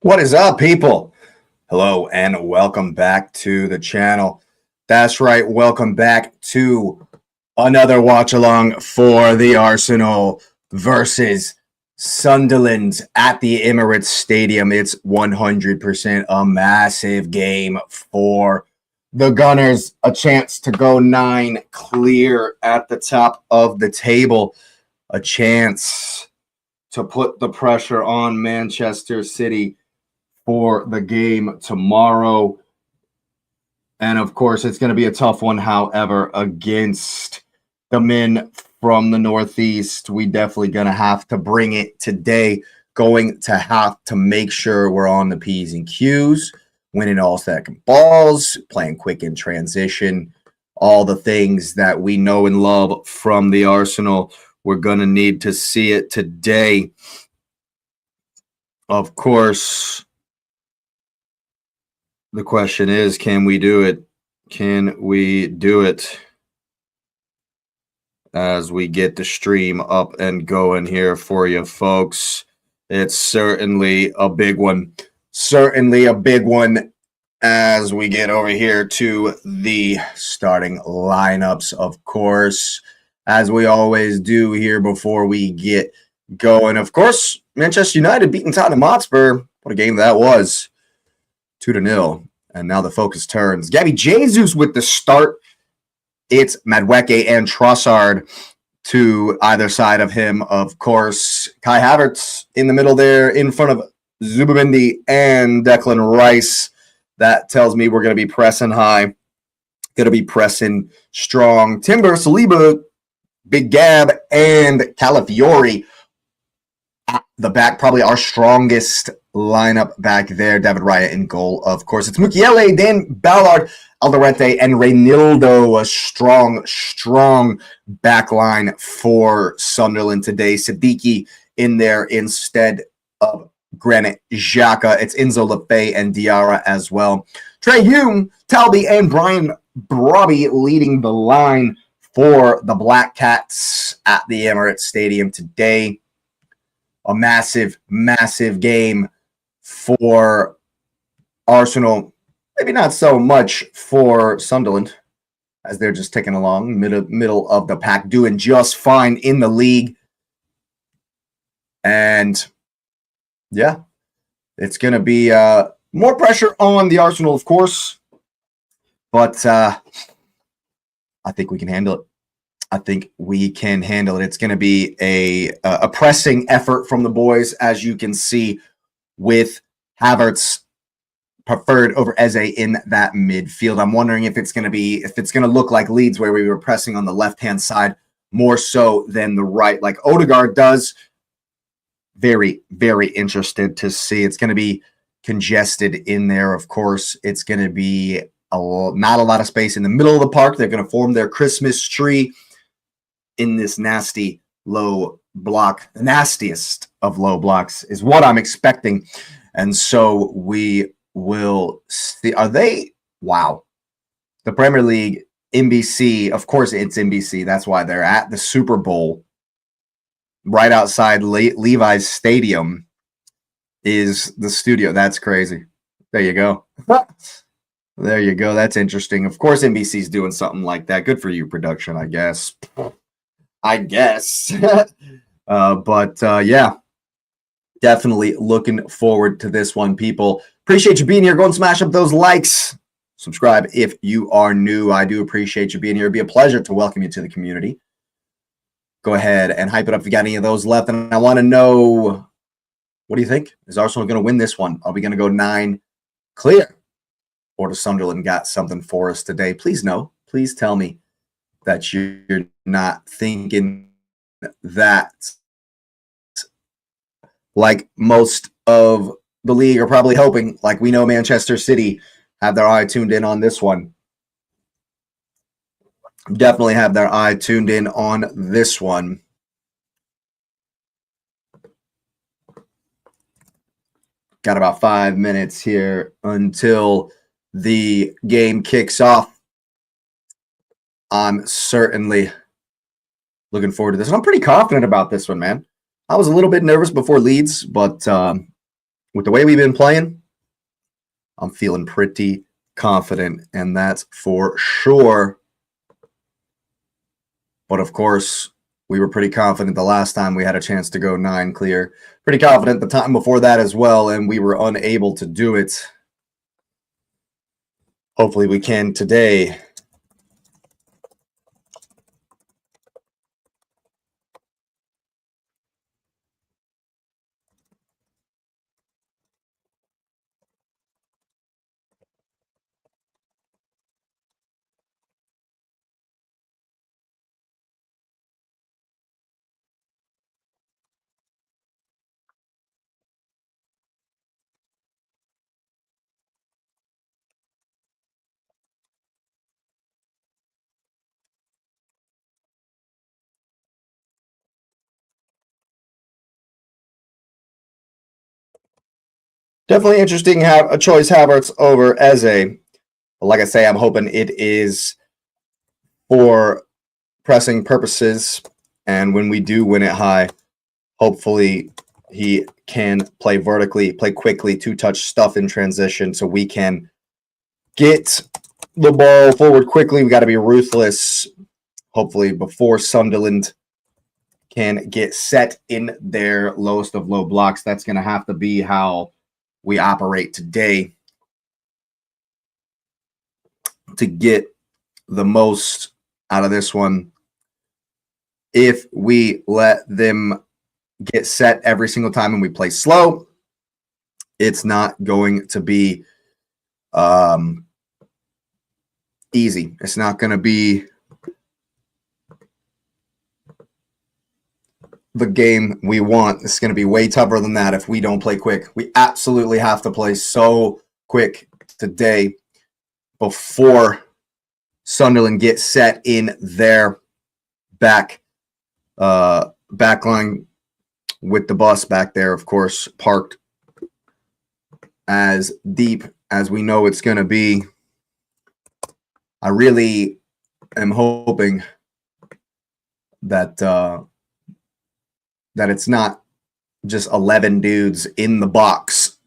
What is up, people? Hello and welcome back to the channel. That's right, welcome back to another watch along for the Arsenal versus Sunderland at the Emirates Stadium. It's 100% a massive game for the Gunners, a chance to go 9 clear at the top of the table, a chance to put the pressure on Manchester City for the game tomorrow. And of course, it's going to be a tough one, however, against the men from the Northeast. We definitely going to have to bring it today. Going to have to make sure we're on the P's and Q's, winning all second balls, playing quick in transition, all the things that we know and love from the Arsenal. We're going to need to see it today. Of course, the question is, can we do it? Can we do it? As we get the stream up and going here for you folks. It's certainly a big one. Certainly a big one as we get over here to the starting lineups, of course, as we always do here before we get going. Of course, Manchester United beating Tottenham Hotspur. What a game that was. 2-0. And now the focus turns. Gabby Jesus with the start. It's Madueke and Trossard to either side of him. Of course, Kai Havertz in the middle there in front of Zubimendi and Declan Rice. That tells me we're going to be pressing high. Going to be pressing strong. Timber, Saliba, Big Gab, and Calafiori at the back. Probably our strongest lineup back there. David Raya in goal, of course. It's Mukiele, Dan Ballard, Alderete, and Reynildo. A strong back line for Sunderland today. Siddiqui in there instead of Granit Xhaka. It's Enzo Lefebvre and Diarra as well. Trey Hume, Talby, and Brian Brobby leading the line for the Black Cats at the Emirates Stadium today. A massive game for Arsenal. Maybe not so much for Sunderland, as they're just ticking along, middle of the pack, doing just fine in the league. And yeah, it's going to be more pressure on the Arsenal, of course. But I think we can handle it. I think we can handle it. It's going to be a pressing effort from the boys, as you can see, with Havertz preferred over Eze in that midfield. I'm wondering if it's going to look like Leeds, where we were pressing on the left-hand side more so than the right, like Odegaard does. Very, very interested to see. It's going to be congested in there, of course. It's going to be not a lot of space in the middle of the park. They're going to form their Christmas tree in this nasty low block. The nastiest of low blocks is what I'm expecting. And so we will see. Are they? Wow. The Premier League, NBC, of course it's NBC. That's why they're at the Super Bowl. Right outside Levi's Stadium is the studio. That's crazy. There you go. There you go. That's interesting. Of course, NBC's doing something like that. Good for you, production, I guess. Yeah, definitely looking forward to this one, people. Appreciate you being here. Go and smash up those likes. Subscribe if you are new. I do appreciate you being here. It'd be a pleasure to welcome you to the community. Go ahead and hype it up if you got any of those left. And I want to know, what do you think? Is Arsenal going to win this one? Are we going to go 9 clear? Or does Sunderland got something for us today? Please no. Please tell me that you're not thinking that, like most of the league are probably hoping. Like, we know Manchester City have their eye tuned in on this one. Definitely have their eye tuned in on this one. Got about 5 minutes here until the game kicks off. I'm certainly looking forward to this. And I'm pretty confident about this one, man. I was a little bit nervous before Leeds, but with the way we've been playing, I'm feeling pretty confident, and that's for sure. But of course, we were pretty confident the last time we had a chance to go 9 clear. Pretty confident the time before that as well, and we were unable to do it. Hopefully we can today. Definitely interesting have a choice Havertz over Eze. Like I say, I'm hoping it is for pressing purposes, and when we do win it high, hopefully he can play vertically, play quickly, two-touch stuff in transition so we can get the ball forward quickly. We got to be ruthless, hopefully, before Sunderland can get set in their lowest of low blocks. That's going to have to be how we operate today to get the most out of this one. If we let them get set every single time and we play slow, it's not going to be easy. It's not going to be the game we want. It's going to be way tougher than that if we don't play quick. We absolutely have to play so quick today before Sunderland get set in their back line with the bus back there, of course, parked as deep as we know it's going to be. I really am hoping that that it's not just 11 dudes in the box.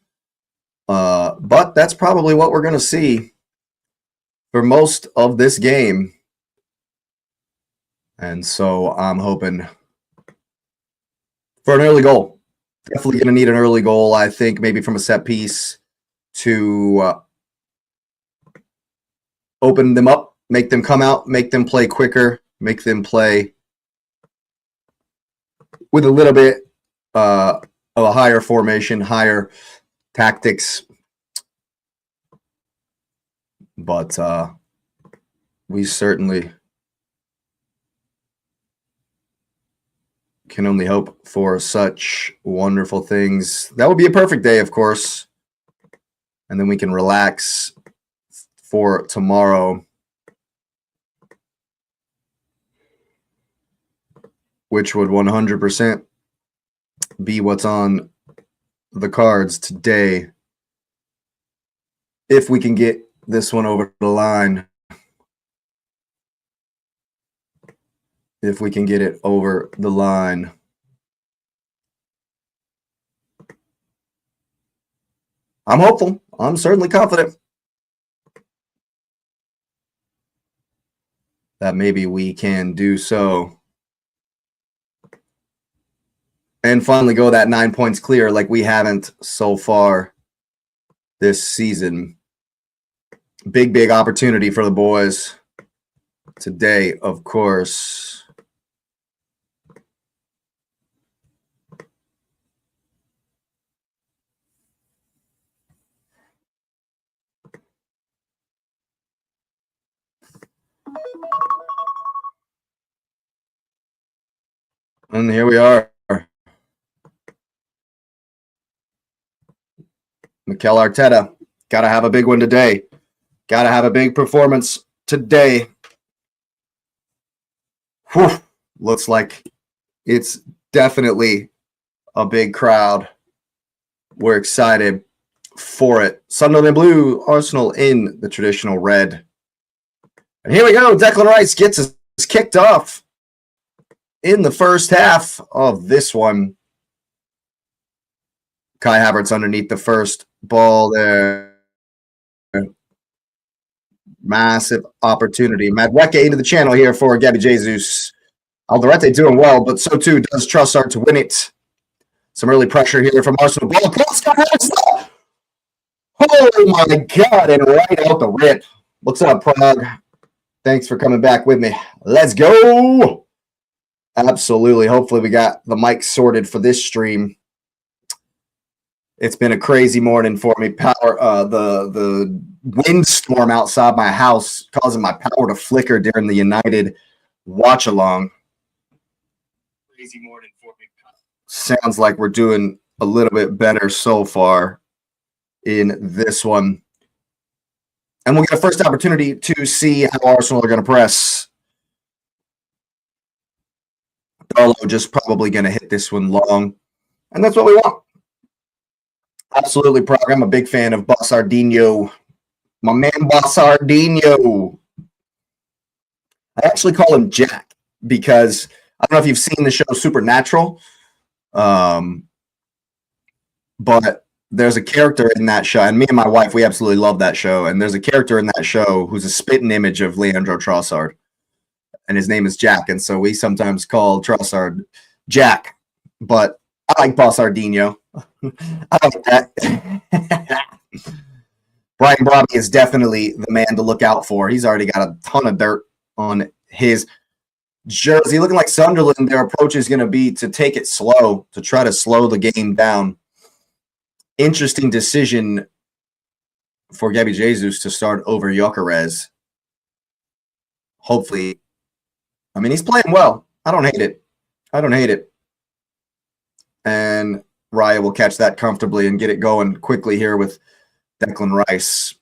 But that's probably what we're going to see for most of this game. And so I'm hoping for an early goal. Definitely going to need an early goal, I think, maybe from a set piece to open them up, make them come out, make them play quicker, make them play with a little bit of a higher formation, higher tactics. But we certainly can only hope for such wonderful things. That would be a perfect day, of course. And then we can relax for tomorrow, which would 100% be what's on the cards today. If we can get this one over the line. If we can get it over the line. I'm hopeful. I'm certainly confident that maybe we can do so. And finally go that 9 points clear like we haven't so far this season. Big opportunity for the boys today, of course. And here we are. Mikel Arteta, got to have a big one today. Got to have a big performance today. Whew. Looks like it's definitely a big crowd. We're excited for it. Sunderland blue, Arsenal in the traditional red. And here we go. Declan Rice gets us kicked off in the first half of this one. Kai Havertz underneath the first ball there. Massive opportunity. Madueke into the channel here for Gabby Jesus. Alderete doing well, but so too does Trossard to win it. Some early pressure here from Arsenal. Ball across. Oh my God, and right out the rip. What's up, Prague? Thanks for coming back with me. Let's go. Absolutely. Hopefully we got the mic sorted for this stream. It's been a crazy morning for me. The windstorm outside my house causing my power to flicker during the United watch along. Crazy morning for me. Sounds like we're doing a little bit better so far in this one. And we'll get a first opportunity to see how Arsenal are going to press. Darlow just probably going to hit this one long. And that's what we want. Absolutely, Prague. I'm a big fan of Bossardinho. My man Bossardinho. I actually call him Jack because I don't know if you've seen the show Supernatural, but there's a character in that show, and me and my wife, we absolutely love that show, and there's a character in that show who's a spitting image of Leandro Trossard, and his name is Jack, and so we sometimes call Trossard Jack, but I like Bossardinho. I like that. Brian Brobby is definitely the man to look out for. He's already got a ton of dirt on his jersey. Looking like Sunderland, their approach is going to be to take it slow, to try to slow the game down. Interesting decision for Gabby Jesus to start over Gyökeres. Hopefully. I mean, he's playing well. I don't hate it. I don't hate it. And Raya will catch that comfortably and get it going quickly here with Declan Rice.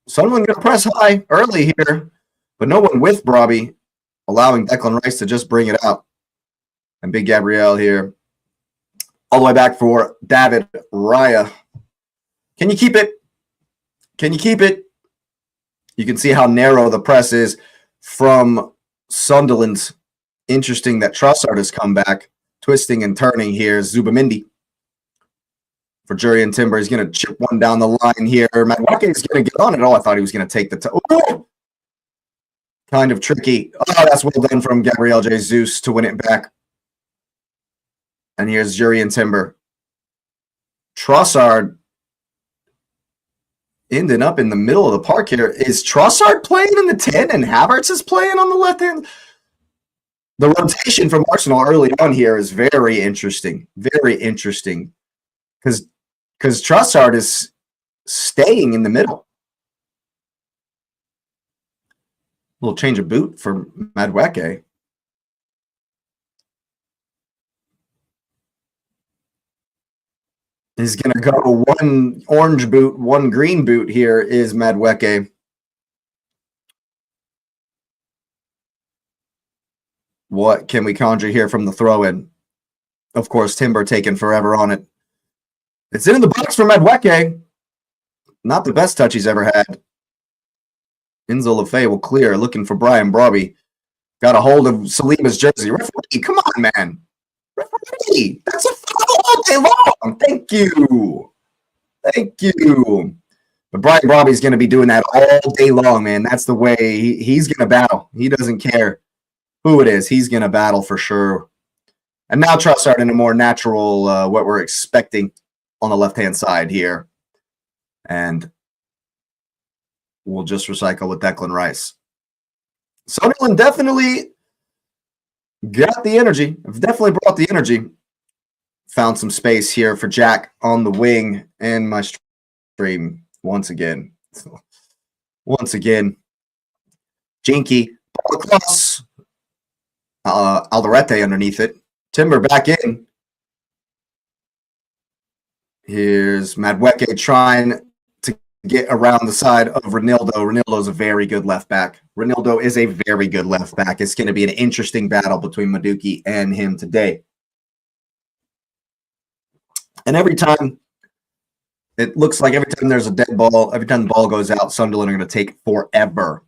Someone going to press high early here, but no one with Brobby, allowing Declan Rice to just bring it up. And Big Gabriel here. All the way back for David Raya. Can you keep it? Can you keep it? You can see how narrow the press is from Sunderland. Interesting that Trossard has come back. Twisting and turning here. Zubamendi for Jurriën Timber. He's going to chip one down the line here. Madueke is going to get on it. Oh, I thought he was going to take the oh! Kind of tricky. Oh, that's well done from Gabriel Jesus to win it back. And here's Jurriën Timber. Trossard ending up in the middle of the park here. Is Trossard playing in the 10 and Havertz is playing on the left hand? The rotation from Arsenal early on here is very interesting. Very interesting. Because Trossard is staying in the middle. A little change of boot for Madueke. He's going to go one orange boot, one green boot here is Madueke. What can we conjure here from the throw-in? Of course, Timber taking forever on it. It's in the box for Madueke. Not the best touch he's ever had. Enzo Lefebvre will clear, looking for Brian Brobby. Got a hold of Saliba's jersey. Referee, come on, man. Referee, that's a foul all day long. Thank you. Thank you. But Brian Brobby's going to be doing that all day long, man. That's the way he's going to battle. He doesn't care who it is. He's going to battle for sure. And now Trossard in a more natural, what we're expecting on the left-hand side here. And we'll just recycle with Declan Rice. Sunderland definitely got the energy. I've definitely brought the energy. Found some space here for Jack on the wing and my stream once again. Once again. Jinky. Ball across. Alderete underneath it. Timber back in. Here's Madueke trying to get around the side of Ronaldo. Ronaldo's a very good left back. Ronaldo is a very good left back. It's going to be an interesting battle between Madueke and him today. And every time, it looks like every time there's a dead ball, every time the ball goes out, Sunderland are going to take forever.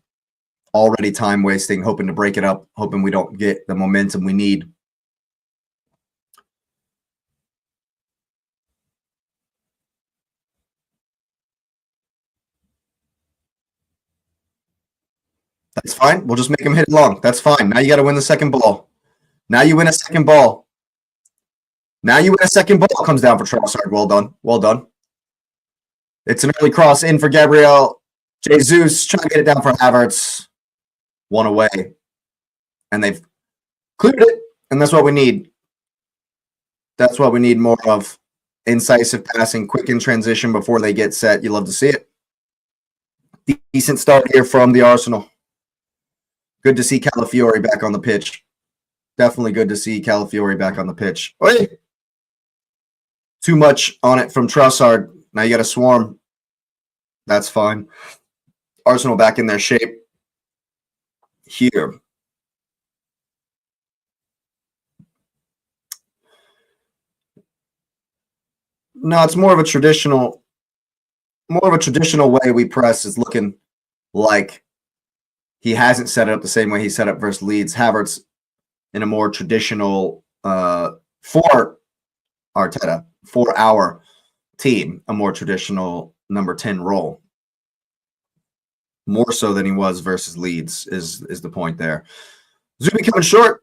Already time wasting, hoping to break it up, hoping we don't get the momentum we need. That's fine. We'll just make him hit it long. That's fine. Now you got to win the second ball. Now you win a second ball. Now you win a second ball. Comes down for Trossard. Well done. Well done. It's an early cross in for Gabriel Jesus. Trying to get it down for Havertz. One away. And they've cleared it. And that's what we need. That's what we need more of. Incisive passing, quick in transition before they get set. You love to see it. Decent start here from the Arsenal. Good to see Calafiori back on the pitch. Definitely good to see Calafiori back on the pitch. Oi! Too much on it from Trossard. Now you got to swarm. That's fine. Arsenal back in their shape here. No, it's more of a traditional way we press is looking like he hasn't set it up the same way he set up versus Leeds. Havertz in a more traditional for Arteta, for our team, a more traditional number 10 role. More so than he was versus Leeds is the point there. Zubi coming short.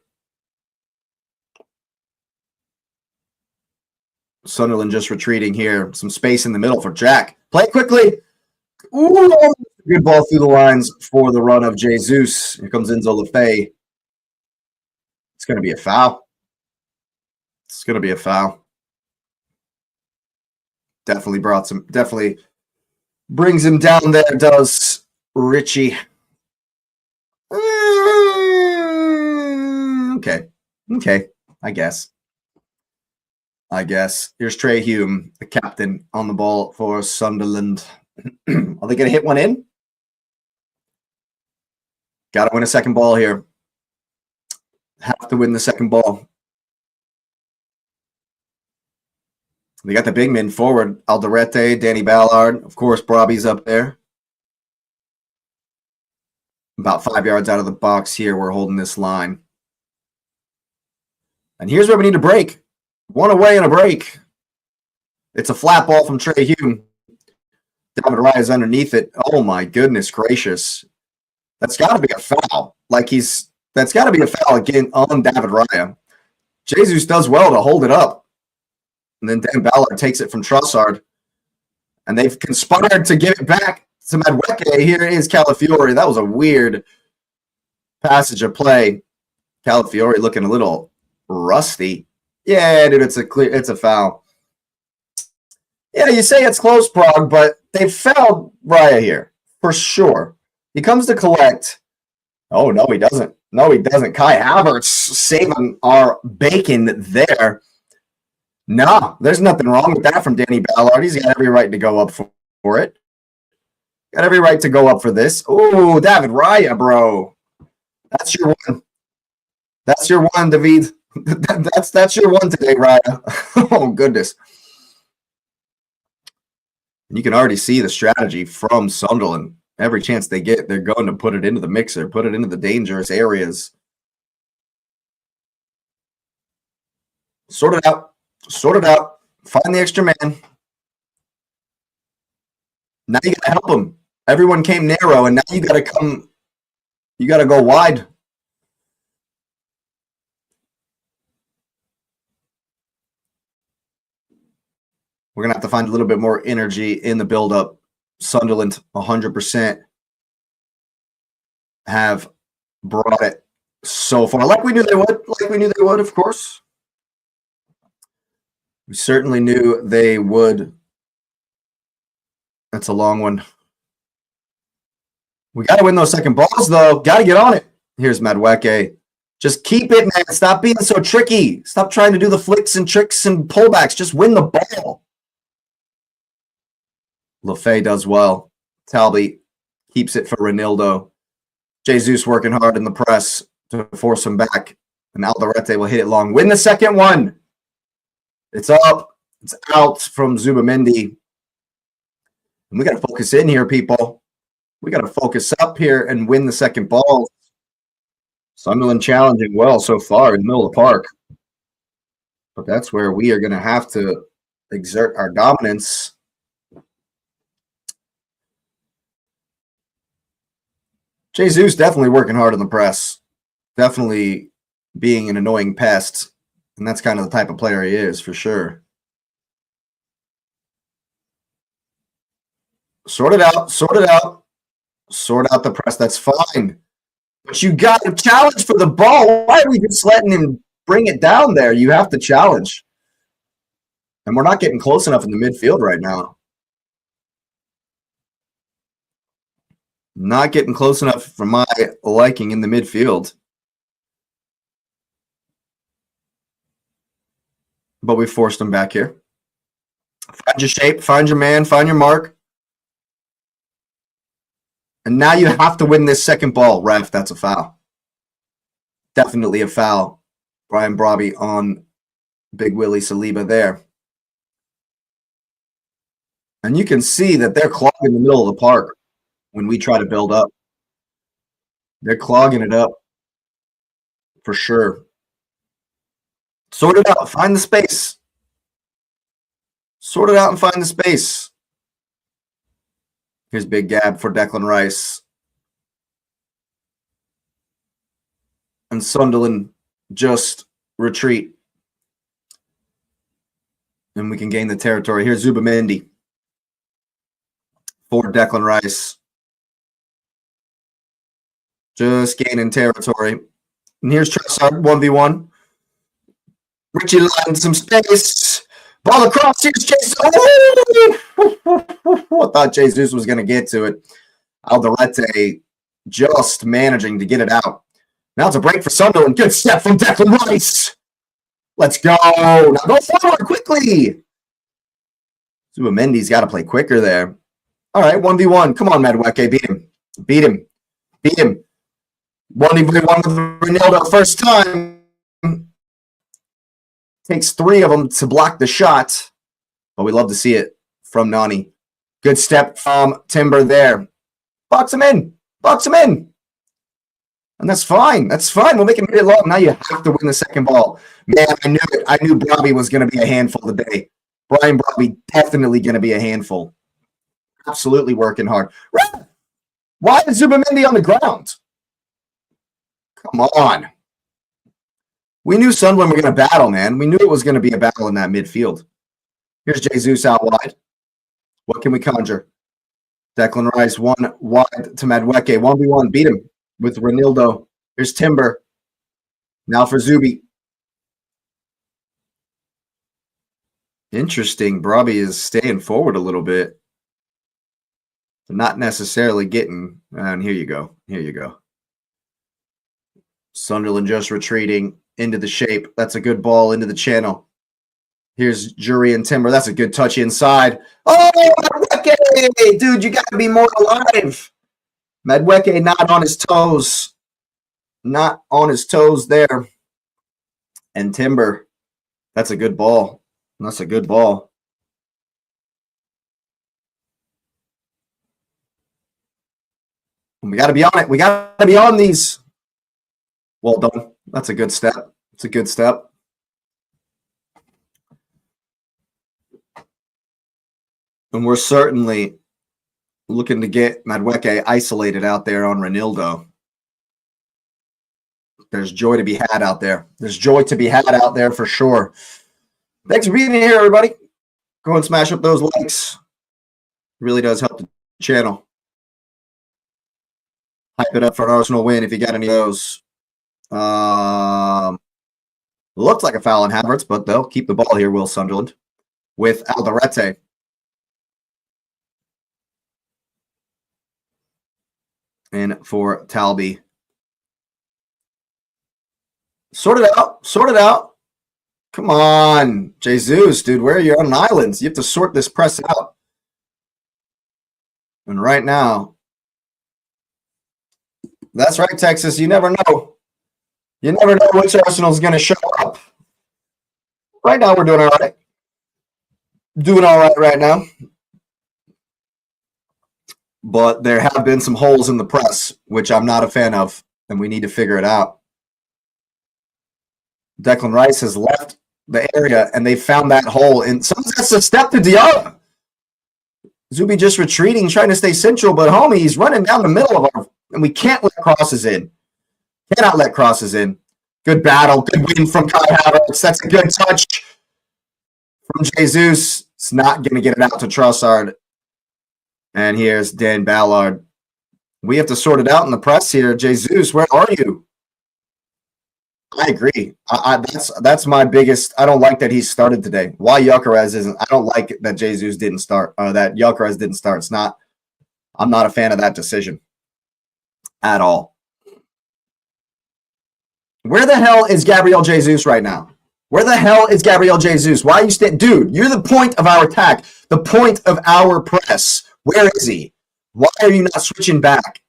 Sunderland just retreating here. Some space in the middle for Jack. Play it quickly. Ooh, good ball through the lines for the run of Jesus. Here comes Enzo Lefebvre. It's going to be a foul. It's going to be a foul. Definitely brings him down there, does Richie. Okay, I guess. Here's Trey Hume, the captain, on the ball for Sunderland. Are they going to hit one in? Got to win a second ball here. Have to win the second ball. They got the big men forward. Alderete, Danny Ballard. Of course, Brobby's up there. About 5 yards out of the box here. We're holding this line. And here's where we need to break. One away and a break. It's a flat ball from Trey Hume. David Raya is underneath it. Oh my goodness gracious. That's got to be a foul. That's got to be a foul again on David Raya. Jesus does well to hold it up. And then Dan Ballard takes it from Trossard. And they've conspired to give it back to Madueke. Here is Calafiori. That was a weird passage of play. Calafiori looking a little rusty. Yeah, dude, it's a foul. Yeah, you say it's close, Prague, but they fouled Raya here for sure. He comes to collect. Oh, no, he doesn't. No, he doesn't. Kai Havertz saving our bacon there. No, there's nothing wrong with that from Danny Ballard. He's got every right to go up for it. Got every right to go up for this. Oh, David Raya, bro. That's your one. That's your one, David. That's your one today, Raya. Oh, goodness. And you can already see the strategy from Sunderland. Every chance they get, they're going to put it into the mixer, put it into the dangerous areas. Sort it out. Sort it out. Find the extra man. Now you got to help them. Everyone came narrow, and now you got to come. You got to go wide. We're going to have to find a little bit more energy in the build-up. Sunderland 100% have brought it so far. Like we knew they would. Of course. We certainly knew they would. That's a long one. We got to win those second balls, though. Got to get on it. Here's Madueke. Just keep it, man. Stop being so tricky. Stop trying to do the flicks and tricks and pullbacks. Just win the ball. Lefebvre does well. Talby keeps it for Ronaldo. Jesus working hard in the press to force him back. And Alderete will hit it long. Win the second one. It's up. It's out from Zubamendi. And we got to focus in here, people. We got to focus up here and win the second ball. Sunderland challenging well so far in the middle of the park. But that's where we are going to have to exert our dominance. Jesus definitely working hard on the press. Definitely being an annoying pest. And that's kind of the type of player he is, for sure. Sort it out. Sort it out. Sort out the press. That's fine. But you got to challenge for the ball. Why are we just letting him bring it down there? You have to challenge. And we're not getting close enough in the midfield right now. Not getting close enough for my liking in the midfield. But we forced him back here. Find your shape, find your man, find your mark. And now you have to win this second ball. Ref, that's a foul. Definitely a foul. Brian Brobby on Big Willie Saliba there. And you can see that they're clogging the middle of the park when we try to build up. They're clogging it up for sure. Sort it out. Find the space. Sort it out and find the space. Here's Big Gab for Declan Rice. And Sunderland just retreat. And we can gain the territory. Here's Zubamendi for Declan Rice. Just gaining territory. And here's Trossard, 1v1. Richie lined some space. Ball across. Here's Jesus. Oh! I thought Jesus was going to get to it. Alderete just managing to get it out. Now it's a break for Sunderland. Good step from Declan Rice. Let's go. Now go forward quickly. Zubamendi's got to play quicker there. All right, 1v1. Come on, Madueke. Beat him. Beat him. Beat him. 1v1 with Ronaldo first time. Takes 3 of them to block the shot. But we love to see it from Nani. Good step from Timber there. Box him in. Box him in. And that's fine. That's fine. We'll make it mid long. Now you have to win the second ball. Man, I knew it. I knew Brobby was going to be a handful today. Brian Brobby definitely going to be a handful. Absolutely working hard. Why is Zubamendi on the ground? Come on. We knew Sunderland were going to battle, man. We knew it was going to be a battle in that midfield. Here's Jesus out wide. What can we conjure? Declan Rice, 1 wide to Madueke. 1v1. Beat him with Ronaldo. Here's Timber. Now for Zubi. Interesting. Brobby is staying forward a little bit. Not necessarily getting. And here you go. Here you go. Sunderland just retreating into the shape. That's a good ball into the channel. Here's Jury and Timber. That's a good touch inside. Oh, Madueke! Dude, you got to be more alive. Madueke not on his toes. Not on his toes there. And Timber. That's a good ball. That's a good ball. We got to be on it. We got to be on these. Well done. That's a good step. It's a good step. And we're certainly looking to get Madueke isolated out there on Ronaldo. There's joy to be had out there. There's joy to be had out there for sure. Thanks for being here, everybody. Go and smash up those likes. It really does help the channel. Hype it up for an Arsenal win if you got any of those. Looks like a foul on Havertz, but they'll keep the ball here, Will Sunderland, with Alderete. And for Talby. Sort it out. Sort it out. Come on. Jesus, dude, where are you on islands? You have to sort this press out. And right now, that's right, Texas. You never know. You never know which Arsenal's going to show up. Right now, we're doing all right. Doing all right right now. But there have been some holes in the press, which I'm not a fan of, and we need to figure it out. Declan Rice has left the area, and they found that hole. And someone's got to step to Diarra. Zubi just retreating, trying to stay central, but homie, he's running down the middle of our And we can't let crosses in. Cannot let crosses in. Good battle. Good win from Kai Havertz. That's a good touch from Jesus. It's not going to get it out to Trossard. And here's Dan Ballard. We have to sort it out in the press here. Jesus, where are you? I agree. That's my biggest. I don't like that he started today. Why Gyökeres isn't? I don't like that Jesus didn't start. That Gyökeres didn't start. It's not. I'm not a fan of that decision at all. Where the hell is Gabriel Jesus right now? Where the hell is Gabriel Jesus? Why are you dude? You're the point of our attack. The point of our press. Where is he? Why are you not switching back?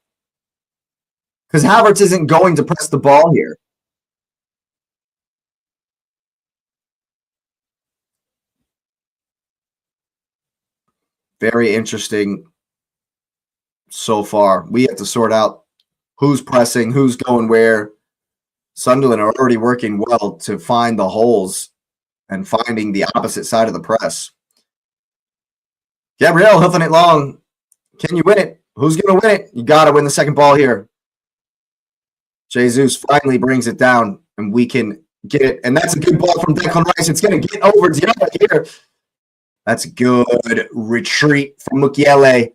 Because Havertz isn't going to press the ball here. Very interesting so far. We have to sort out who's pressing, who's going where. Sunderland are already working well to find the holes and finding the opposite side of the press. Gabriel hoofing it long. Can you win it? Who's going to win it? You got to win the second ball here. Jesus finally brings it down, and we can get it. And that's a good ball from Declan Rice. It's going to get over Diarra here. That's a good retreat from Mukiele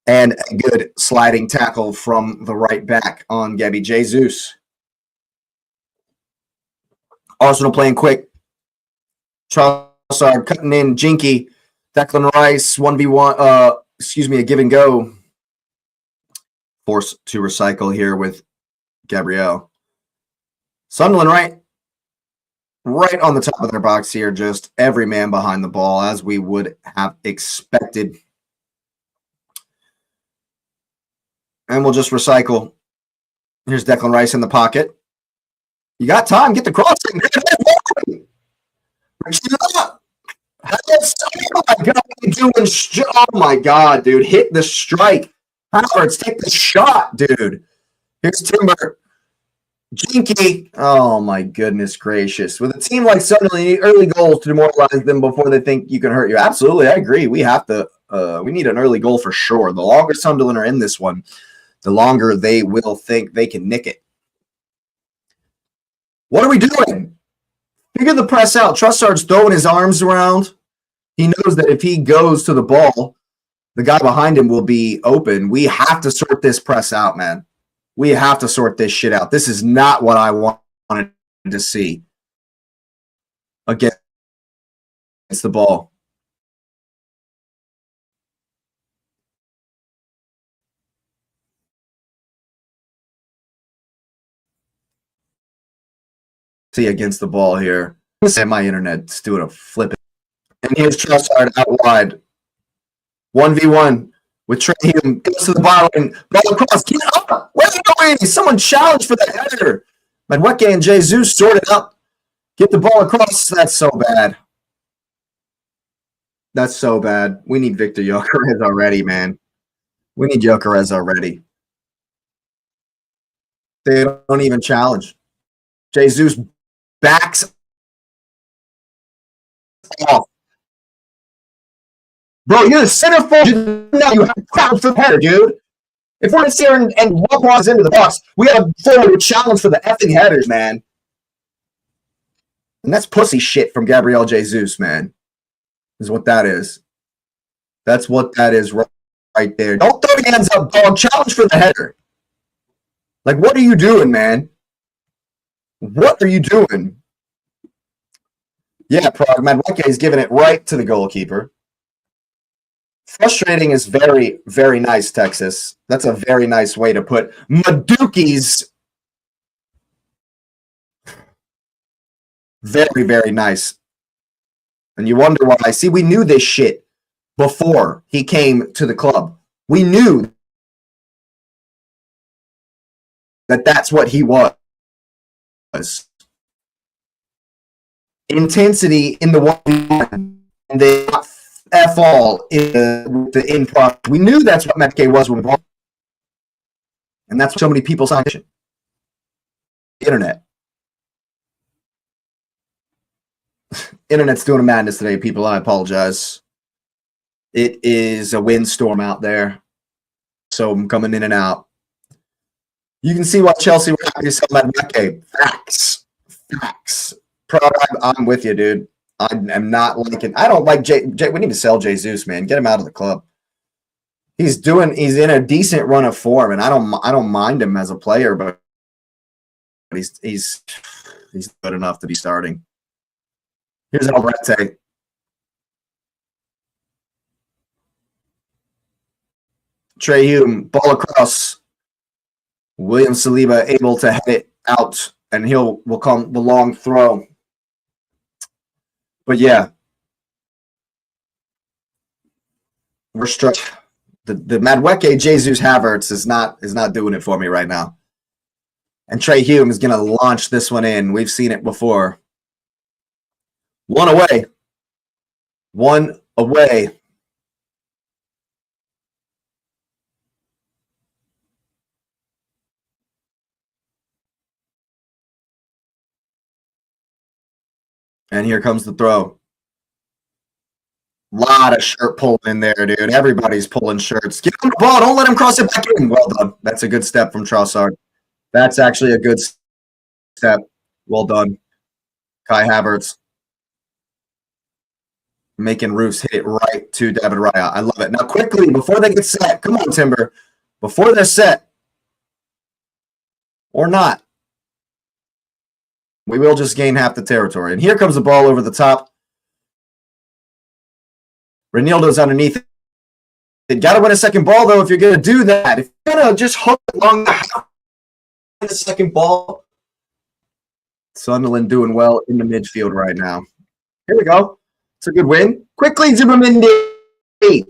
and a good sliding tackle from the right back on Gabby Jesus. Arsenal playing quick. Trossard cutting in. Jinky. Declan Rice, 1v1. A give and go. Forced to recycle here with Gabriel. Sunderland right on the top of their box here. Just every man behind the ball, as we would have expected. And we'll just recycle. Here's Declan Rice in the pocket. You got time. Get the crossing. Oh my God, dude. Hit the strike. Havertz, take the shot, dude. Here's Timber. Jinky. Oh my goodness gracious. With a team like Sunderland, you need early goals to demoralize them before they think you can hurt you. Absolutely, I agree. We have to we need an early goal for sure. The longer Sunderland are in this one, the longer they will think they can nick it. What are we doing? Figure the press out. Trossard's throwing his arms around. He knows that if he goes to the ball, the guy behind him will be open. We have to sort this press out, man. We have to sort this shit out. This is not what I wanted to see against the ball. See against the ball here. And my internet's doing a flip. And here's Trossard out wide. 1v1 with Trey Hume. Goes to the bottom. Ball across. Get up. Where are you going? Someone challenged for the header. Madweke and Jesus sort it up. Get the ball across. That's so bad. That's so bad. We need Victor Gyökeres already, man. We need Gyökeres already. They don't even challenge. Jesus backs off. Bro, you're the center forward. Now you have crowd for the header, dude. If we're going to sit here and walk us into the box, we have a forward challenge for the effing headers, man. And that's pussy shit from Gabriel Jesus, man. Is what that is. That's what that is right there. Don't throw your hands up, dog. Challenge for the header. Like, what are you doing, man? What are you doing? Yeah, Prague. Madweke is giving it right to the goalkeeper. Frustrating is very, very nice, Texas. That's a very nice way to put Maduki's. Very, very nice. And you wonder why. See, we knew this shit before he came to the club. We knew that that's what he was. Intensity in the 1v1 and they F all in the in product. We knew that's what Metke was when we bought. And that's what so many people signed. Internet. Internet's doing a madness today, people. I apologize. It is a windstorm out there. So I'm coming in and out. You can see why Chelsea were happy to sell Madueke. Facts. Facts. I'm with you, dude. I am not liking. I don't like Jay. We need to sell Jesus, man. Get him out of the club. He's in a decent run of form, and I don't mind him as a player, but he's good enough to be starting. Here's Albrete. Trey Hume, ball across. William Saliba able to head it out, and will come the long throw. But yeah, we're struck. The Madueke, Jesus, Havertz is not doing it for me right now. And Trey Hume is going to launch this one in. We've seen it before. One away. One away. And here comes the throw. Lot of shirt pulling in there, dude. Everybody's pulling shirts. Give him the ball. Don't let him cross it back in. Well done. That's a good step from Trossard. That's actually a good step. Well done. Kai Havertz. Making Roofs hit it right to David Raya. I love it. Now, quickly, before they get set. Come on, Timber. Before they're set. Or not. We will just gain half the territory. And here comes the ball over the top. Renildo's underneath it. Got to win a second ball, though, if you're going to do that. If you're going to just hook along the second ball. Sunderland doing well in the midfield right now. Here we go. It's a good win. Quickly, Zubamendi.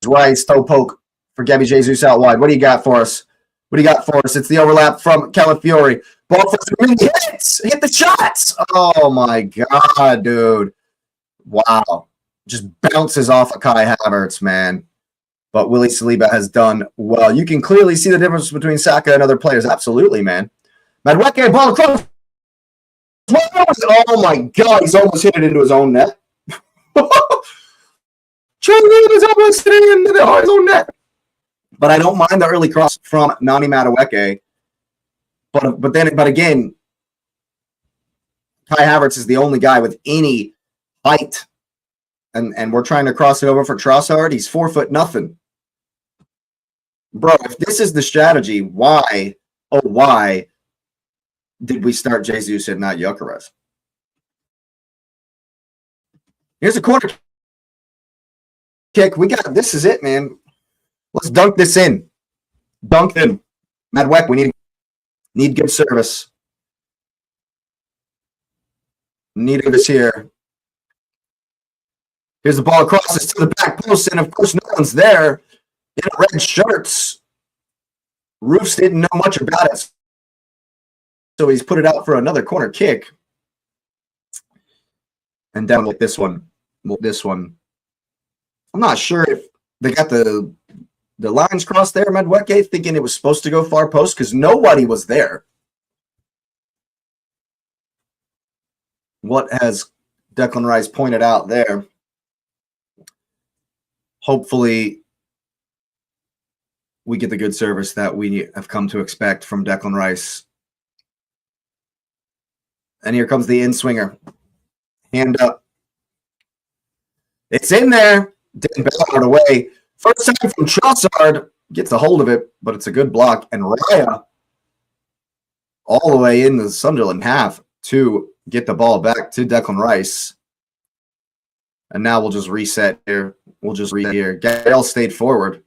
Right, toe poke for Gabby Jesus out wide. What do you got for us? What do you got for us? It's the overlap from Calafiori. Ball for Zubamendi. Hit the shots. Oh, my God, dude. Wow. Just bounces off of Kai Havertz, man. But Willie Saliba has done well. You can clearly see the difference between Saka and other players. Absolutely, man. Madueke, ball across. Oh, my God. He's almost hit it into his own net. Trinidad is almost hitting into his own net. But I don't mind the early cross from Nani Madueke. But again, Kai Havertz is the only guy with any height. And we're trying to cross it over for Trossard. He's 4 foot nothing. Bro, if this is the strategy, why did we start Jesus and not Gyökeres? Here's a corner kick. This is it, man. Let's dunk this in. Dunk in. Madueke, we need good service. Need this here. Here's the ball across to the back post, and of course, no one's there in red shirts. Roofs didn't know much about it, so he's put it out for another corner kick. And down with this one. I'm not sure if they got the lines crossed there, Madueke, thinking it was supposed to go far post because nobody was there. What has Declan Rice pointed out there? Hopefully, we get the good service that we have come to expect from Declan Rice. And here comes the in-swinger. Hand up. It's in there. Didn't bail it away. First time from Trossard. Gets a hold of it, but it's a good block. And Raya all the way in the Sunderland half to get the ball back to Declan Rice. And now we'll just reset here. Gael stayed forward.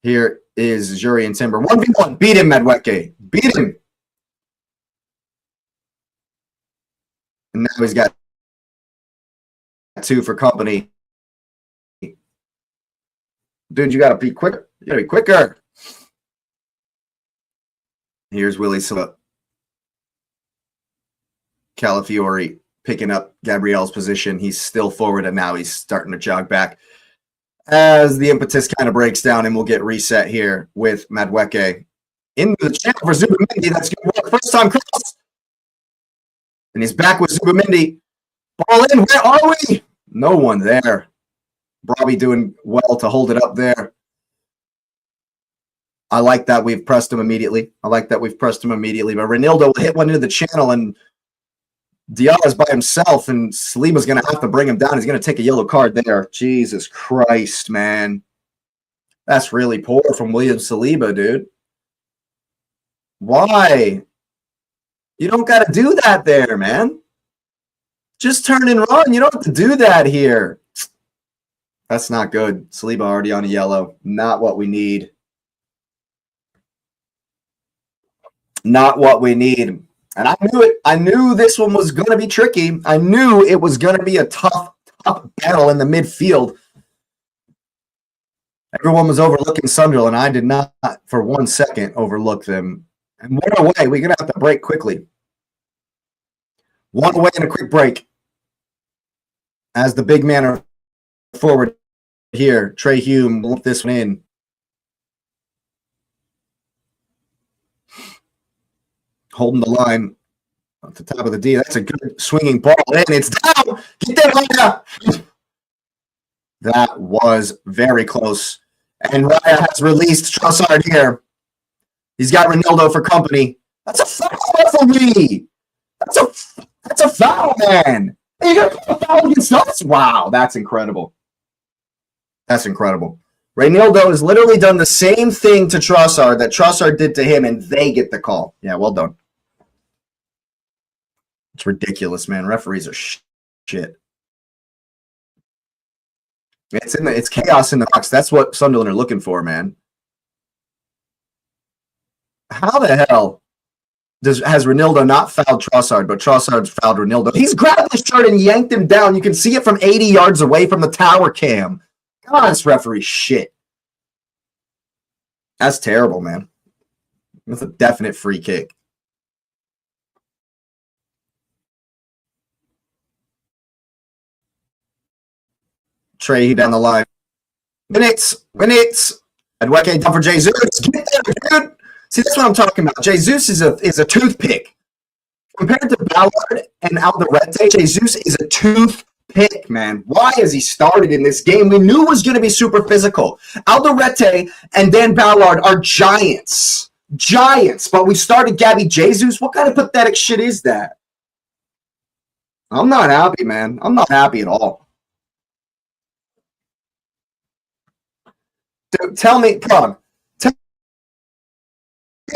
Here is Jury and Timber. 1v1. Beat him, Madueke. Beat him. And now he's got 2 for company. Dude, you got to be quicker. You got to be quicker. Here's Willie Saliba. Calafiori picking up Gabriel's position. He's still forward, and now he's starting to jog back as the impetus kind of breaks down, and we'll get reset here with Madueke. Into the channel for Zubamendi. That's good work. First time cross. And he's back with Zubamendi. Ball in. Where are we? No one there. Robbie doing well to hold it up there. I like that we've pressed him immediately. But Renildo hit one into the channel, and Diallo's by himself, and Saliba's going to have to bring him down. He's going to take a yellow card there. Jesus Christ, man. That's really poor from William Saliba, dude. Why? You don't got to do that there, man. Just turn and run. You don't have to do that here. That's not good. Saliba already on a yellow. Not what we need. Not what we need. And I knew it. I knew this one was going to be tricky. I knew it was going to be a tough battle in the midfield. Everyone was overlooking Sunderland. I did not, for 1 second, overlook them. And one away. We're going to have to break quickly. One away and a quick break. As the big man forward here, Trey Hume will lump this one in. Holding the line at the top of the D. That's a good swinging ball. And it's down. Get that Raya. That was very close. And Raya has released Trossard here. He's got Ronaldo for company. That's a foul referee. That's a foul, man. And you're going to put a foul against us? Wow, that's incredible. That's incredible. Reinildo has literally done the same thing to Trossard that Trossard did to him, and they get the call. Yeah, well done. It's ridiculous, man. Referees are shit. It's chaos in the box. That's what Sunderland are looking for, man. How the hell has Ronaldo not fouled Trossard, but Trossard's fouled Ronaldo? He's grabbed his shirt and yanked him down. You can see it from 80 yards away from the tower cam. God, this referee shit. That's terrible, man. That's a definite free kick. Trey down the line. Minutes. Adweke down for Jesus. Get there, dude. See, that's what I'm talking about. Jesus is a toothpick. Compared to Ballard and Alderete, Jesus is a toothpick, man. Why has he started in this game? We knew it was going to be super physical. Alderete and Dan Ballard are giants. Giants. But we started Gabby Jesus. What kind of pathetic shit is that? I'm not happy, man. I'm not happy at all. Tell me, Prague, tell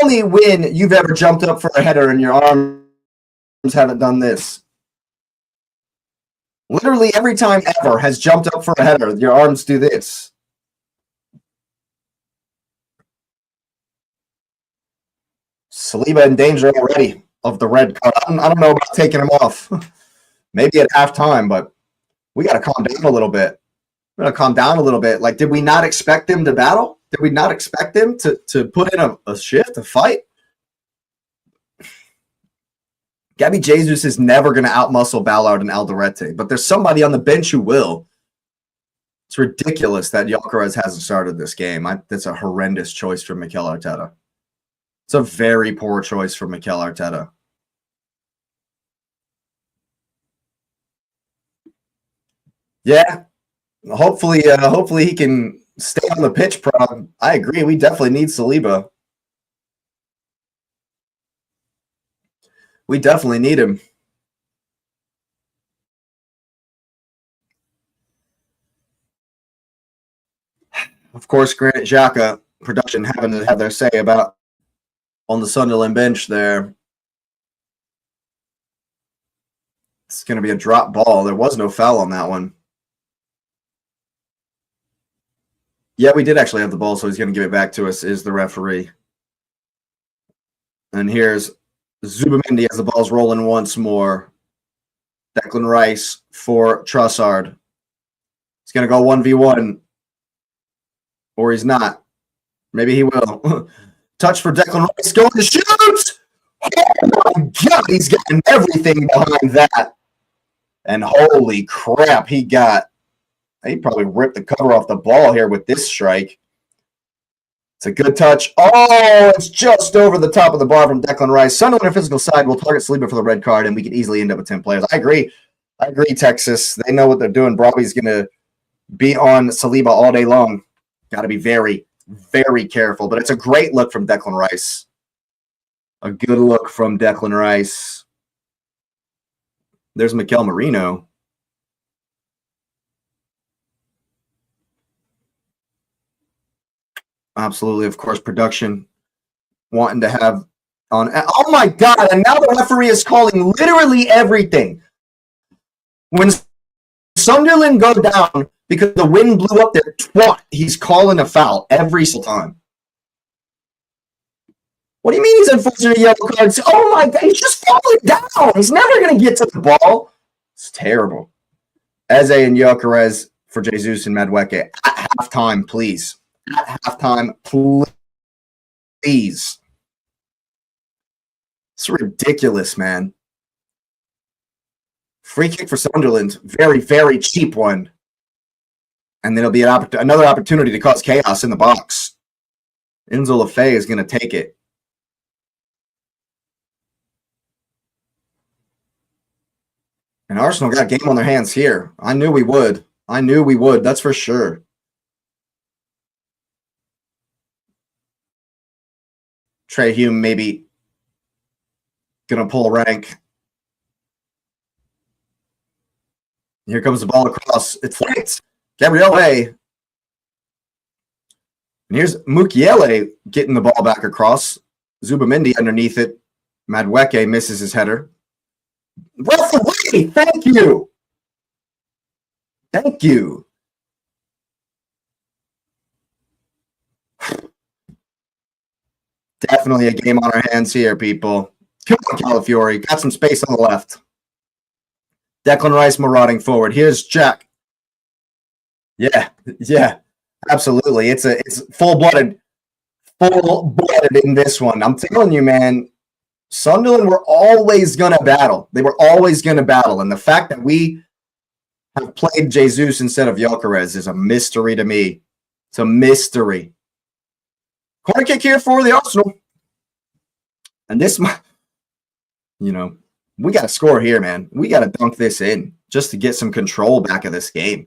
me when you've ever jumped up for a header and your arms haven't done this. Literally every time ever has jumped up for a header, your arms do this. Saliba in danger already of the red card. I don't know about taking him off. Maybe at halftime, but we got to calm down a little bit. We're going to calm down a little bit. Like, did we not expect him to battle? Did we not expect him to put in a shift, a fight? Gabby Jesus is never going to outmuscle Ballard and Alderete, but there's somebody on the bench who will. It's ridiculous that Gyökeres hasn't started this game. That's a horrendous choice from Mikel Arteta. It's a very poor choice from Mikel Arteta. Yeah. Hopefully he can stay on the pitch. I agree. We definitely need Saliba. We definitely need him. Of course, Granit Xhaka production having to have their say about on the Sunderland bench there. It's going to be a drop ball. There was no foul on that one. Yeah, we did actually have the ball, so he's going to give it back to us, is the referee. And here's Zubamendi as the ball's rolling once more. Declan Rice for Trossard. He's going to go 1v1. Or he's not. Maybe he will. Touch for Declan Rice. Going to shoot! Oh my God, he's getting everything behind that. And holy crap, he probably ripped the cover off the ball here with this strike. It's a good touch. Oh, it's just over the top of the bar from Declan Rice. Sunderland on physical side will target Saliba for the red card, and we could easily end up with 10 players. I agree, Texas. They know what they're doing. Brobby's going to be on Saliba all day long. Got to be very, very careful, but it's a great look from Declan Rice. A good look from Declan Rice. There's Mikel Merino. Absolutely, of course, production wanting to have on. Oh my God! And now the referee is calling literally everything. When Sunderland go down because the wind blew up their twat, he's calling a foul every single time. What do you mean he's enforcing a yellow card? Oh my God, he's just falling down. He's never going to get to the ball. It's terrible. Eze and Gyökeres for Jesus and Madueke. At halftime, please. At halftime, please. It's ridiculous, man. Free kick for Sunderland. Very, very cheap one. And then it'll be another opportunity to cause chaos in the box. Enzo Lefebvre is going to take it. And Arsenal got a game on their hands here. I knew we would. I knew we would. That's for sure. Trey Hume maybe going to pull rank. Here comes the ball across. It's flanked. Gabriele. And here's Mukiele getting the ball back across. Zubamendi underneath it. Madueke misses his header. Referee, thank you. Thank you. Definitely a game on our hands here, people. Come on, Calafiori. Got some space on the left. Declan Rice marauding forward. Here's Jack. Yeah, absolutely. It's full-blooded in this one. I'm telling you, man, Sunderland were always going to battle. They were always going to battle. And the fact that we have played Jesus instead of Gyökeres is a mystery to me. It's a mystery. Corner kick here for the Arsenal. And this, we got to score here, man. We got to dunk this in just to get some control back of this game.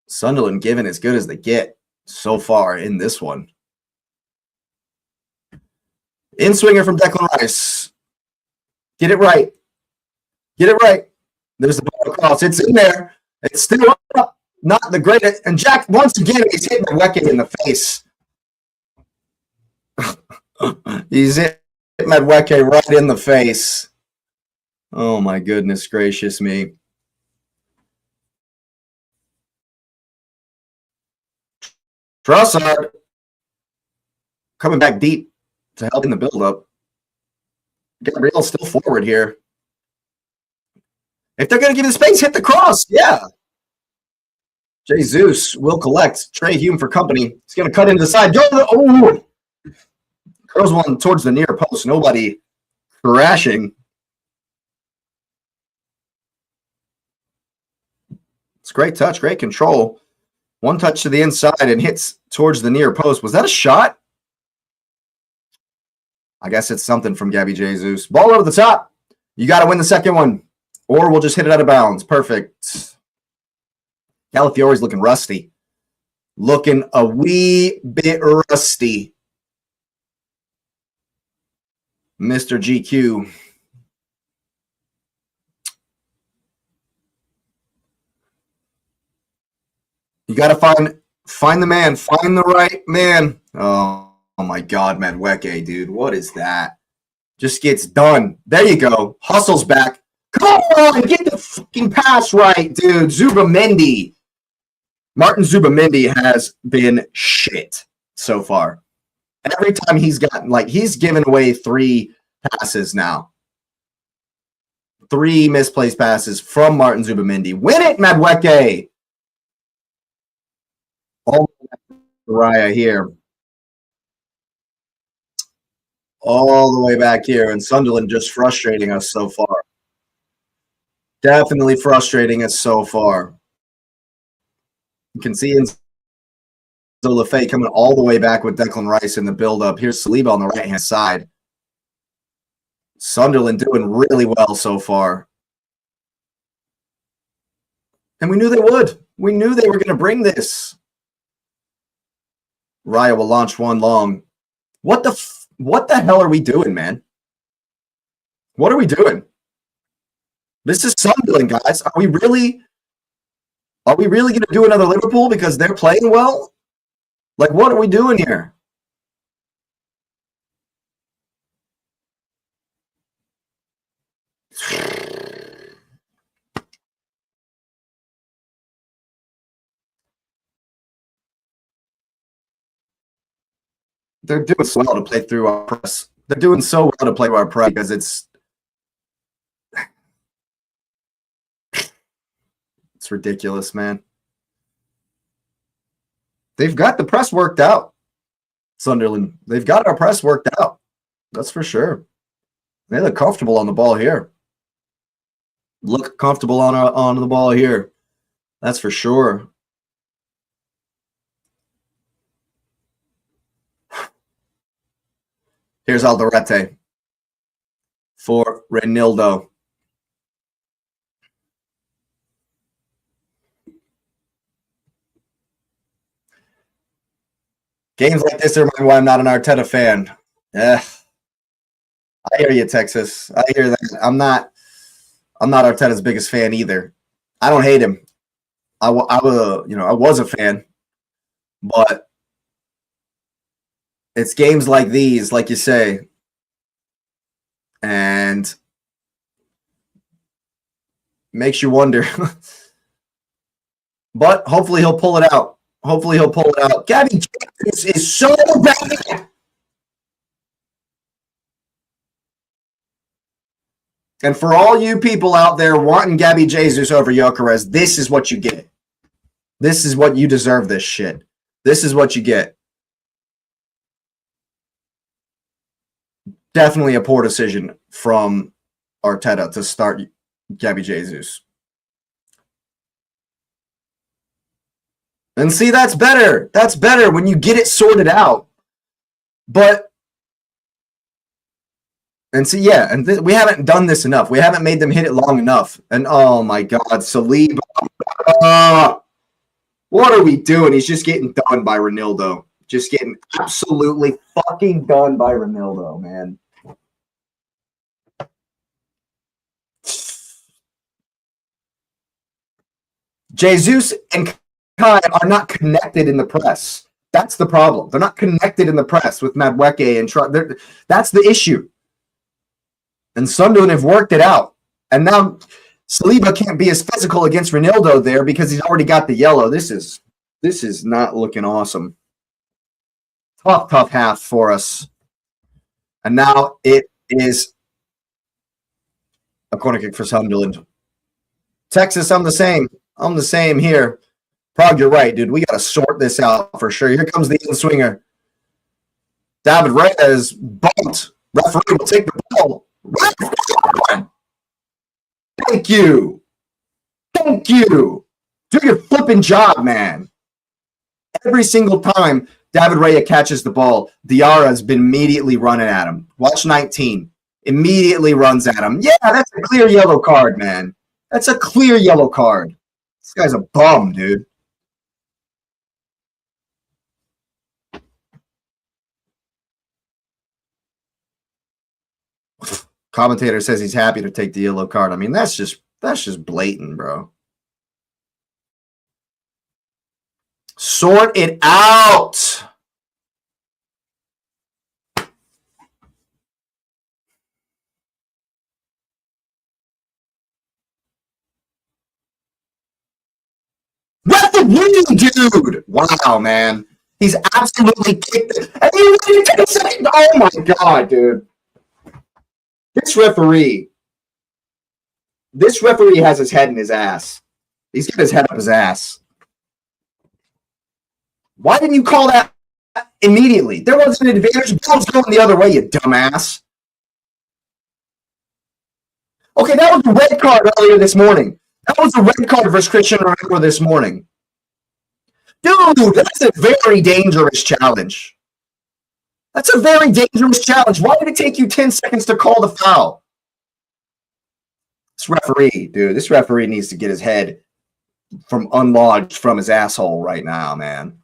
Sunderland giving as good as they get so far in this one. In-swinger from Declan Rice. Get it right. Get it right. There's the ball across. It's in there. It's still up. Not the greatest. And Jack, once again, he's hitting Madueke in the face. He's hit Madueke right in the face. Oh, my goodness gracious me. Trossard coming back deep to help in the build-up. Gabriel's still forward here. If they're going to give the space, hit the cross. Yeah. Jesus will collect. Trey Hume for company. He's going to cut into the side. Oh! Curls one towards the near post. Nobody crashing. It's great touch, great control. One touch to the inside and hits towards the near post. Was that a shot? I guess it's something from Gabby Jesus. Ball over the top. You got to win the second one, or we'll just hit it out of bounds. Perfect. Calafiori's looking rusty. Looking a wee bit rusty. Mr. GQ. You got to find the man. Find the right man. Oh my God, Madueke, dude. What is that? Just gets done. There you go. Hustles back. Come on, get the fucking pass right, dude. Zubamendi. Martin Zubamendi has been shit so far. Every time he's given away 3 passes now. 3 misplaced passes from Martin Zubamendi. Win it, Madueke. All Raya here. All the way back here. And Sunderland just frustrating us so far. Definitely frustrating us so far. You can see Enzo Lefebvre coming all the way back with Declan Rice in the build-up. Here's Saliba on the right-hand side. Sunderland doing really well so far. And we knew they would. We knew they were going to bring this. Raya will launch one long. What the hell are we doing, man? What are we doing? This is Sunderland, guys. Are we really going to do another Liverpool because they're playing well? Like, what are we doing here? They're doing so well to play through our press. They're doing so well to play our press because it's ridiculous, man. They've got the press worked out, Sunderland. They've got our press worked out. That's for sure. They look comfortable on the ball here. Look comfortable on the ball here. That's for sure. Here's Alderete for Renildo. Games like this remind me why I'm not an Arteta fan. I hear you, Texas. I hear that. I'm not Arteta's biggest fan either. I don't hate him. I was a fan, but it's games like these, like you say, and makes you wonder. But hopefully he'll pull it out. Hopefully he'll pull it out. Gabby Jesus is so bad. And for all you people out there wanting Gabby Jesus over Gyökeres, this is what you get. This is what you deserve, this shit. This is what you get. Definitely a poor decision from Arteta to start Gabby Jesus. And see, that's better. That's better when you get it sorted out. But, and see, yeah, and we haven't done this enough. We haven't made them hit it long enough. And oh my God, Saliba. What are we doing? He's just getting done by Renildo. Just getting absolutely fucking done by Renildo, man. Jesus and Kai are not connected in the press. That's the problem. They're not connected in the press with Madueke and that's the issue. And Sunderland have worked it out. And now Saliba can't be as physical against Renildo there because he's already got the yellow. This is not looking awesome. Tough half for us. And now it is a corner kick for Sunderland. Texas, I'm the same. I'm the same here. Prague, you're right, dude. We got to sort this out for sure. Here comes the in-swinger. David Reyes bumped. Referee will take the ball. Thank you. Thank you. Do your flipping job, man. Every single time David Raya catches the ball, Diarra has been immediately running at him. Watch 19. Immediately runs at him. Yeah, that's a clear yellow card, man. That's a clear yellow card. This guy's a bum, dude. Commentator says he's happy to take the yellow card. I mean, that's just blatant, bro. Sort it out. Referee, dude. Wow, man. He's absolutely kicked it. Oh my God, dude. This referee has his head in his ass. He's got his head up his ass. Why didn't you call that immediately? There was an advantage. Ball's going the other way, you dumbass. Okay, that was a red card earlier this morning. That was a red card versus Christian Romero this morning. Dude, that's a very dangerous challenge. That's a very dangerous challenge. Why did it take you 10 seconds to call the foul? This referee needs to get his head unlodged from his asshole right now, man.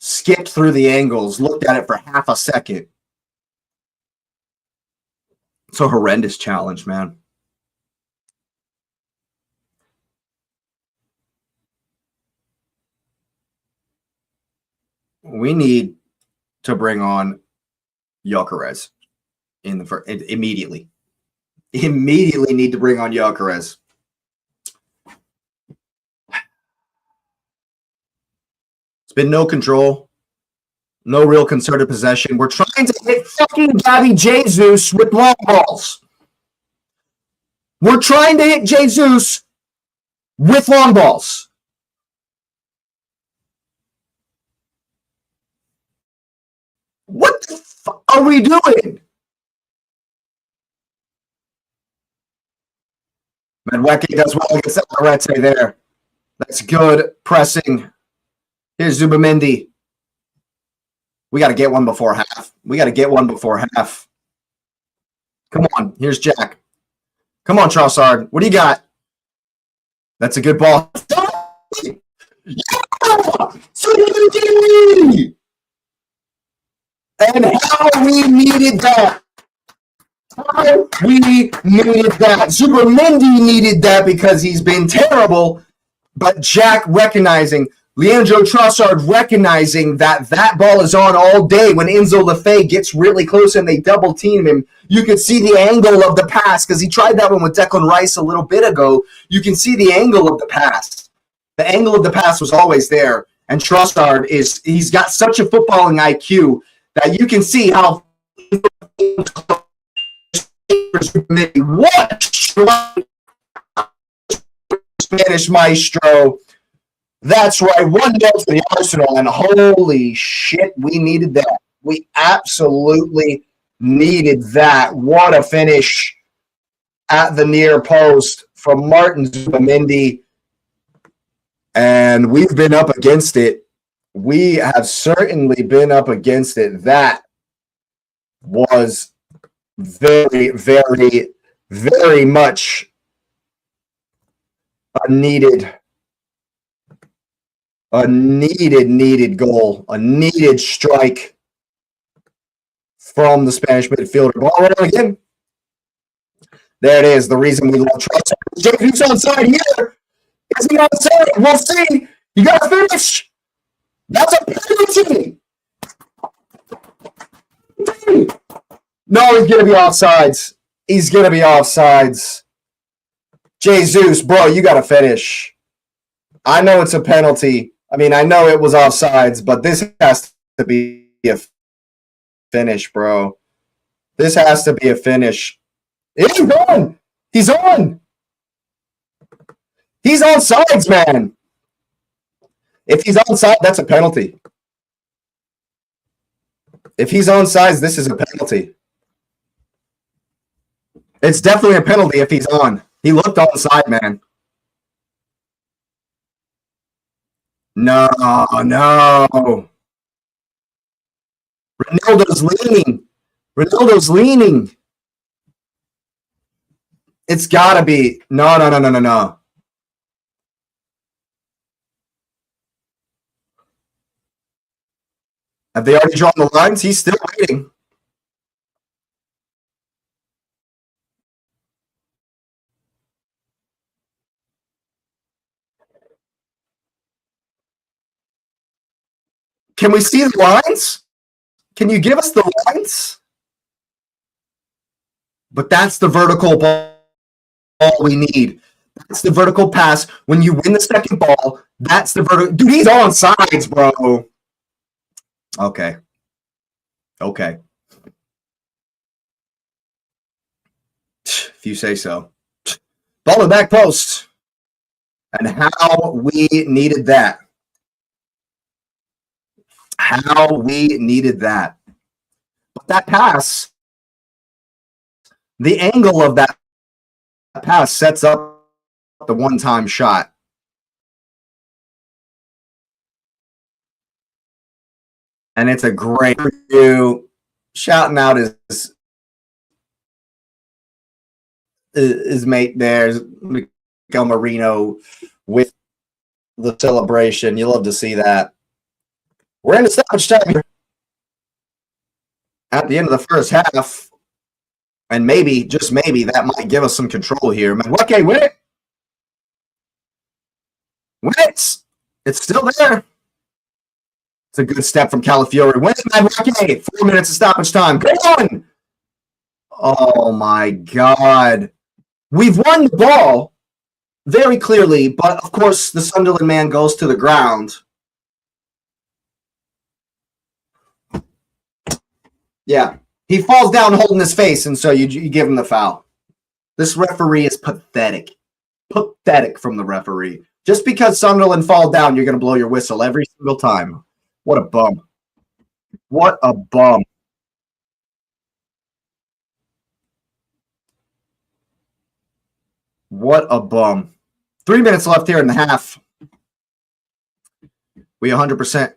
skipped through the angles, looked at it for half a second. It's a horrendous challenge, man. We need to bring on Gyökeres in the first, immediately. Immediately need to bring on Gyökeres. It's been no control, no real concerted possession. We're trying to hit fucking Gabby Jesus with long balls. We're trying to hit Jesus with long balls. What the fuck are we doing? Medwecki does well against Emirates there. That's good pressing. Here's Zubamendi. We got to get one before half. We got to get one before half. Come on. Here's Jack. Come on, Trossard. What do you got? That's a good ball. Yeah! And how we needed that. How we needed that. Zubamendi needed that because he's been terrible. But Jack recognizing, Leandro Trossard recognizing that that ball is on all day when Enzo Lefebvre gets really close and they double team him. You can see the angle of the pass because he tried that one with Declan Rice a little bit ago. You can see the angle of the pass. The angle of the pass was always there. And Trossard he's got such a footballing IQ that you can see how what Spanish maestro. That's right, 1-0 to the Arsenal, and holy shit, we needed that. We absolutely needed that. What a finish at the near post from Martin Zubamendi. And we've been up against it. We have certainly been up against it. That was very, very, very much a needed goal, a needed strike from the Spanish midfielder. Ball rolling again. There it is. The reason we love trust. Jake, who's onside here? Is he onside? We'll see. You got to finish. That's a penalty. No, he's going to be offsides. He's going to be offsides. Jesus, bro, you got to finish. I know it's a penalty. I mean, I know it was offsides, but this has to be a finish, bro. This has to be a finish. He's on. He's on. He's onside, man. If he's onside, that's a penalty. If he's onside, this is a penalty. It's definitely a penalty if he's on. He looked onside, man. No. Ronaldo's leaning. It's got to be. No. Have they already drawn the lines? He's still waiting. Can we see the lines? Can you give us the lines? But that's the vertical ball we need. That's the vertical pass. When you win the second ball, that's the vertical. Dude, he's on sides, bro. Okay. If you say so. Ball in the back post. And how we needed that. How we needed that. But that pass, the angle of that pass sets up the one-time shot. And it's a great review. Shouting out his mate there, Miguel Marino, with the celebration. You love to see that. We're in the stoppage time here at the end of the first half. And maybe, just maybe, that might give us some control here. Okay, win it. Win it. It's still there. It's a good step from Calafiore. Win it, Madwake. 4 minutes of stoppage time. Go on. Oh, my God. We've won the ball very clearly, but, of course, the Sunderland man goes to the ground. Yeah. He falls down holding his face, and so you give him the foul. This referee is pathetic. Pathetic from the referee. Just because Sunderland fall down, you're going to blow your whistle every single time. What a bum. What a bum. What a bum. 3 minutes left here in the half. We 100%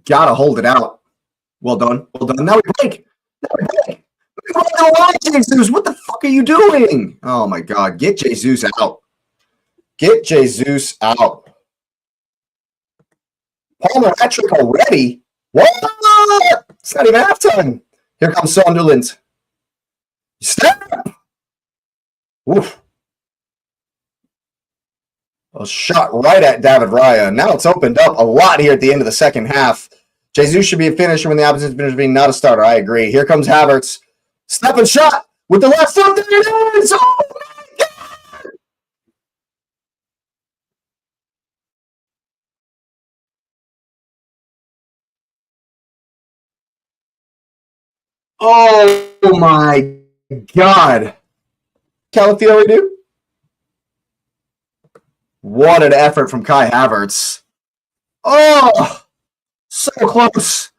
got to hold it out. Well done. Well done. Now we break. Jesus, what the fuck are you doing? Oh my God. Get Jesus out. Get Jesus out. Palmer hat-trick already? What? It's not even halftime. Here comes Sunderland. Step! Oof. A shot right at David Raya. Now it's opened up a lot here at the end of the second half. Jesus should be a finisher when the opposite finisher being not a starter. I agree. Here comes Havertz. Step and shot with the left foot. There it is. Oh my God. Oh my God. Calafiore do? What an effort from Kai Havertz. Oh, so close.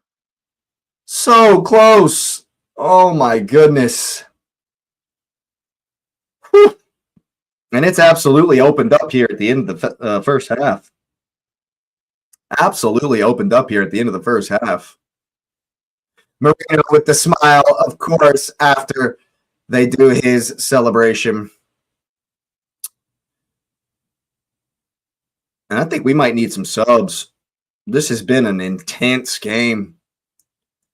So close. Oh my goodness. Whew. And it's absolutely opened up here at the end of the first half. Absolutely opened up here at the end of the first half. Marino with the smile, of course, after they do his celebration. And I think we might need some subs. This has been an intense game.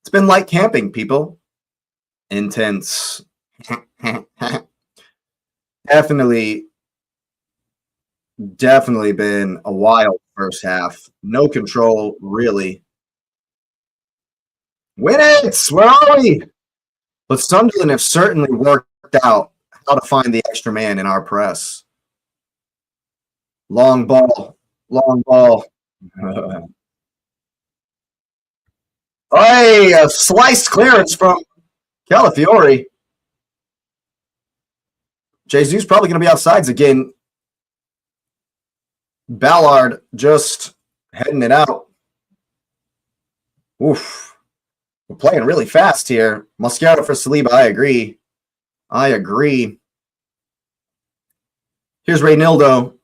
It's been like camping, people. Intense. Definitely been a wild first half. No control, really. Win it! Where are we? But Sunderland have certainly worked out how to find the extra man in our press. Long ball. Long ball. Hey, a sliced clearance from Calafiore. Jesus probably going to be offsides again. Ballard just heading it out. Oof. We're playing really fast here. Mosquera for Saliba. I agree. I agree. Here's Reynaldo.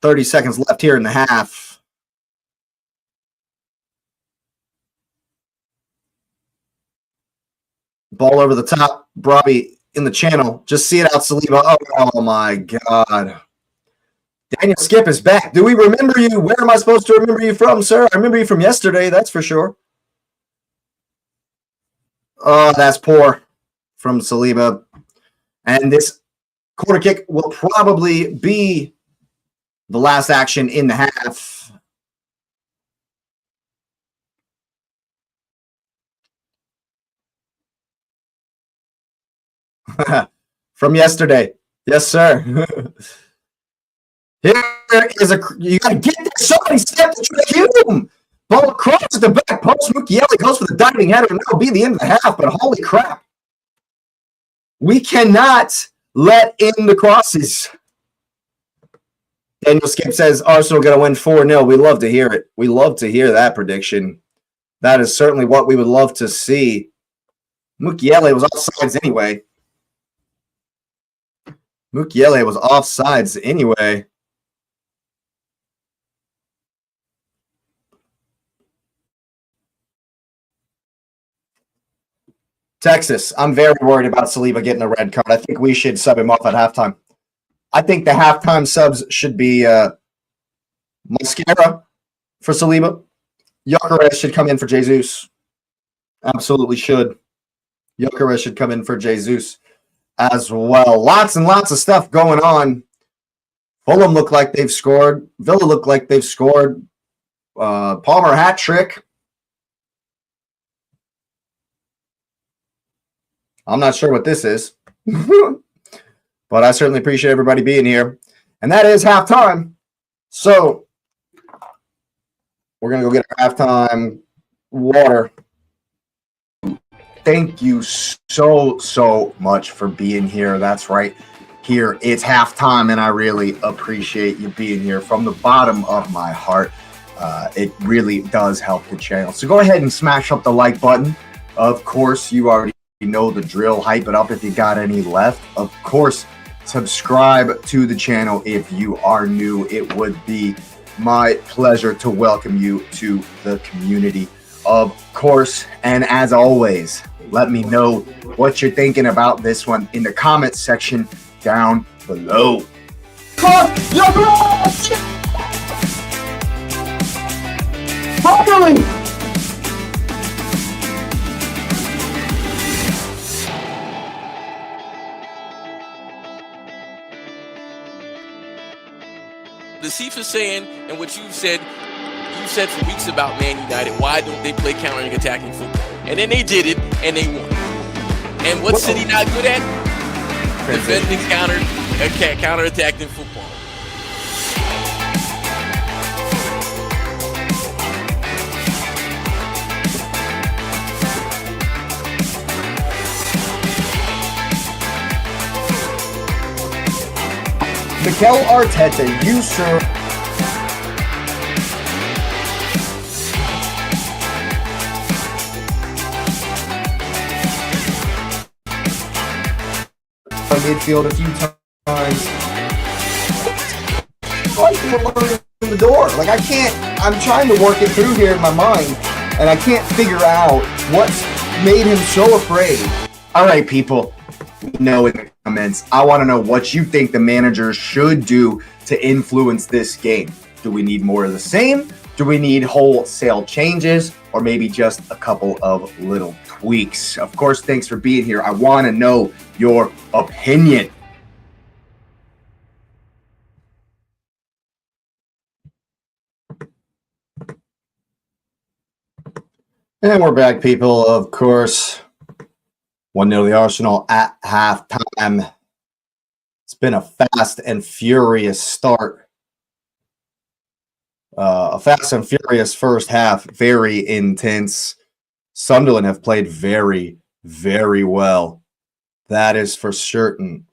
30 seconds left here in the half. Ball over the top. Brabi in the channel. Just see it out, Saliba. Oh my God. Daniel Skip is back. Do we remember you? Where am I supposed to remember you from, sir? I remember you from yesterday, that's for sure. Oh, that's poor from Saliba. And this corner kick will probably be the last action in the half. From yesterday. Yes, sir. Here is you got to get there. Somebody step the track. Ball crosses the back post. Mukiele goes for the diving header, and that'll be the end of the half. But holy crap. We cannot let in the crosses. Daniel Skip says Arsenal going to win 4-0. We love to hear it. We love to hear that prediction. That is certainly what we would love to see. Mukiele was offsides anyway. Mukiele was offsides anyway. Texas, I'm very worried about Saliba getting a red card. I think we should sub him off at halftime. I think the halftime subs should be Mascara for Saliba. Gyökeres should come in for Jesus. Absolutely should. Gyökeres should come in for Jesus as well. Lots and lots of stuff going on. Fulham look like they've scored. Villa look like they've scored. Palmer hat trick. I'm not sure what this is. But I certainly appreciate everybody being here. And that is halftime. So we're going to go get our halftime water. Thank you so much for being here. That's right. Here, it's halftime, and I really appreciate you being here from the bottom of my heart. It really does help the channel. So go ahead and smash up the like button. Of course, you already know the drill. Hype it up if you got any left. Of course, subscribe to the channel if you are new. It would be my pleasure to welcome you to the community, of course. And as always, let me know what you're thinking about this one in the comments section down below. Finally! The Chief is saying, and what you said for weeks about Man United, why don't they play counter-attacking football? And then they did it, and they won. And what's City not good at? Defending counter-attacking football. Mikel Arteta, you sir. Midfield a few times. In the door. Like I'm trying to work it through here in my mind, and I can't figure out what's made him so afraid. All right, people. Know in the comments. I want to know what you think the manager should do to influence this game. Do we need more of the same? Do we need wholesale changes, or maybe just a couple of little tweaks? Of course, thanks for being here. I want to know your opinion. And we're back, people, of course. 1-0 the Arsenal at halftime. It's been a fast and furious start. A fast and furious first half. Very intense. Sunderland have played very, very well. That is for certain.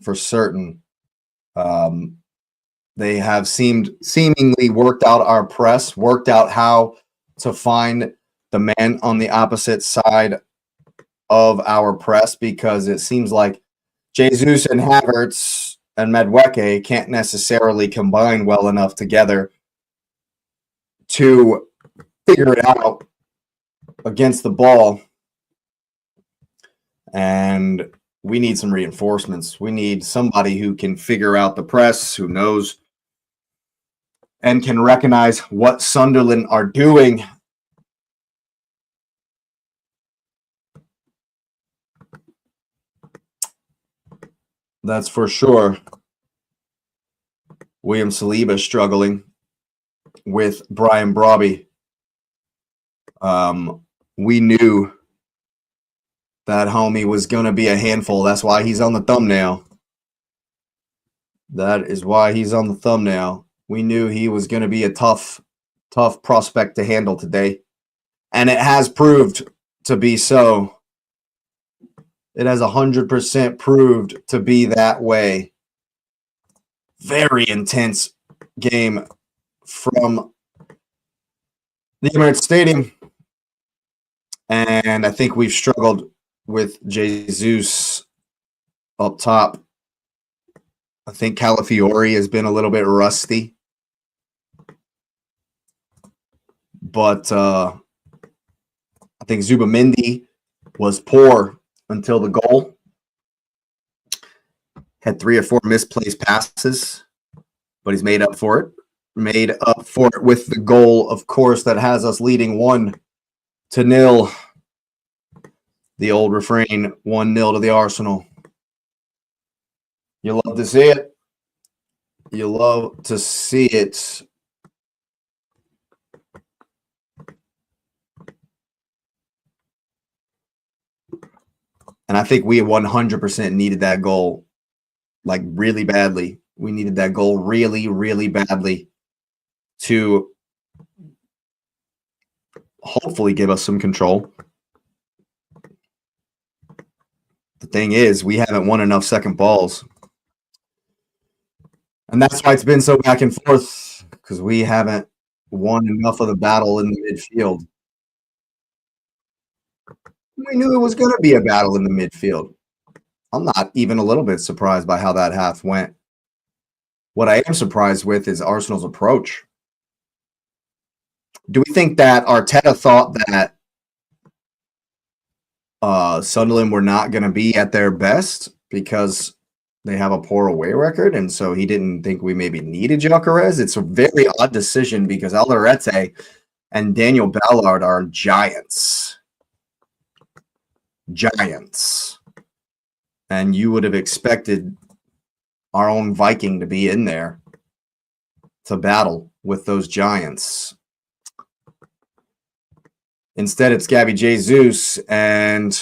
They have seemingly worked out our press, worked out how to find the man on the opposite side of our press, because it seems like Jesus and Havertz and Madueke can't necessarily combine well enough together to figure it out against the ball. And we need some reinforcements. We need somebody who can figure out the press, who knows and can recognize what Sunderland are doing. That's for sure. William Saliba struggling with Brian Brobby. We knew that homie was going to be a handful. That's why he's on the thumbnail. That is why he's on the thumbnail. We knew he was going to be a tough prospect to handle today. And it has proved to be so. It has 100% proved to be that way. Very intense game from the Emirates Stadium. And I think we've struggled with Jesus up top. I think Calafiori has been a little bit rusty. But I think Zubamendi was poor until the goal. Had 3 or 4 misplaced passes, but he's made up for it. made up for it with the goal, of course, that has us leading 1-0. The old refrain, 1-0 to the Arsenal. You love to see it. You love to see it. And I think we 100% needed that goal, like really badly. We needed that goal really, really badly to hopefully give us some control. The thing is, we haven't won enough second balls. And that's why it's been so back and forth, because we haven't won enough of the battle in the midfield. We knew it was going to be a battle in the midfield. I'm not even a little bit surprised by how that half went. What I am surprised with is Arsenal's approach. Do we think that Arteta thought that Sunderland were not going to be at their best because they have a poor away record, and so he didn't think we maybe needed Gyökeres? It's a very odd decision because Alderete and Daniel Ballard are giants. Giants. And you would have expected our own Viking to be in there to battle with those giants. Instead, it's Gabby Jesus, and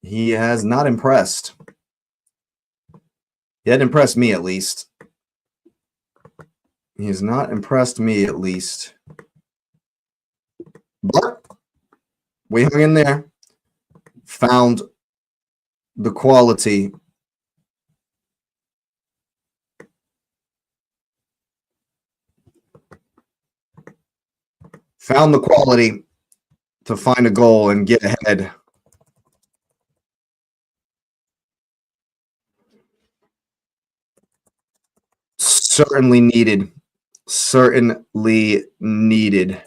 he has not impressed. He hadn't impressed me, at least. He has not impressed me, at least. But we hung in there, found the quality. Found the quality to find a goal and get ahead. Certainly needed. Certainly needed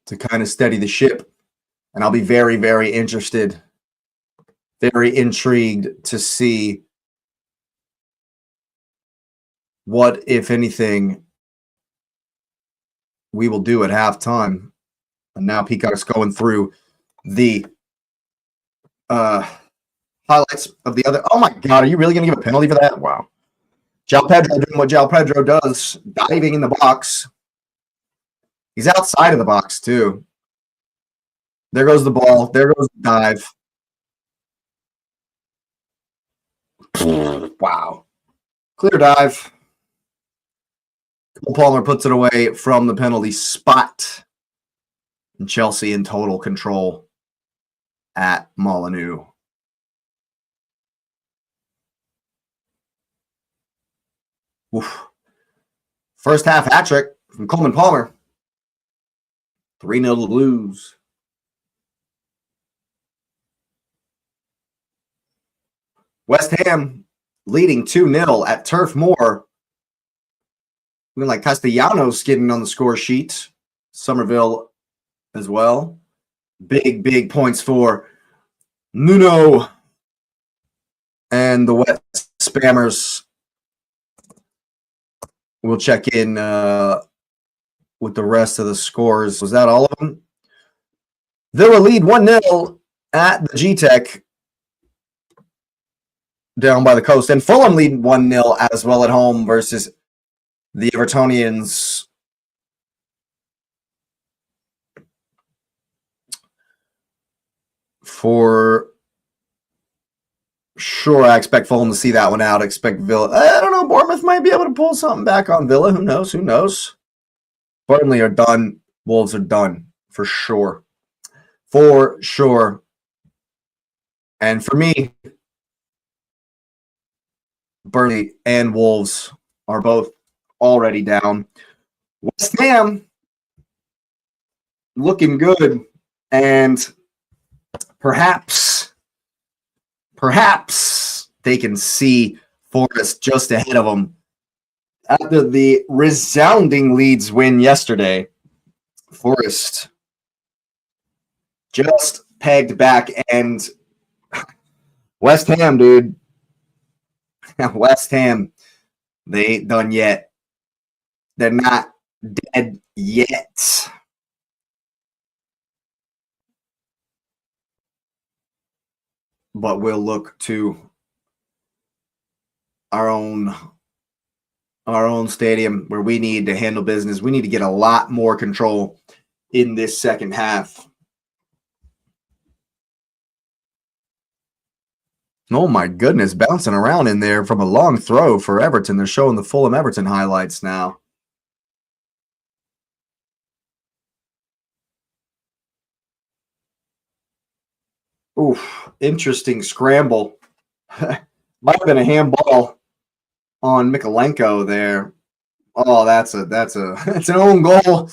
to kind of steady the ship. And I'll be very, very interested, very intrigued to see what, if anything, we will do at halftime. And now Peacock's going through the highlights of the other. Oh my God, are you really going to give a penalty for that? Wow. João Pedro doing what João Pedro does, diving in the box. He's outside of the box, too. There goes the ball. There goes the dive. Wow. Clear dive. Cole Palmer puts it away from the penalty spot. And Chelsea in total control at Molineux. Oof. First half hat trick from Coleman Palmer. 3-0 to the Blues. West Ham leading 2-0 at Turf Moor. Looking like Castellanos getting on the score sheet. Somerville as well. Big, big points for Nuno and the Wet Spammers. We'll check in with the rest of the scores. Was that all of them? Villa lead 1-0 at the G-Tech down by the coast. And Fulham lead 1-0 as well at home versus the Evertonians. For sure, I expect Fulham to see that one out. I expect Villa. I don't know. Bournemouth might be able to pull something back on Villa. Who knows? Who knows? Burnley are done. Wolves are done. For sure. For sure. And for me, Burnley and Wolves are both already down. West Ham looking good. And perhaps they can see Forest just ahead of them. After the resounding Leeds win yesterday, Forest just pegged back, and West Ham, dude. West Ham, they ain't done yet. They're not dead yet. But we'll look to our own stadium where we need to handle business. We need to get a lot more control in this second half. Oh my goodness, bouncing around in there from a long throw for Everton. They're showing the Fulham Everton highlights now. Oof, interesting scramble. Might have been a handball on Mikalenko there. Oh, that's an own goal.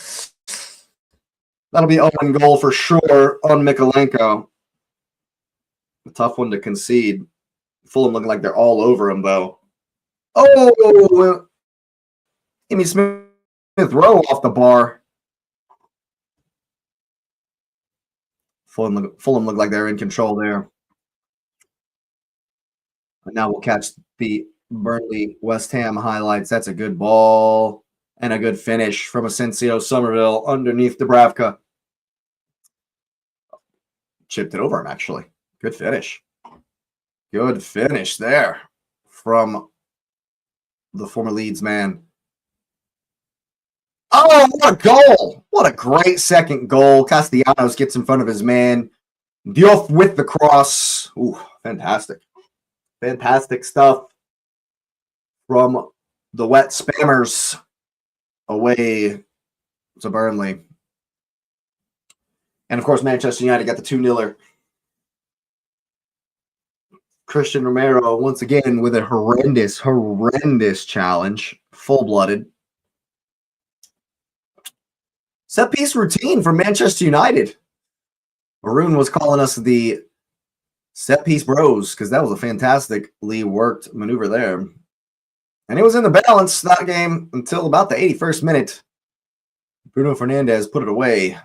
That'll be own goal for sure on Mikalenko. A tough one to concede. Fulham looking like they're all over him, though. Oh, Amy Smith Rowe off the bar. Fulham look like they're in control there. And now we'll catch the Burnley West Ham highlights. That's a good ball and a good finish from Asensio Somerville underneath Dubravka. Chipped it over him, actually. Good finish. Good finish there from the former Leeds man. Oh, what a goal! What a great second goal. Castellanos gets in front of his man. Diouf with the cross. Ooh, fantastic. Fantastic stuff from the Wet Spammers away to Burnley. And, of course, Manchester United got the 2-0. Christian Romero, once again, with a horrendous challenge. Full-blooded. Set-piece routine for Manchester United. Maroon was calling us the set-piece bros because that was a fantastically worked maneuver there. And it was in the balance, that game, until about the 81st minute. Bruno Fernandes put it away.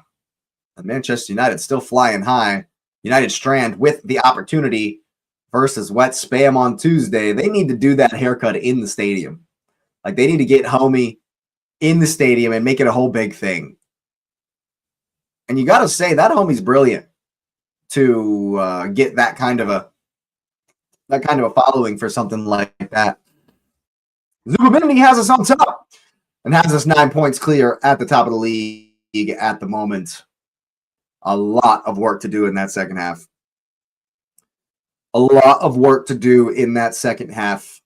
And Manchester United still flying high. United Strand with the opportunity versus Wet Spam on Tuesday. They need to do that haircut in the stadium. Like, they need to get Homie in the stadium and make it a whole big thing. And you got to say, that Homie's brilliant to get that kind of a following for something like that. Zubabini has us on top and has us 9 points clear at the top of the league at the moment. A lot of work to do in that second half. A lot of work to do in that second half,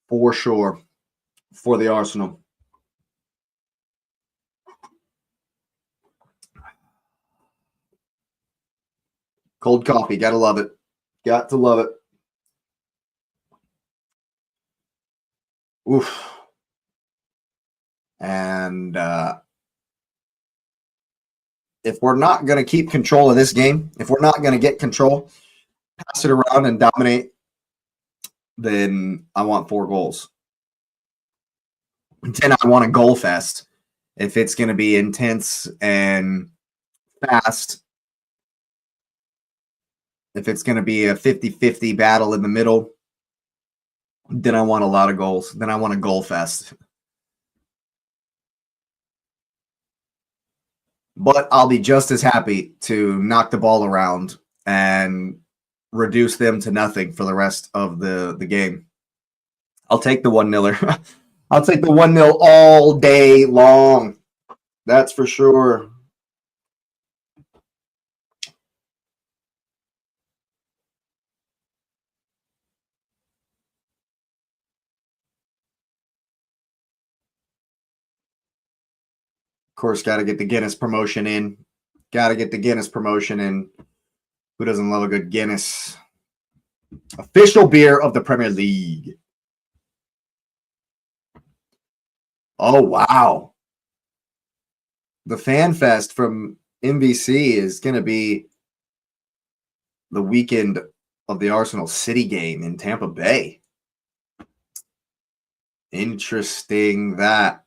for sure, for the Arsenal. Cold coffee, gotta love it. Got to love it. Oof. And if we're not going to keep control of this game, if we're not going to get control, pass it around and dominate, then I want 4 goals. Then I want a goal fest. If it's going to be intense and fast, if it's going to be a 50-50 battle in the middle, then I want a lot of goals. Then I want a goal fest. But I'll be just as happy to knock the ball around and reduce them to nothing for the rest of the game. I'll take the 1-0. I'll take the 1-0 all day long. That's for sure. Of course, got to get the Guinness promotion in. Got to get the Guinness promotion in. Who doesn't love a good Guinness? Official beer of the Premier League. Oh, wow. The Fan Fest from NBC is going to be the weekend of the Arsenal City game in Tampa Bay. Interesting that.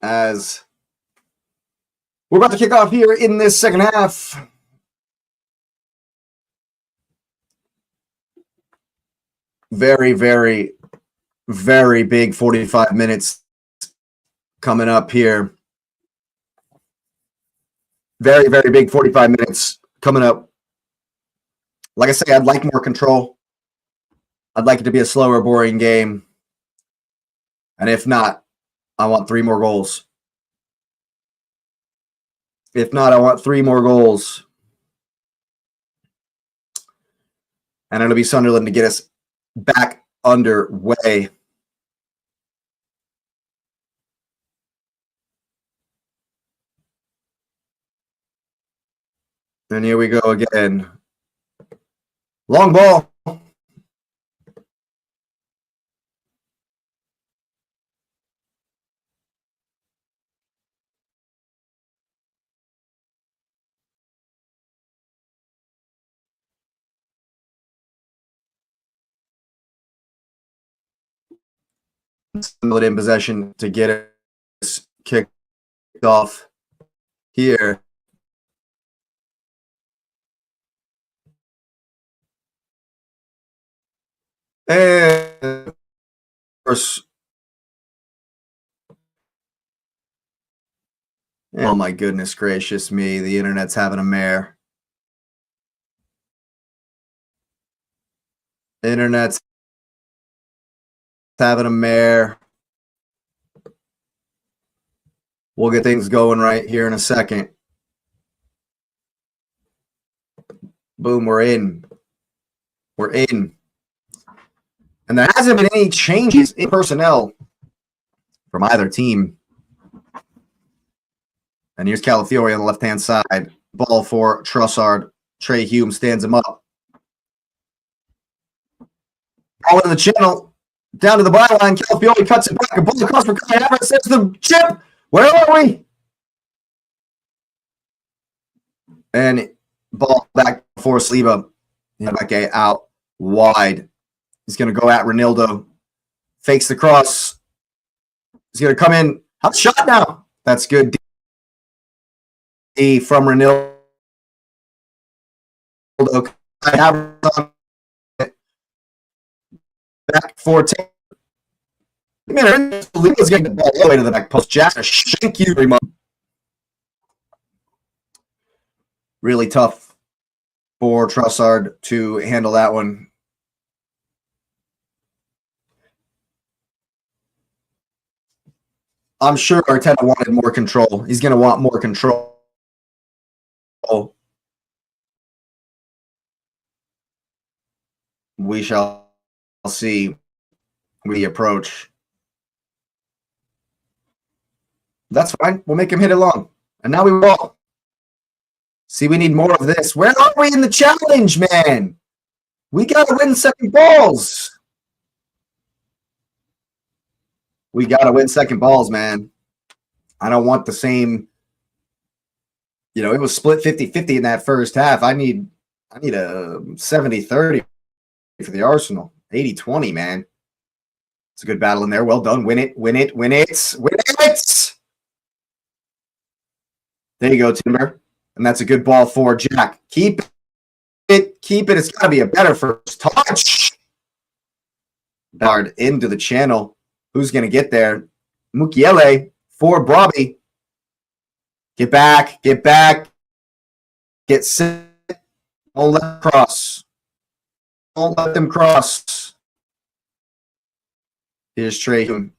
As we're about to kick off here in this second half. very, very, very big 45 minutes coming up here. Very, very big 45 minutes coming up. Like I say, I'd like more control. I'd like it to be a slower, boring game. And if not, I want 3 more goals. If not, I want 3 more goals. And it'll be Sunderland to get us back underway. And here we go again. Long ball. In possession to get us kicked off here. And of course, oh my goodness gracious me, the internet's having a mare. Internet's having a mare. We'll get things going right here in a second. Boom, we're in. We're in. And there hasn't been any changes in personnel from either team. And here's Calafiore on the left-hand side. Ball for Trossard. Trey Hume stands him up. Ball in the channel. Down to the byline. Calafiore cuts it back. A ball across for Kai Havertz. There's the chip. Where are we? And ball back for Saliba. Back out wide. He's going to go at Ronaldo. Fakes the cross. He's going to come in. How's the shot now? That's good. D from Ronaldo. Back for Taylor. Saliba's getting the ball all the way to the back post. Jack, shank you very much. Really tough for Trossard to handle that one. I'm sure Arteta wanted more control. He's going to want more control. We shall see the approach. That's fine. We'll make him hit it long. And now we will. See, we need more of this. Where are we in the challenge, man? We got to win second balls. We got to win second balls, man. I don't want the same, it was split 50-50 in that first half. I need a 70-30 for the Arsenal. 80-20, man. It's a good battle in there. Well done. Win it, win it, win it, win it. There you go, Timber. And that's a good ball for Jack. Keep it. Keep it. It's got to be a better first touch. Dart into the channel. Who's going to get there? Mukiele for Brobby. Get back. Get back. Get set. Don't let them cross. Don't let them cross. Here's Trey Hume.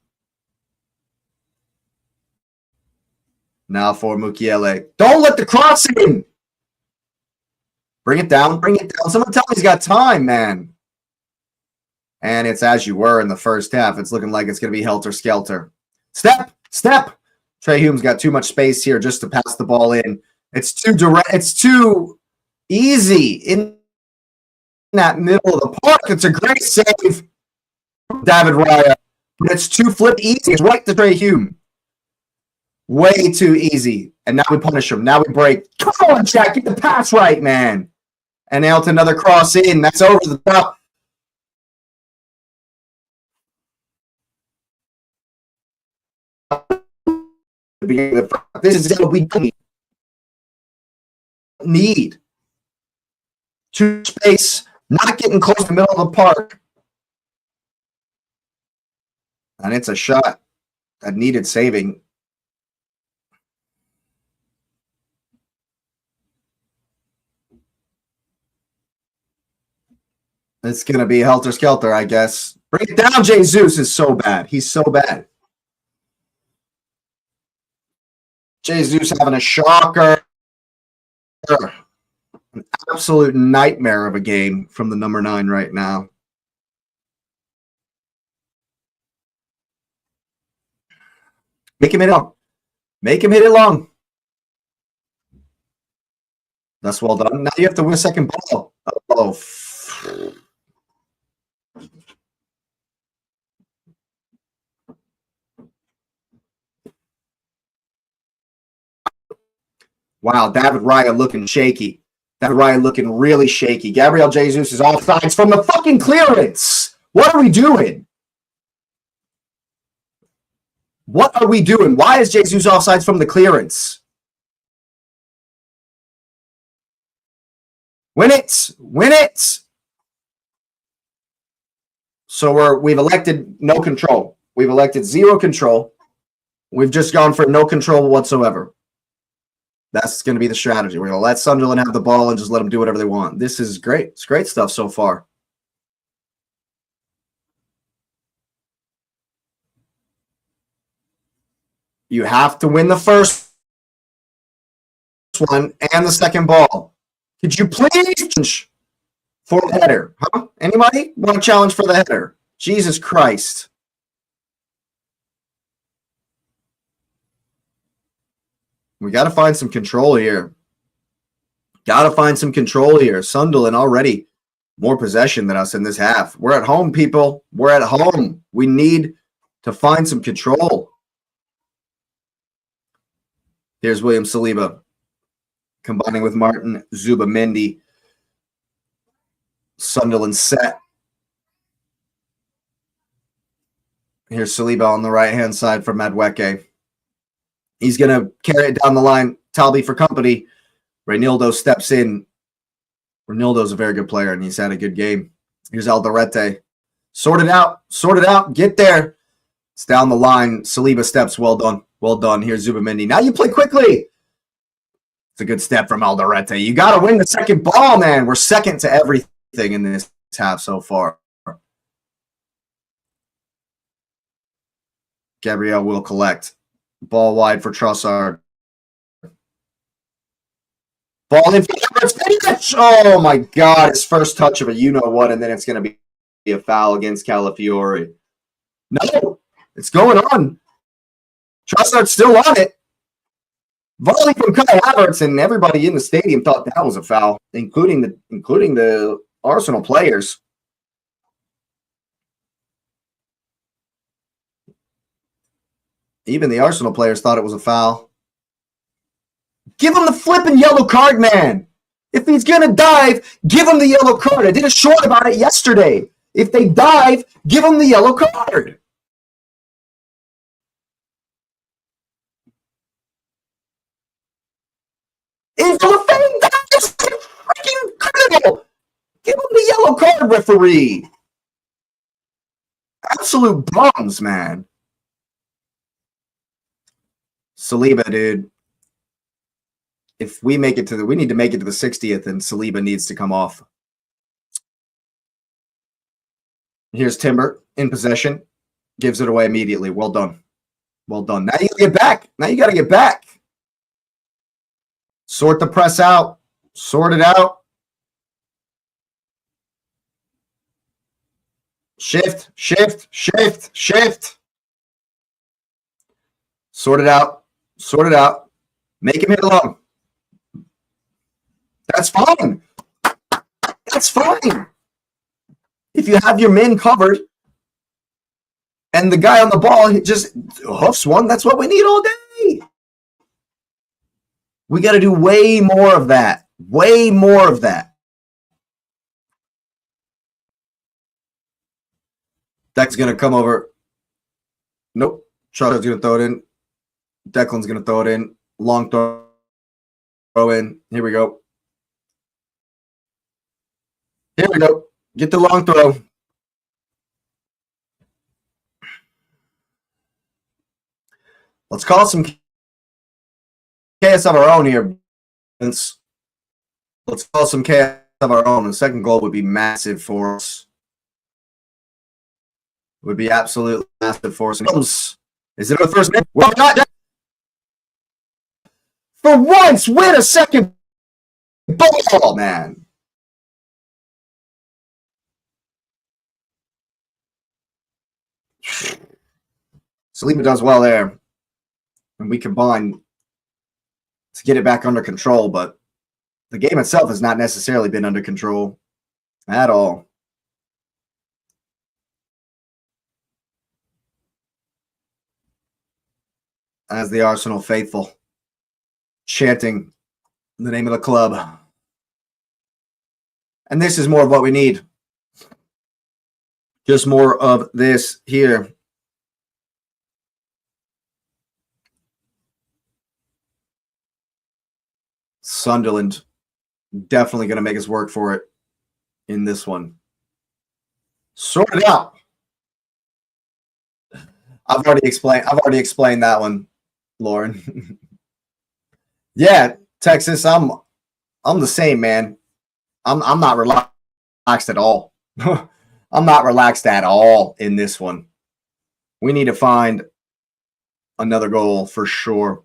Now for Mukiele. Don't let the cross in. Bring it down. Bring it down. Someone tell me he's got time, man. And it's as you were in the first half. It's looking like it's going to be helter-skelter. Step. Step. Trey Hume's got too much space here just to pass the ball in. It's too direct. It's too easy in that middle of the park. It's a great save from David Raya. But it's too flip easy. It's right to Trey Hume. Way too easy. And now we punish him. Now we break. Come on, Jack. Get the pass right, man. And now to another cross in. That's over the top. This is what we need. Too space. Not getting close to the middle of the park. And it's a shot that needed saving. It's going to be helter-skelter, I guess. Bring it down, Jesus is so bad. He's so bad. Jesus having a shocker. An absolute nightmare of a game from the number 9 right now. Make him hit it long. Make him hit it long. That's well done. Now you have to win a second ball. Oh. Wow, David Raya looking shaky. David Raya looking really shaky. Gabriel Jesus is offsides from the fucking clearance. What are we doing? What are we doing? Why is Jesus offsides from the clearance? Win it! Win it! So we've elected no control. We've elected zero control. We've just gone for no control whatsoever. That's going to be the strategy. We're going to let Sunderland have the ball and just let them do whatever they want. This is great. It's great stuff so far. You have to win the first one and the second ball. Could you please challenge for the header? Huh? Anybody want to challenge for the header? Jesus Christ. We got to find some control here. Got to find some control here. Sunderland already more possession than us in this half. We're at home, people. We're at home. We need to find some control. Here's William Saliba combining with Martin Zubamendi. Sunderland set. Here's Saliba on the right-hand side for Madueke. He's going to carry it down the line. Talby for company. Reynaldo steps in. Reynaldo's a very good player, and he's had a good game. Here's Alderete. Sort it out. Sort it out. Get there. It's down the line. Saliba steps. Well done. Well done. Here's Zubamendi. Now you play quickly. It's a good step from Alderete. You got to win the second ball, man. We're second to everything in this half so far. Gabriel will collect. Ball wide for Trossard. Ball in for Emirates. Oh, my God. His first touch of a you-know-what, and then it's going to be a foul against Calafiori. No, it's going on. Trossard's still on it. Volley from Kai Havertz, and everybody in the stadium thought that was a foul, including the Arsenal players. Even the Arsenal players thought it was a foul. Give him the flipping yellow card, man. If he's going to dive, give him the yellow card. I did a short about it yesterday. If they dive, give him the yellow card. Into the face. That's freaking critical. Give him the yellow card, referee. Absolute bums, man. Saliba, dude. If we make it to we need to make it to the 60th, and Saliba needs to come off. Here's Timber in possession. Gives it away immediately. Well done. Well done. Now you gotta get back. Now you got to get back. Sort the press out. Sort it out. Shift, shift, shift, shift. Sort it out. Sort it out. Make him hit along. That's fine. That's fine. If you have your men covered and the guy on the ball just hoofs one, that's what we need all day. We got to do way more of that. Way more of that. Deck's going to come over. Nope. Charlie's going to throw it in. Declan's going to throw it in. Long throw in. Here we go. Here we go. Get the long throw. Let's call some chaos of our own here, Vince. Let's call some chaos of our own. The second goal would be massive for us. Would be absolutely massive for us. Is it our first minute? Well, not for once. Win a second ball, man. Saliba does well there, and we combine to get it back under control. But the game itself has not necessarily been under control at all. As the Arsenal faithful chanting the name of the club. And this is more of what we need. Just more of this here. Sunderland definitely going to make us work for it in this one. Sort it out. I've already explained that one, Lauren. Yeah, Texas, I'm the same, man. I'm not relaxed at all. I'm not relaxed at all in this one. We need to find another goal for sure.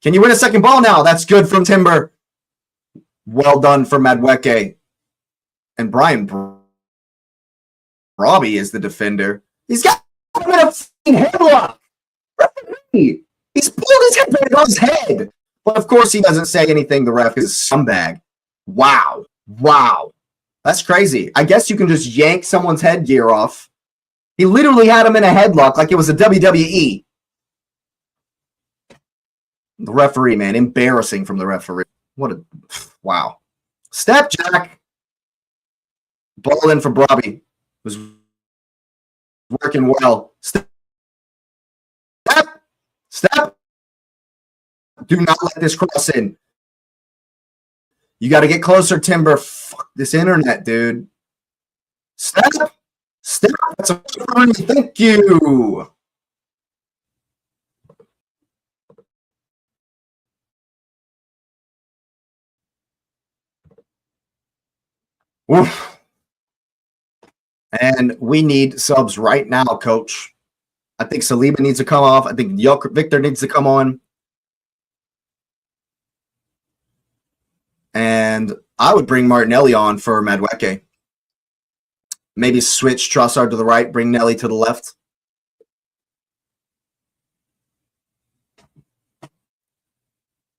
Can you win a second ball now? That's good from Timber. Well done for Madueke. And Brian Robbie is the defender. He's got him in a headlock. He's pulled his head on his head. But of course he doesn't say anything. The ref is a scumbag. Wow. Wow. That's crazy. I guess you can just yank someone's headgear off. He literally had him in a headlock like it was a WWE. The referee, man. Embarrassing from the referee. What a... Wow. Step, Jack. Ball in for Robbie. Was working well. Step. Step. Do not let this cross in. You got to get closer, Timber. Fuck this internet, dude. Step. Step. That's a thank you. Oof. And we need subs right now, coach. I think Saliba needs to come off. I think Victor needs to come on. And I would bring Martinelli on for Madueke. Maybe switch Trossard to the right, bring Nelly to the left.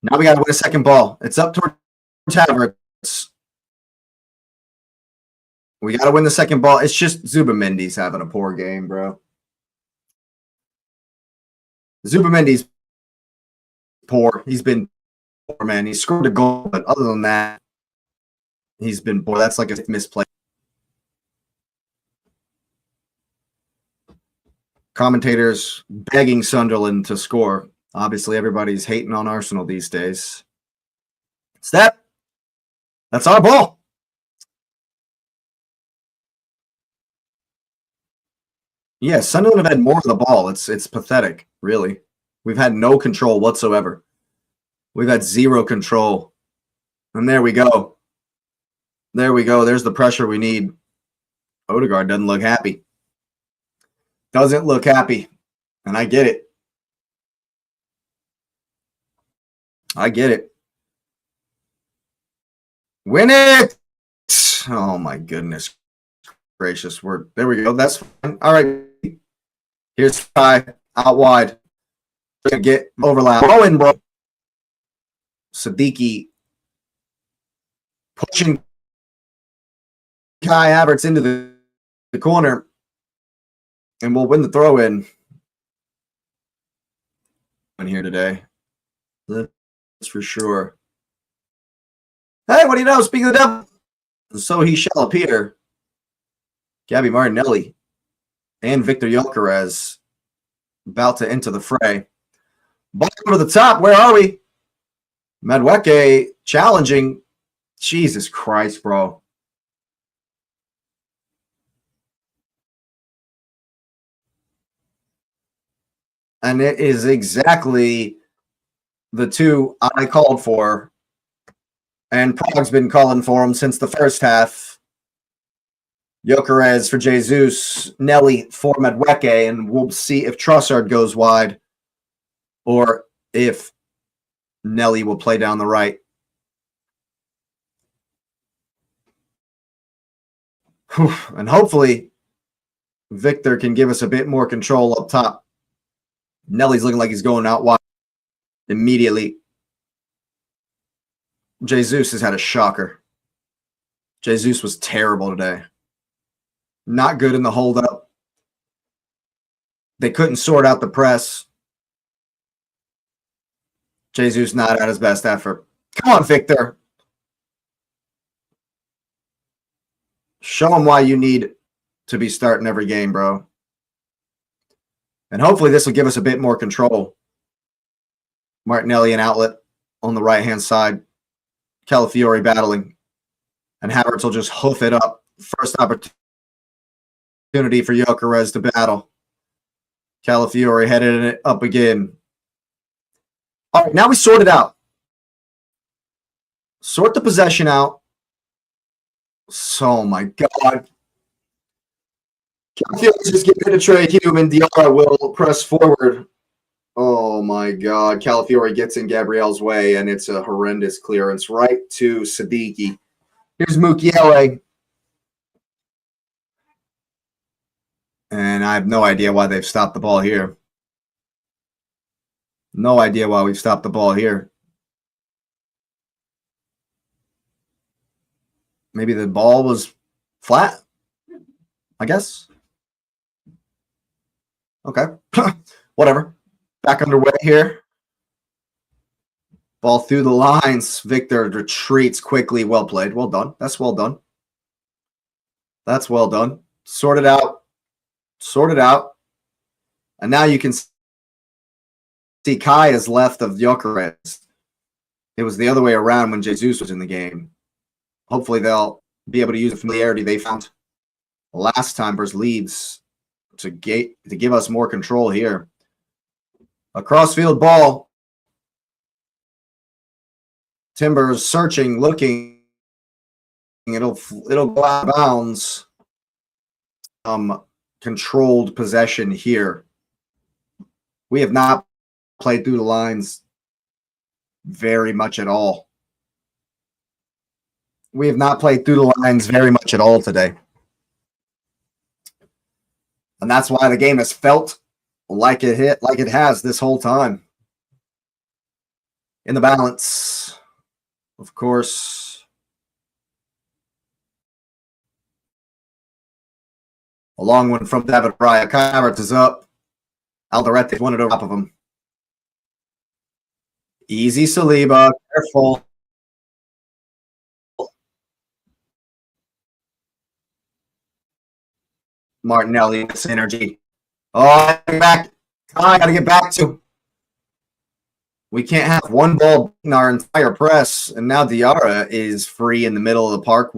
Now we got to win a second ball. It's up towards Havertz. We got to win the second ball. It's just Zubamendi's having a poor game, bro. Zubamendi's poor. He's been poor, man. He scored a goal, but other than that, he's been poor. That's like a misplay. Commentators begging Sunderland to score. Obviously, everybody's hating on Arsenal these days. Step. That's our ball. Yeah, Sunderland have had more of the ball. It's pathetic, really. We've had no control whatsoever. We've had zero control. And there we go. There we go. There's the pressure we need. Odegaard doesn't look happy. Doesn't look happy. And I get it. I get it. Win it! Oh, my goodness gracious. There we go. That's fine. All right. Here's Kai out wide. Gonna get overlap. Throw in, bro. Siddiqui pushing Kai Havertz into the corner. And we'll win the throw in here today. That's for sure. Hey, what do you know? Speaking of the devil, so he shall appear. Gabby Martinelli and Victor Gyökeres about to enter the fray. Ball to the top. Where are we? Madueke challenging. Jesus Christ, bro. And it is exactly the two I called for. And Prague's been calling for him since the first half. Gyökeres for Jesus, Nelly for Madueke, and we'll see if Trossard goes wide or if Nelly will play down the right. And hopefully Victor can give us a bit more control up top. Nelly's looking like he's going out wide immediately. Jesus has had a shocker. Jesus was terrible today. Not good in the hold-up. They couldn't sort out the press. Jesus not at his best effort. Come on, Victor. Show him why you need to be starting every game, bro. And hopefully this will give us a bit more control. Martinelli an outlet on the right-hand side. Calafiore battling. And Havertz will just hoof it up. First opportunity for Gyökeres to battle. Calafiore headed it up again. All right, now we sort it out. Sort the possession out. Oh, my God. Calafiore just get penetrate Hume and Diarra will press forward. Oh, my God. Calafiore gets in Gabriel's way, and it's a horrendous clearance right to Siddiqui. Here's Mukiele. And I have no idea why they've stopped the ball here. No idea why we've stopped the ball here. Maybe the ball was flat, I guess. Okay. Whatever. Back underway here. Ball through the lines. Victor retreats quickly. Well played. Well done. That's well done. That's well done. Sort it out. Sort it out. And now you can see Kai is left of Gyökeres. It was the other way around when Jesus was in the game. Hopefully they'll be able to use the familiarity they found last time versus Leeds to give us more control here. A crossfield ball. Timbers searching, looking. It'll go out of bounds. Controlled possession here. We have not played through the lines very much at all. We have not played through the lines very much at all today. And that's why the game has felt like it has this whole time. In the balance, of course. A long one from David Raya. Havertz is up. Alderete won it over top of him. Easy, Saliba. Careful. Martinelli, this energy. Oh, back. I got to get back to. We can't have one ball in our entire press. And now Diarra is free in the middle of the park.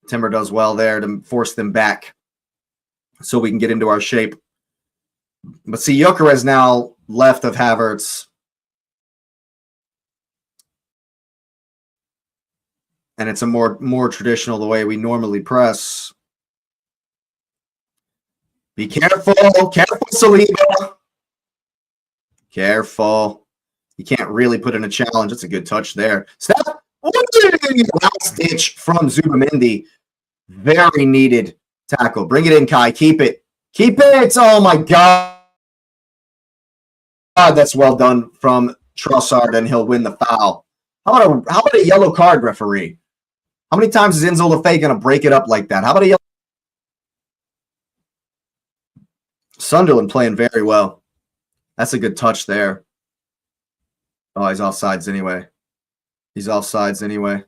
Timber does well there to force them back so we can get into our shape. But see, Gyökeres now left of Havertz. And it's a more traditional the way we normally press. Be careful. Careful, Saliba. Careful. You can't really put in a challenge. It's a good touch there. Step. Last ditch from Zubamendi. Very needed tackle. Bring it in, Kai. Keep it. Keep it. Oh, my God. That's well done from Trossard, and he'll win the foul. How about a yellow card, referee? How many times is Enzo Lefebvre going to break it up like that? How about a yellow? Sunderland playing very well. That's a good touch there. Oh, he's offsides anyway. He's offsides anyway.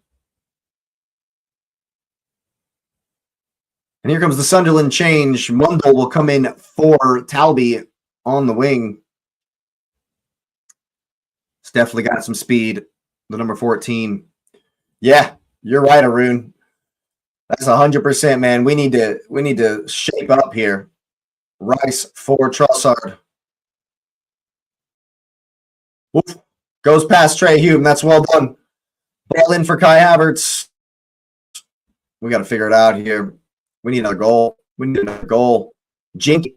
And here comes the Sunderland change. Mundell will come in for Talby on the wing. It's definitely got some speed. The number 14. Yeah, you're right, Arun. That's 100%, man. We need to shape up here. Rice for Trossard. Oof. Goes past Trey Hume. That's well done. Ball in for Kai Havertz. We got to figure it out here. We need another goal. We need another goal. Jinky.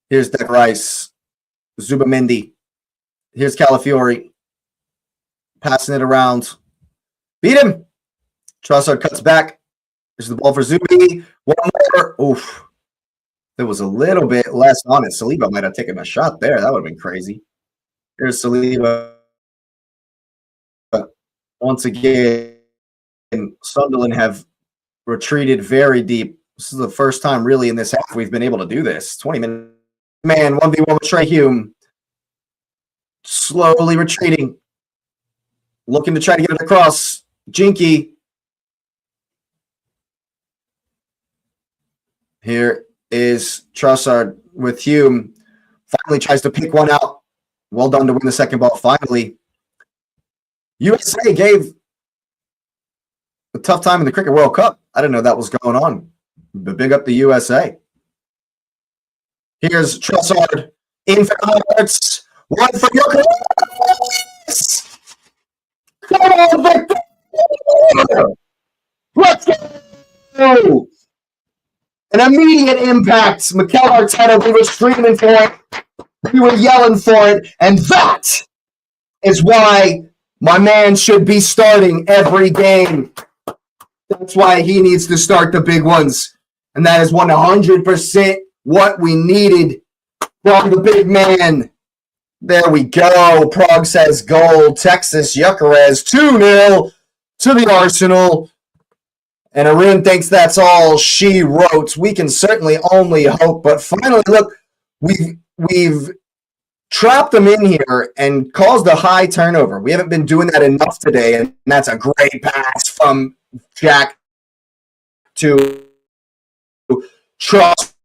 Here's Deck Rice. Zubamendi. Here's Calafiori. Passing it around. Beat him. Trossard cuts back. There's the ball for Zubi. One more. Oof. It was a little bit less on it. Saliba might have taken a shot there. That would have been crazy. Here's Saliba. Once again, Sunderland have retreated very deep. This is the first time really in this half we've been able to do this. 20 minutes. Man, 1v1 with Trey Hume. Slowly retreating. Looking to try to get it across. Jinky. Here is Trossard with Hume. Finally tries to pick one out. Well done to win the second ball finally. USA gave a tough time in the Cricket World Cup. I didn't know that was going on. But big up the USA. Here's Trossard in for Emirates. One for Joker. Come on, Victor! Let's go! An immediate impact. Mikel Arteta, we were screaming for it. We were yelling for it. And that is why my man should be starting every game. That's why he needs to start the big ones. And that is 100% what we needed from the big man. There we go. Prague says goal. Texas Gyökeres 2-0 to the Arsenal. And Arun thinks that's all she wrote. We can certainly only hope. But finally, look, we've trapped them in here and caused a high turnover. We haven't been doing that enough today, and that's a great pass from Jack to Trust.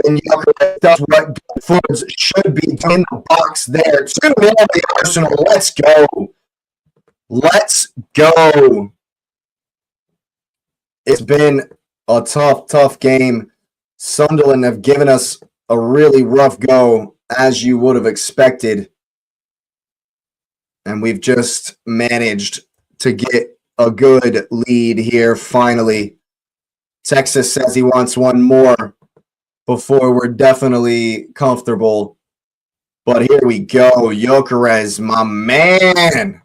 And Gyökeres does what Foods should be in the box there. 2-0 the Arsenal. Let's go. Let's go. It's been a tough game. Sunderland have given us a really rough go, as you would have expected. And we've just managed to get a good lead here finally. Texas says he wants one more before we're definitely comfortable. But here we go. Gyökeres, my man.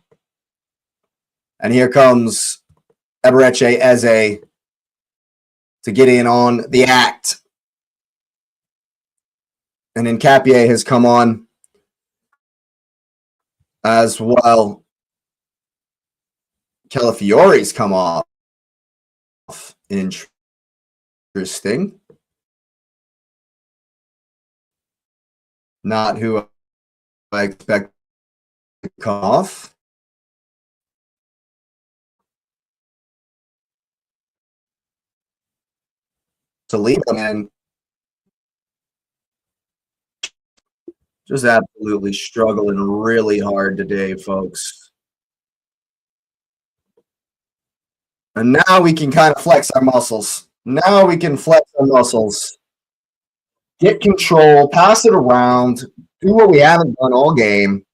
And here comes Eberechi Eze to get in on the act. And then Capier has come on as well. Calafiori's come off. Interesting. Not who I expect to come off. Saliba, man, just absolutely struggling really hard today, folks. And now we can kind of flex our muscles. Now we can flex our muscles. Get control, pass it around, do what we haven't done all game.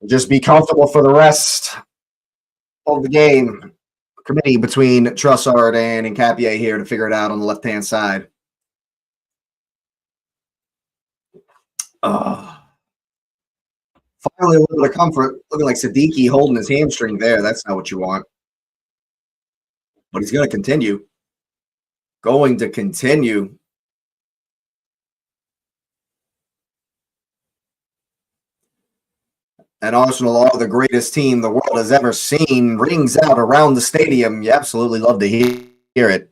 Just be comfortable for the rest of the game. Committee between Trossard and Capier here to figure it out on the left-hand side. Finally, a little bit of comfort. Looking like Siddiqui holding his hamstring there. That's not what you want. But he's going to continue. Going to continue. And Arsenal are the greatest team the world has ever seen. Rings out around the stadium. You absolutely love to hear it.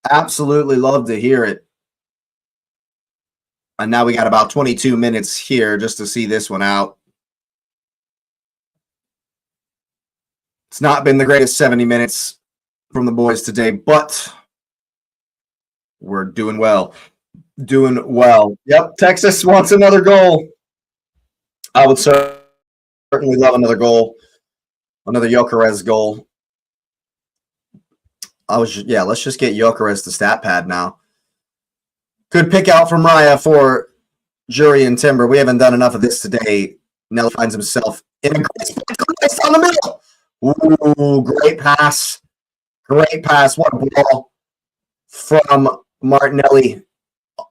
Absolutely love to hear it. And now we got about 22 minutes here just to see this one out. It's not been the greatest 70 minutes from the boys today, but we're doing well. Doing well. Yep, Texas wants another goal. I would certainly love another goal, another Gyökeres goal. Let's just get Gyökeres the stat pad now. Good pick out from Raya for Jury and Timber. We haven't done enough of this today. Nelly finds himself in a great spot down the middle. Ooh, great pass. Great pass. What a ball from Martinelli.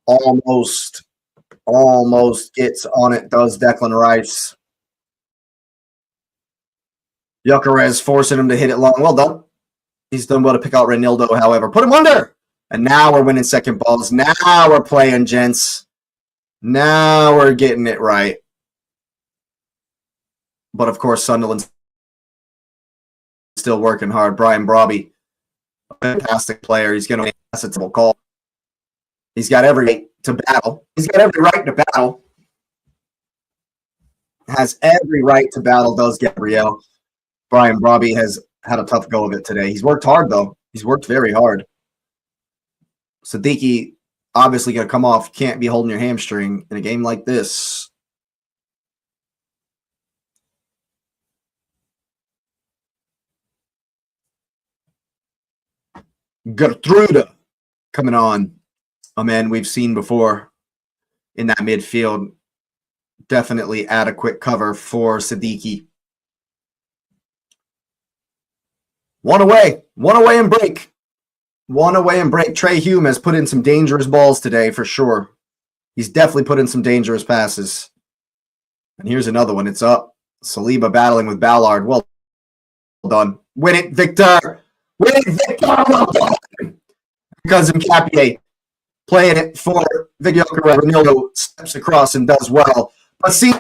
Almost gets on it, does Declan Rice. Gyökeres forcing him to hit it long. Well done. He's done well to pick out Reinildo, however. Put him under. And now we're winning second balls. Now we're playing, gents. Now we're getting it right. But, of course, Sunderland's still working hard. Brian Brobby, a fantastic player. He's going to make a sensible call. He's got every right to battle. He's got every right to battle. Has every right to battle, does Gabriel. Brian Brobby has had a tough go of it today. He's worked hard, though. He's worked very hard. Siddiqui obviously going to come off. Can't be holding your hamstring in a game like this. Gertrude coming on. A man we've seen before in that midfield. Definitely adequate cover for Siddiqui. One away and break. One away and break. Trey Hume has put in some dangerous balls today for sure. He's definitely put in some dangerous passes. And here's another one. It's up. Saliba battling with Ballard. Well done. Win it, Victor. Win it, Victor. Well done. Because Mcapié playing it for Victor Gyökeres. Reinildo steps across and does well. But see,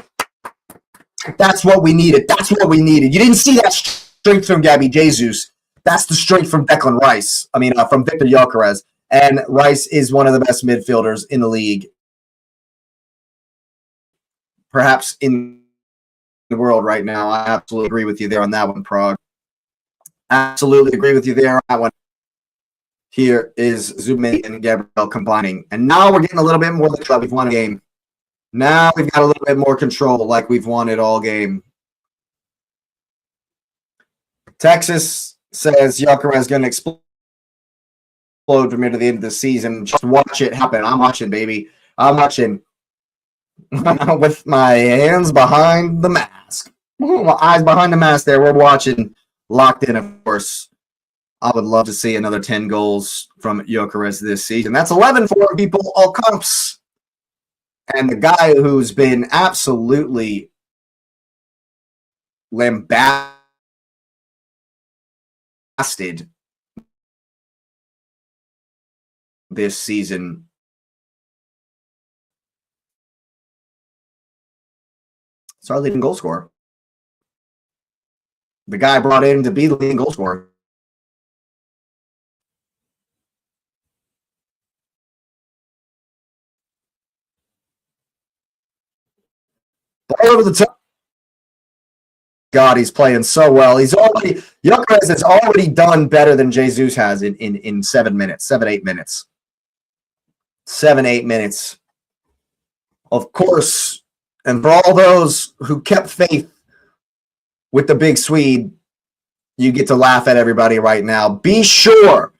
that's what we needed. That's what we needed. You didn't see that strength from Gabby Jesus. That's the strength from Declan Rice. From Victor Gyökeres. And Rice is one of the best midfielders in the league. Perhaps in the world right now. I absolutely agree with you there on that one, Prague. Absolutely agree with you there on that one. Here is Zume and Gabriel combining. And now we're getting a little bit more like we've won a game. Now we've got a little bit more control like we've won it all game. Texas says Gyökeres is going to explode from here to the end of the season. Just watch it happen. I'm watching, baby. I'm watching with my hands behind the mask. My eyes behind the mask there. We're watching. Locked in, of course. I would love to see another 10 goals from Gyökeres this season. That's 11 for people, all comps. And the guy who's been absolutely lambasted this season. It's our leading goal scorer. The guy brought in to be the leading goal scorer. Ball over the top. God, he's playing so well. Gyökeres has already done better than Jesus has in 7 minutes, 7-8 minutes. 7-8 minutes. Of course, and for all those who kept faith with the big Swede, you get to laugh at everybody right now. Be sure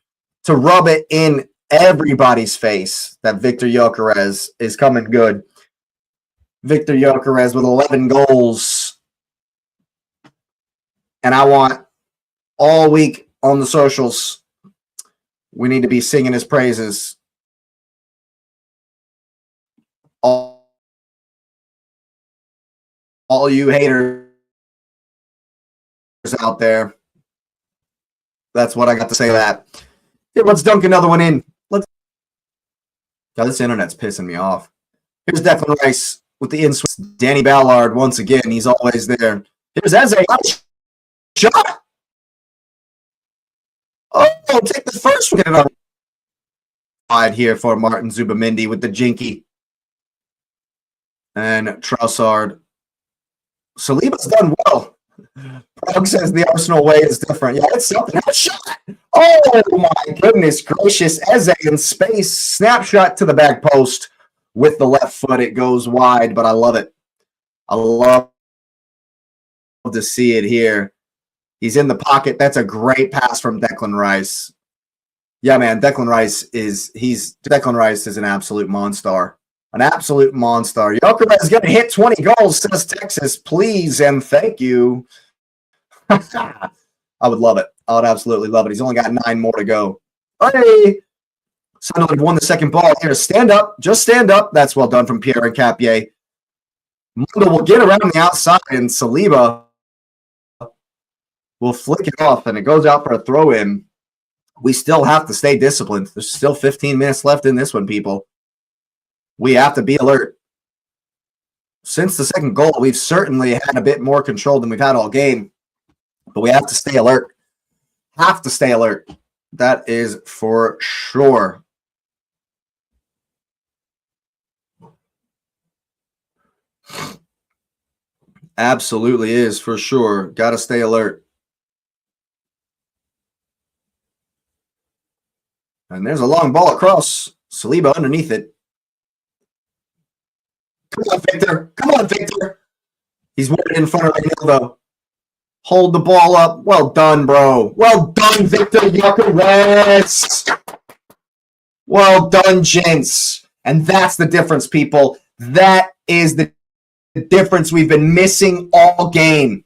to rub it in everybody's face that Victor Gyökeres is coming good. Victor Gyökeres with 11 goals. And I want all week on the socials, we need to be singing his praises. All you haters out there. That's what I got to say to that. Here, let's dunk another one in. God, this internet's pissing me off. Here's Declan Rice with the in-swing. Danny Ballard once again. He's always there. Here's Eze. Shot. Oh, take the first one. Wide here for Martin Zubimendi with the jinky. And Trossard. Saliba's done well. Prague says the Arsenal way is different. Yeah, it's something. That shot. Oh, my goodness gracious. Eze in space. Snapshot to the back post with the left foot. It goes wide, but I love it. I love to see it here. He's in the pocket. That's a great pass from Declan Rice. Yeah, man, Declan Rice is an absolute monster. An absolute monster. Jokeres is going to hit 20 goals, says Texas. Please and thank you. I would love it. I would absolutely love it. He's only got 9 more to go. Hey! Sunderland won the second ball here. Stand up. Just stand up. That's well done from Pierre and Capier. Mundo will get around the outside, and Saliba will flick it off, and it goes out for a throw-in. We still have to stay disciplined. There's still 15 minutes left in this one, people. We have to be alert. Since the second goal, we've certainly had a bit more control than we've had all game. But we have to stay alert. Have to stay alert. That is for sure. Absolutely is for sure. Got to stay alert. And there's a long ball across. Saliba underneath it. Come on, Victor. Come on, Victor. He's winning in front of Reinildo. Hold the ball up. Well done, bro. Well done, Victor Jokeres. Well done, gents. And that's the difference, people. That is the difference we've been missing all game.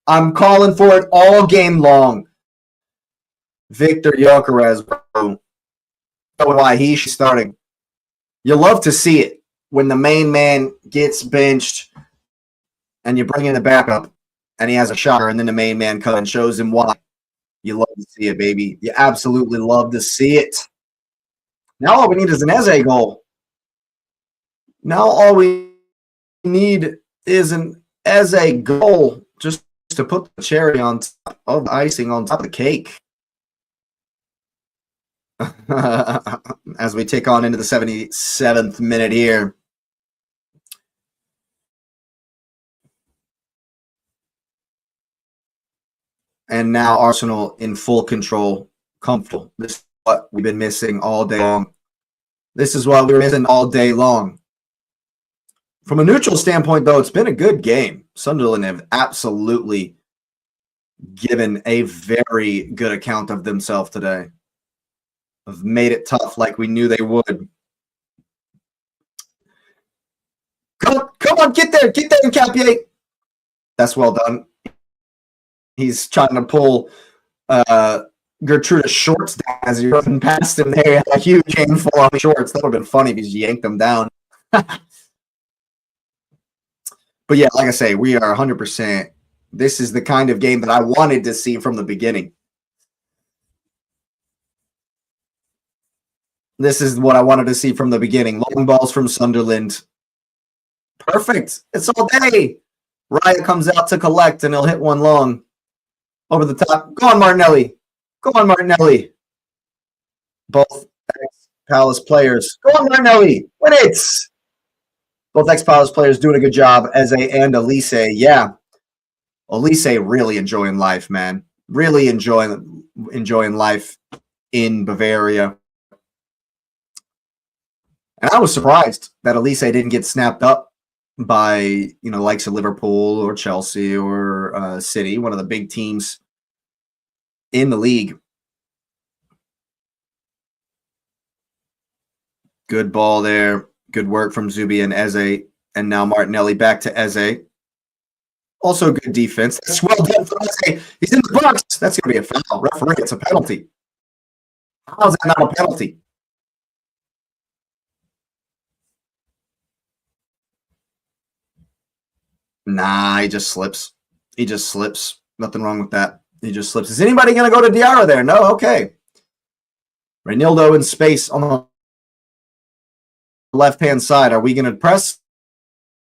I'm calling for it all game long. Victor Jokeres, bro. Why he's starting. You love to see it when the main man gets benched and you bring in the backup and he has a shocker and then the main man comes and shows him why. You love to see it, baby. You absolutely love to see it. Now all we need is an Eze goal. Now all we need is an Eze goal just to put the cherry on top of the icing on top of the cake. As we take on into the 77th minute here. And now Arsenal in full control, comfortable. This is what we've been missing all day long. This is what we were missing all day long. From a neutral standpoint, though, it's been a good game. Sunderland have absolutely given a very good account of themselves today. Have made it tough like we knew they would. Come on, get there, Capier. That's well done. He's trying to pull Gertrude's shorts down as he's running past him there. A huge handful on the shorts. That would have been funny if he's yanked them down. But yeah, like I say, we are 100%. This is the kind of game that I wanted to see from the beginning. This is what I wanted to see from the beginning. Long balls from Sunderland. Perfect. It's all day. Raya comes out to collect, and he'll hit one long. Over the top. Go on, Martinelli. Go on, Martinelli. Both ex-Palace players. Go on, Martinelli. Win it. Both ex-Palace players doing a good job. Eze and Elise. Yeah. Elise really enjoying life, man. Really enjoying life in Bavaria. And I was surprised that Elise didn't get snapped up by, likes of Liverpool or Chelsea or City, one of the big teams in the league. Good ball there. Good work from Zubi and Eze. And now Martinelli back to Eze. Also good defense. That's well done for Eze. He's in the box. That's going to be a foul. Referee, it's a penalty. How is that not a penalty? Nah, he just slips. He just slips. Nothing wrong with that. He just slips. Is anybody going to go to Diarra there? No? Okay. Reinildo in space on the left-hand side. Are we going to press?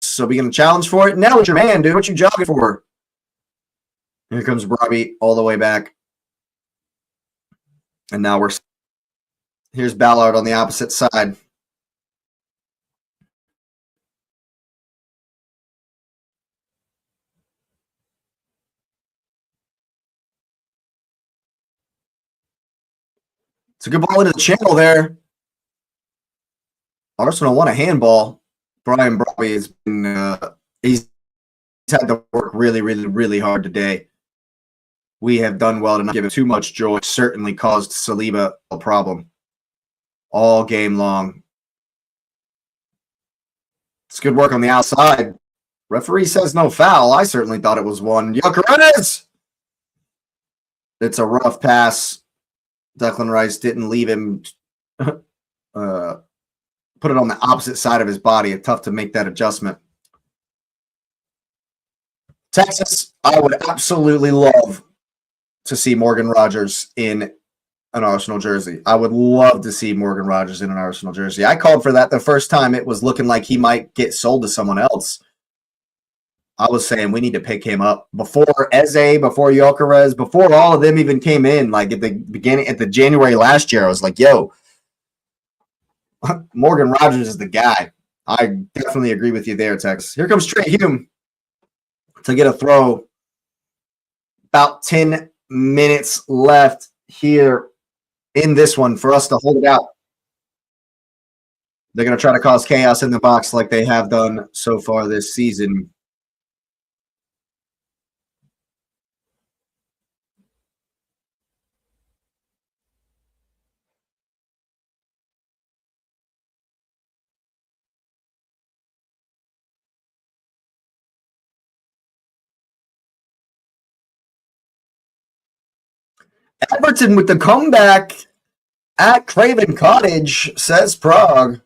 So are we going to challenge for it? Now it's your man, dude. What you jogging for? Here comes Robbie all the way back. And now here's Ballard on the opposite side. It's a good ball into the channel there. Arsenal won a handball. Brian Brobby has been he's had to work really, really, really hard today. We have done well to not give him too much joy. Certainly caused Saliba a problem all game long. It's good work on the outside. Referee says no foul. I certainly thought it was one. Gyökeres! It's a rough pass. Declan Rice didn't leave him. Put it on the opposite side of his body. It's tough to make that adjustment. Texas, I would absolutely love to see Morgan Rogers in an Arsenal jersey. I would love to see Morgan Rogers in an Arsenal jersey. I called for that the first time it was looking like he might get sold to someone else. I was saying we need to pick him up before Eze, before Gyökeres, before all of them even came in. Like at the January last year, I was like, yo, Morgan Rogers is the guy. I definitely agree with you there, Tex. Here comes Trey Hume to get a throw. About 10 minutes left here in this one for us to hold it out. They're going to try to cause chaos in the box like they have done so far this season. Everton with the comeback at Craven Cottage, says Prague.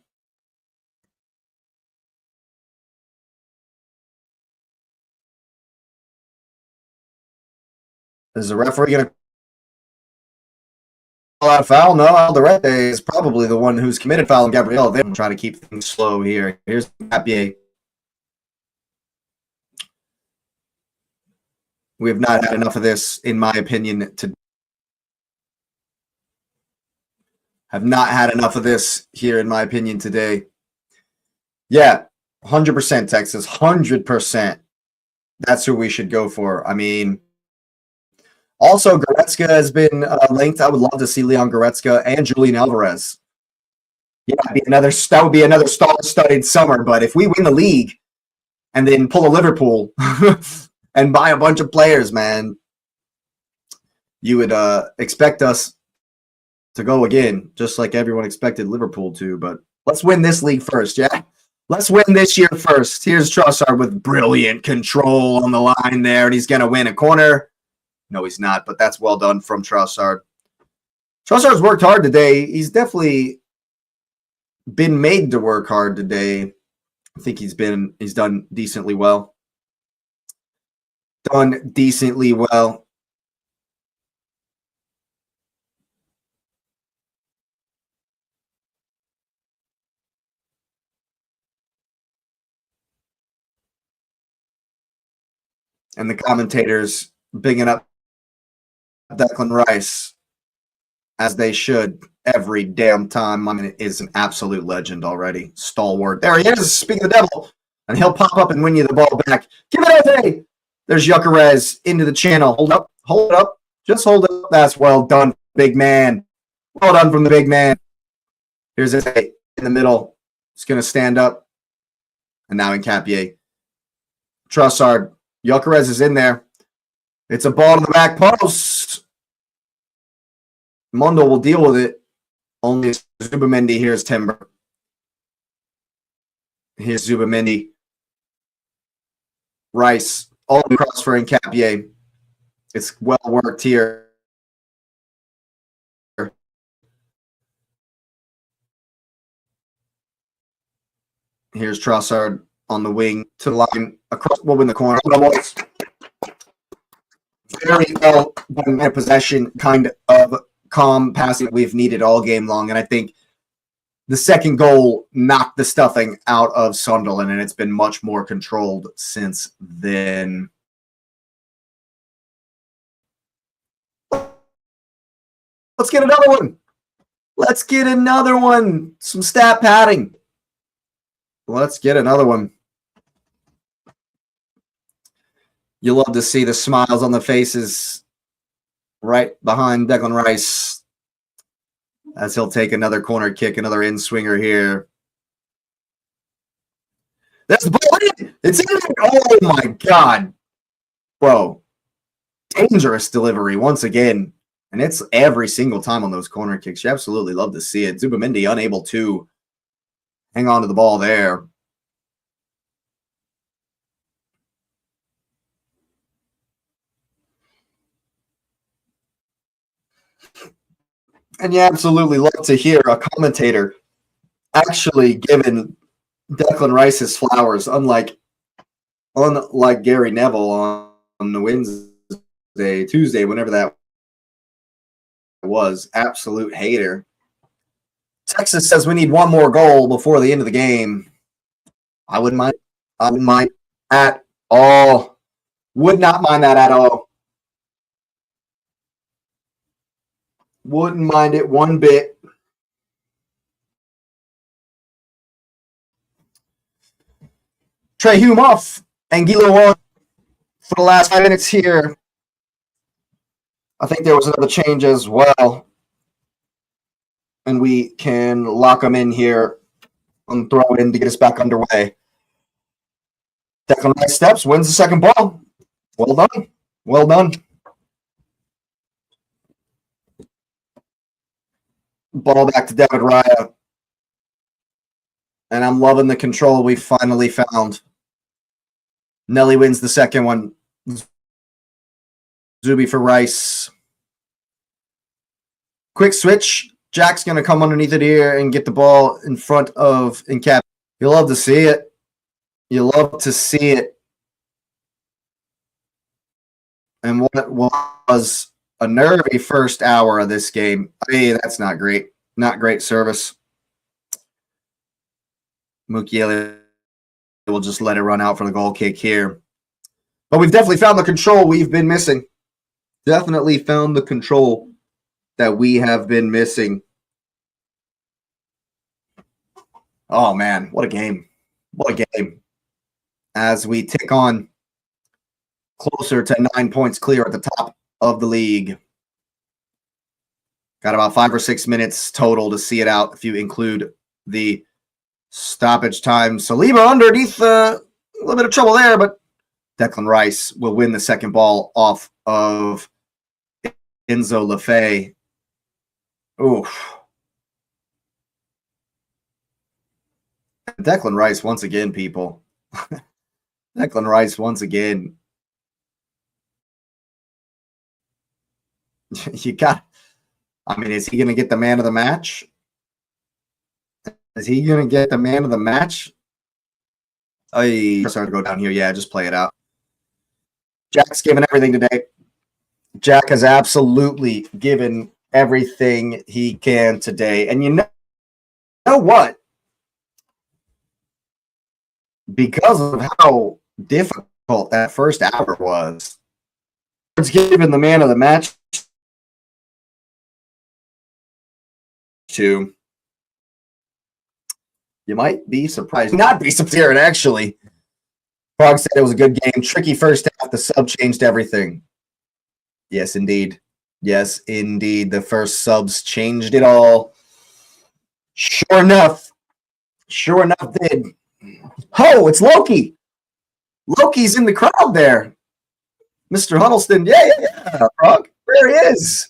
Is the referee going to call out a foul? No, Alderete is probably the one who's committed foul. And Gabriel, they're trying to keep things slow here. Here's Papier. We have not had enough of this, in my opinion, have not had enough of this here, in my opinion, today. Yeah, 100% Texas, 100%. That's who we should go for. I mean, also Goretzka has been linked. I would love to see Leon Goretzka and Julian Alvarez. Yeah, that would be another star-studded summer. But if we win the league and then pull a Liverpool and buy a bunch of players, man, you would expect us to go again, just like everyone expected Liverpool to. But let's win this league first, yeah? Let's win this year first. Here's Trossard with brilliant control on the line there, and he's going to win a corner. No, he's not, but that's well done from Trossard. Trossard's worked hard today. He's definitely been made to work hard today. I think he's done decently well. Done decently well. And the commentators bigging up Declan Rice, as they should every damn time. I mean, it is an absolute legend already. Stalwart. There he is, speaking of the devil. And he'll pop up and win you the ball back. Give it Eze. There's Gyökeres into the channel. Hold up. Hold it up. Just hold it up. That's well done, big man. Well done from the big man. Here's Eze in the middle. He's going to stand up. And now in Capier. Trossard. Gyökeres is in there. It's a ball to the back post. Mondo will deal with it. Only Zubamendi. Here's Timber. Here's Zubamendi. Rice. All across for Nkapie. It's well worked here. Here's Trossard on the wing to the line across in the corner. Very well in possession, kind of calm passing we've needed all game long. And I think the second goal knocked the stuffing out of Sunderland, and it's been much more controlled since then. Let's get another one. Let's get another one. Some stat padding. Let's get another one. You love to see the smiles on the faces right behind Declan Rice as he'll take another corner kick, another in-swinger here. That's the ball. It's in there. Oh, my God. Bro, dangerous delivery once again. And it's every single time on those corner kicks. You absolutely love to see it. Zubamendi unable to hang on to the ball there. And you absolutely love to hear a commentator actually giving Declan Rice his flowers, unlike Gary Neville on the Wednesday, Tuesday, whenever that was. Absolute hater. Texas says we need one more goal before the end of the game. I wouldn't mind. I wouldn't mind at all. Would not mind that at all. Wouldn't mind it one bit. Trey Hume off and Gilo on for the last 5 minutes here. I think there was another change as well. And we can lock them in here and throw in to get us back underway. Declan Rice steps, wins the second ball. Well done. Well done. Ball back to David Raya. And I'm loving the control we finally found. Nelly wins the second one. Zuby for Rice. Quick switch. Jack's going to come underneath it here and get the ball in front of Incap. You love to see it. You love to see it. And what was a nervy first hour of this game. Hey, that's not great. Not great service. Mukiele will just let it run out for the goal kick here. But we've definitely found the control we've been missing. Definitely found the control that we have been missing. Oh, man. What a game. What a game. As we tick on closer to 9 points clear at the top of the league. Got about 5 or 6 minutes total to see it out if you include the stoppage time. Saliba underneath a little bit of trouble there, but Declan Rice will win the second ball off of Enzo Lefebvre. Oof. Declan Rice once again, people. Declan Rice once again. You got, I mean, is he going to get the man of the match? Is he going to get the man of the match? I started to go down here. Yeah, just play it out. Jack's given everything today. Jack has absolutely given everything he can today. And you know what? Because of how difficult that first hour was, it's given the man of the match to. You might be surprised. Not be surprised, actually. Frog said it was a good game. Tricky first half. The sub changed everything. Yes, indeed. Yes, indeed. The first subs changed it all. Sure enough. Sure enough, did. Oh, it's Loki. Loki's in the crowd there. Mr. Huddleston. Yeah. Frog. There he is.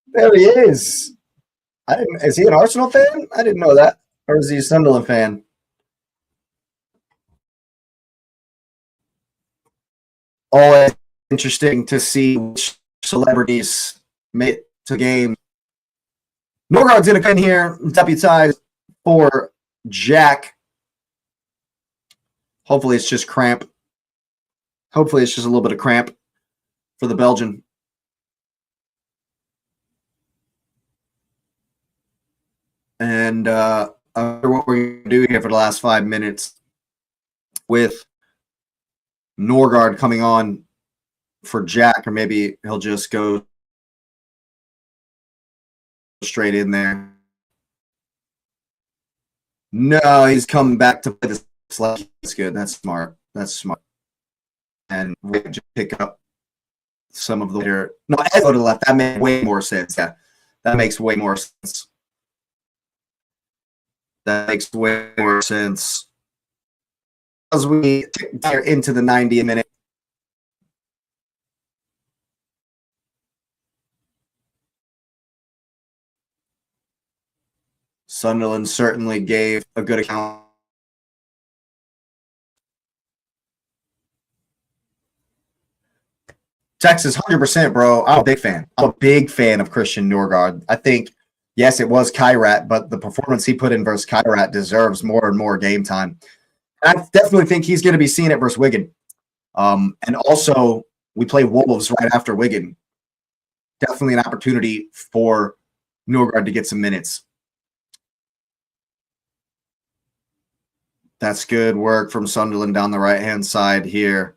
There he is. Is he an Arsenal fan? I didn't know that. Or is he a Sunderland fan? Always interesting to see which celebrities make the game. Norgard's going to come in here, deputize for Jack. Hopefully it's just cramp. Hopefully it's just a little bit of cramp for the Belgian. And I wonder what we're going to do here for the last 5 minutes with Norgard coming on for Jack, or maybe he'll just go straight in there. No, he's coming back to play this. That's good. That's smart. That's smart. And we just pick up some of the later. No, I go to the left. That makes way more sense. Yeah, that makes way more sense. That makes way more sense. As we get into the 90th minute. Sunderland certainly gave a good account. Texas, 100%, bro. I'm a big fan. I'm a big fan of Christian Norgard. I think, yes, it was Kyrat, but the performance he put in versus Kyrat deserves more and more game time. And I definitely think he's going to be seeing it versus Wigan. And also, we play Wolves right after Wigan. Definitely an opportunity for Norgard to get some minutes. That's good work from Sunderland down the right-hand side here.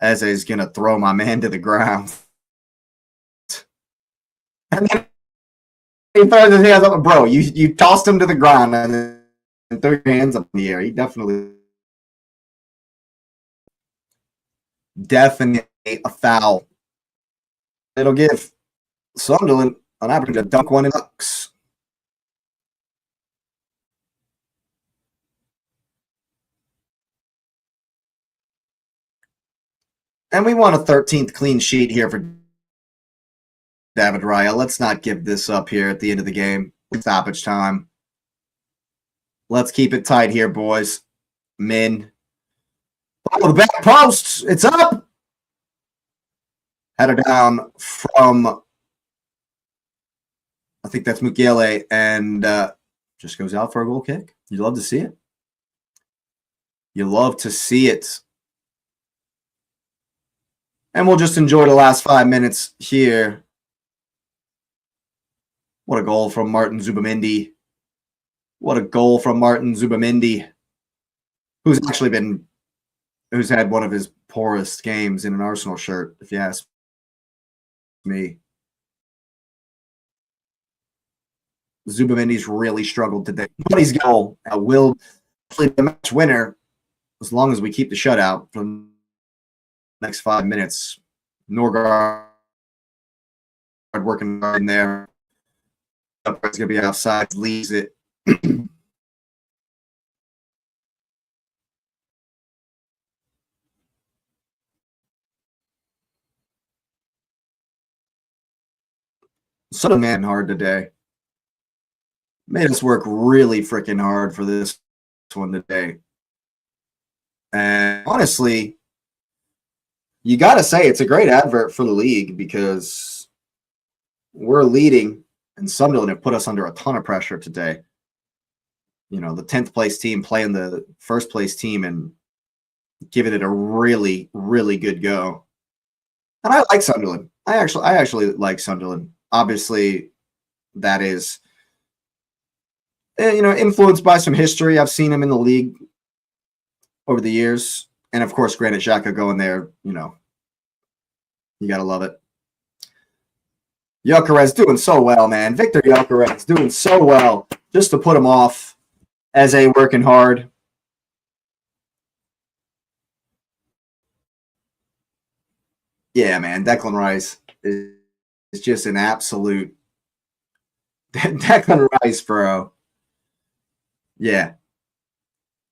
Eze's going to throw my man to the ground. And then he throws his hands up. Bro, you tossed him to the ground and then threw your hands up in the air. He definitely a foul. It'll give Sunderland an opportunity to dunk one in the box. And we want a 13th clean sheet here for David Raya. Let's not give this up here at the end of the game. Stoppage time. Let's keep it tight here, boys. Men. Oh, the back post. It's up. Header down from, I think that's Mukiele, and just goes out for a goal kick. You love to see it. You love to see it. And we'll just enjoy the last 5 minutes here. What a goal from Martin Zubamendi. What a goal from Martin Zubamendi, who's had one of his poorest games in an Arsenal shirt, if you ask me. Zubamendi's really struggled today. But his goal will play the match winner as long as we keep the shutout for the next 5 minutes. Norgard working in there. It's going to be outside, leaves it. Sunderland hard today. Made us work really freaking hard for this one today. And honestly, you got to say it's a great advert for the league because we're leading and Sunderland have put us under a ton of pressure today. You know, the 10th place team playing the first place team and giving it a really, really good go. And I like Sunderland. I actually like Sunderland. Obviously, that is, influenced by some history. I've seen him in the league over the years. And, of course, Granit Xhaka going there, you got to love it. Gyökeres doing so well, man. Victor Gyökeres doing so well just to put him off. Eze working hard. Yeah, man. Declan Rice is just an absolute Declan Rice, bro. Yeah.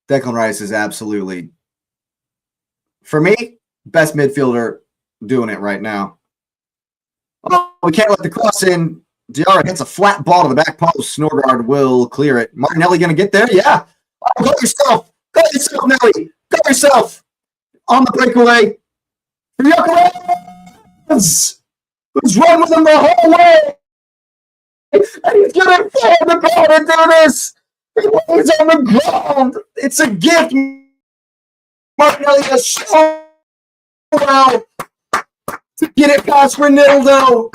Declan Rice is absolutely, for me, best midfielder doing it right now. Oh, we can't let the cross in. Diarra hits a flat ball to the back post. Norgard will clear it. Martinelli going to get there? Yeah. Oh, go yourself. Go yourself, Nelly. Go yourself. On the breakaway. Gyökeres, who's run with him the whole way. And he's going to fall on the ground and do this. He lays on the ground. It's a gift. Martinelli does so well to get it past Ronaldo.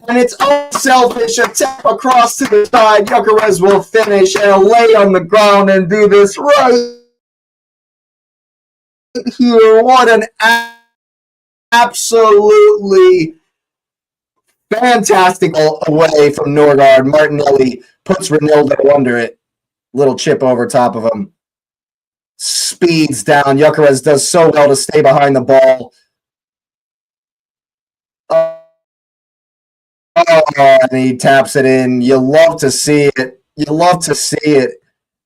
And it's unselfish attack across to the side. Gyökeres will finish and lay on the ground and do this right here. What an absolutely fantastic away from Norgard. Martinelli puts Ronaldo under it. Little chip over top of him. Speeds down. Gyökeres does so well to stay behind the ball. And he taps it in. You love to see it. You love to see it.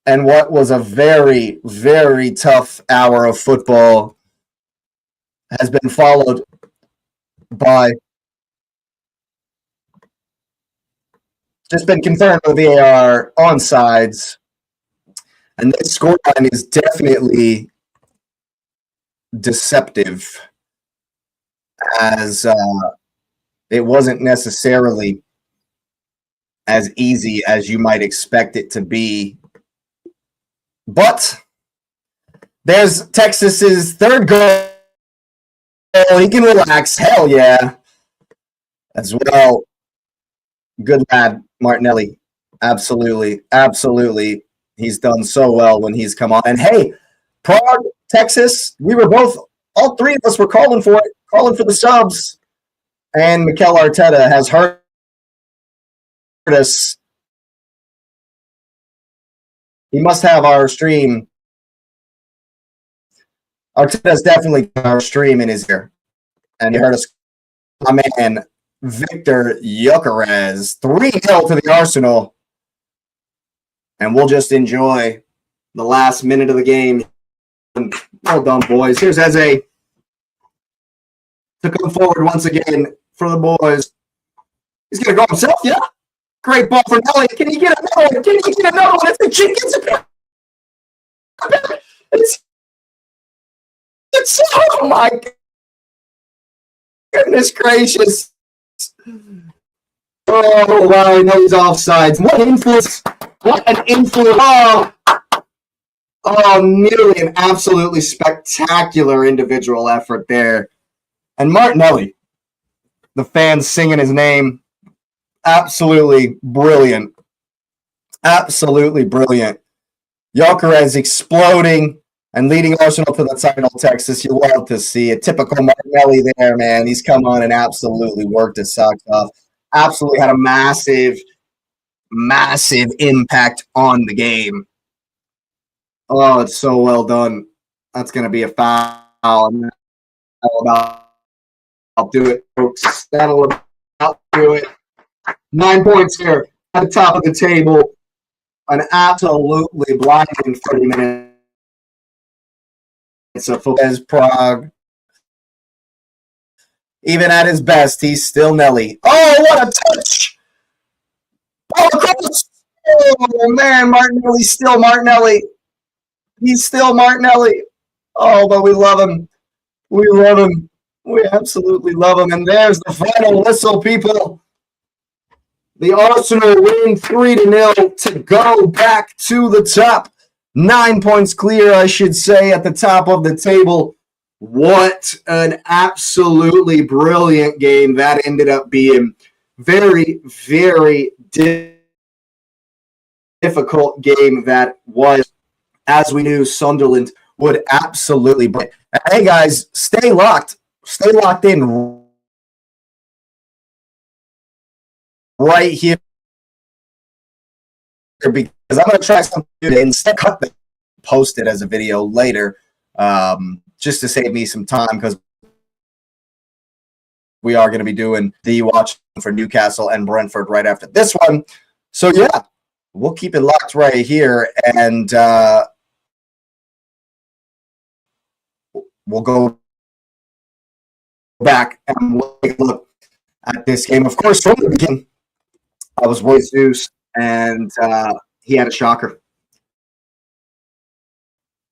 And what was a very, very tough hour of football has been followed by, just been confirmed with VAR onsides. And this scoreline is definitely deceptive. as it wasn't necessarily as easy as you might expect it to be. But there's Texas's third goal. He can relax. Hell yeah. As well. Good lad, Martinelli. Absolutely. Absolutely. He's done so well when he's come on. And hey, Prague, Texas, we were both, all three of us were calling for it, calling for the subs. And Mikel Arteta has heard us. He must have our stream. Arteta's definitely our stream in his ear. And he heard us. My man, Victor Gyökeres, 3-0 to the Arsenal. And we'll just enjoy the last minute of the game. Well done, boys. Here's Eze to come forward once again for the boys. He's going to go himself, yeah. Great ball for Nelly. Can he get another one? Can he get another one? If the kid gets it, it's oh my goodness gracious. Oh, wow, I know he's offsides. What influence. What an influence. Oh, nearly an absolutely spectacular individual effort there. And Martinelli, the fans singing his name, absolutely brilliant. Absolutely brilliant. Gyökeres exploding and leading Arsenal to the title, Texas. You love to see it. Typical Martinelli there, man. He's come on and absolutely worked his socks off. Absolutely had a massive impact on the game. Oh, it's so well done. That's going to be a foul. I'll do it, folks. That'll do it. 9 points here at the top of the table. An absolutely blinding 30 minutes of football. Prague. Even at his best, he's still Nelly. Oh, what a touch! Oh, across! Oh, man, Martinelli's still Martinelli. He's still Martinelli. Oh, but we love him. We love him. We absolutely love him. And there's the final whistle, people. The Arsenal win 3-0 to go back to the top. 9 points clear, I should say, at the top of the table. What an absolutely brilliant game that ended up being. Very, very difficult game that was. As we knew, Sunderland would absolutely break. Hey, guys, stay locked. Stay locked in right here because I'm going to try something to instead cut the post it as a video later just to save me some time because we are going to be doing the watch for Newcastle and Brentford right after this one. So, yeah, we'll keep it locked right here and we'll go back and we'll take a look at this game. Of course, from the beginning, I was with Zeus, and he had a shocker.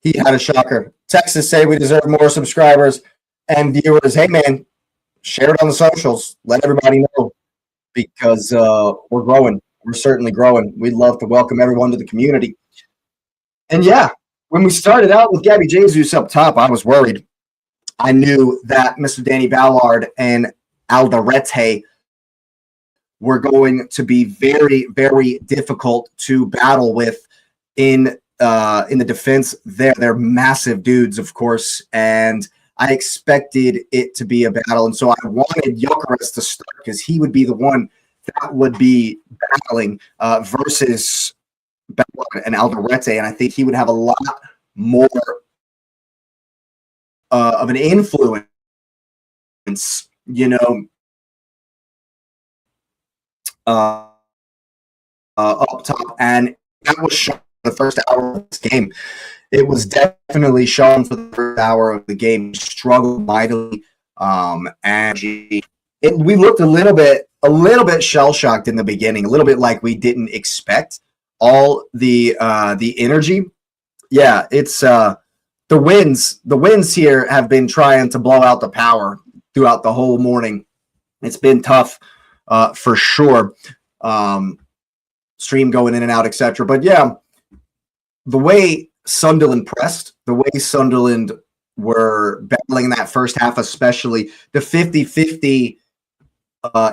He had a shocker. Texas say we deserve more subscribers and viewers. Hey, man, share it on the socials. Let everybody know because we're growing. We're certainly growing. We'd love to welcome everyone to the community. And, yeah, when we started out with Gabby Jesus up top, I was worried. I knew that Mr. Danny Ballard and Alderete were going to be very, very difficult to battle with in the defense. They're massive dudes, of course, and I expected it to be a battle. And so I wanted Gyökeres to start because he would be the one that would be battling versus Ballard and Alderete, and I think he would have a lot more of an influence, you know, up top, and that was shown the first hour of this game. It was definitely shown for the first hour of the game. He struggled mightily, and we looked a little bit shell shocked in the beginning, a little bit like we didn't expect all the energy. Yeah, it's the winds here have been trying to blow out the power throughout the whole morning. It's been tough for sure. Stream going in and out, etc. But yeah, the way Sunderland pressed, the way Sunderland were battling in that first half, especially the 50-50.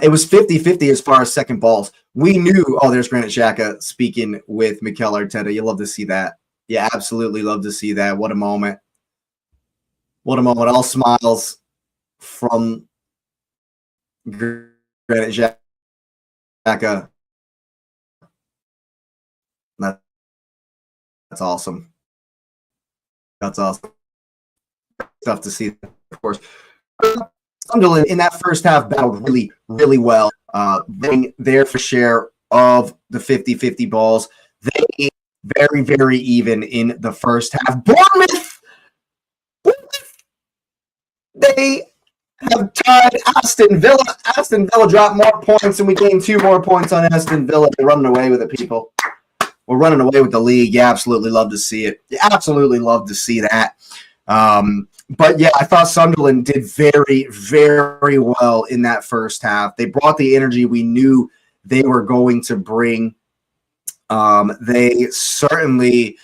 It was 50-50 as far as second balls. We knew, there's Granit Xhaka speaking with Mikel Arteta. You love to see that. You absolutely love to see that. What a moment. What a moment. All smiles from Granit Xhaka. That's awesome. That's awesome. Stuff to see, of course. Sunderland in that first half battled really, really well. They their fair share of the 50-50 balls. They very, very even in the first half. Bournemouth, they have tied Aston Villa. Aston Villa dropped more points, and we gained 2 more points on Aston Villa. They're running away with it, people. We're running away with the league. You absolutely love to see it. You absolutely love to see that. But yeah, I thought Sunderland did very, very well in that first half. They brought the energy we knew they were going to bring. They certainly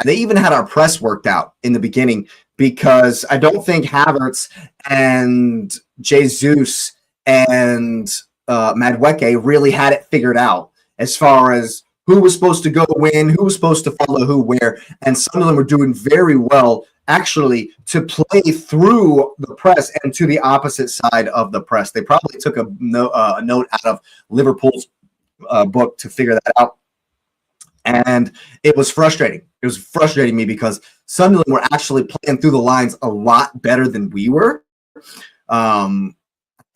they even had our press worked out in the beginning, because I don't think Havertz and Jesus and Madueke really had it figured out as far as who was supposed to go in, who was supposed to follow who where. And Sunderland were doing very well, actually, to play through the press and to the opposite side of the press. They probably took a note out of Liverpool's book to figure that out. And it was frustrating. It was frustrating me because Sunderland were actually playing through the lines a lot better than we were. I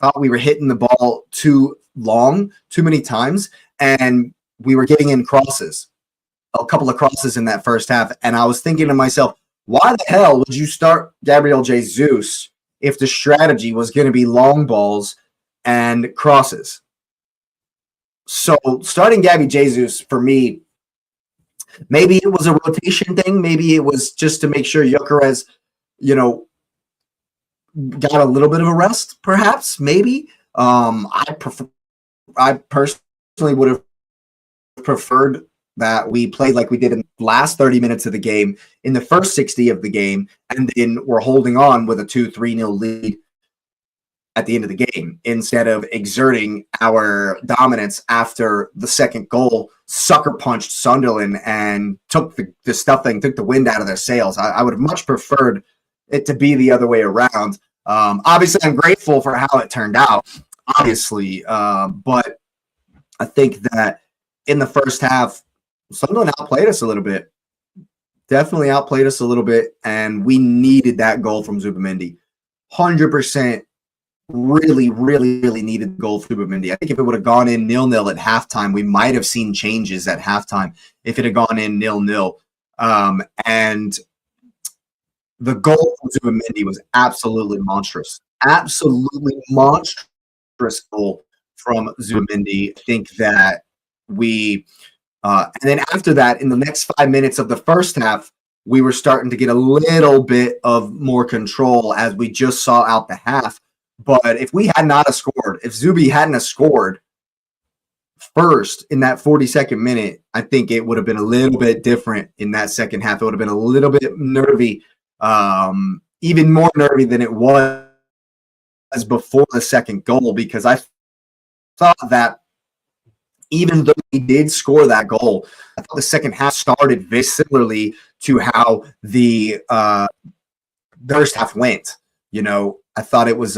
thought we were hitting the ball too long, too many times, and we were getting in crosses, a couple of crosses in that first half. And I was thinking to myself, why the hell would you start Gabriel Jesus if the strategy was going to be long balls and crosses? So starting Gabby Jesus, for me, maybe it was a rotation thing. Maybe it was just to make sure Gyökeres, got a little bit of a rest, perhaps, maybe. I personally would have preferred that we played like we did in the last 30 minutes of the game, in the first 60 of the game, and then we're holding on with a 2-3-0 lead at the end of the game, instead of exerting our dominance after the second goal, sucker punched Sunderland and took the wind out of their sails. I would have much preferred it to be the other way around. Obviously, I'm grateful for how it turned out, obviously, but I think that in the first half, Sunderland outplayed us a little bit. Definitely outplayed us a little bit, and we needed that goal from Zubimendi. 100% really, really, really needed the goal from Zubimendi. I think if it would have gone in 0-0 at halftime, we might have seen changes at halftime if it had gone in 0-0. And the goal from Zubimendi was absolutely monstrous. Absolutely monstrous goal from Zubimendi. I think that we and then after that, in the next 5 minutes of the first half, we were starting to get a little bit of more control as we just saw out the half. But if we had not scored, if Zubi hadn't scored first in that 42nd minute, I think it would have been a little bit different in that second half. It would have been a little bit nervy, even more nervy than it was before the second goal, because I thought that even though we did score that goal, I thought the second half started very similarly to how the first half went. I thought it was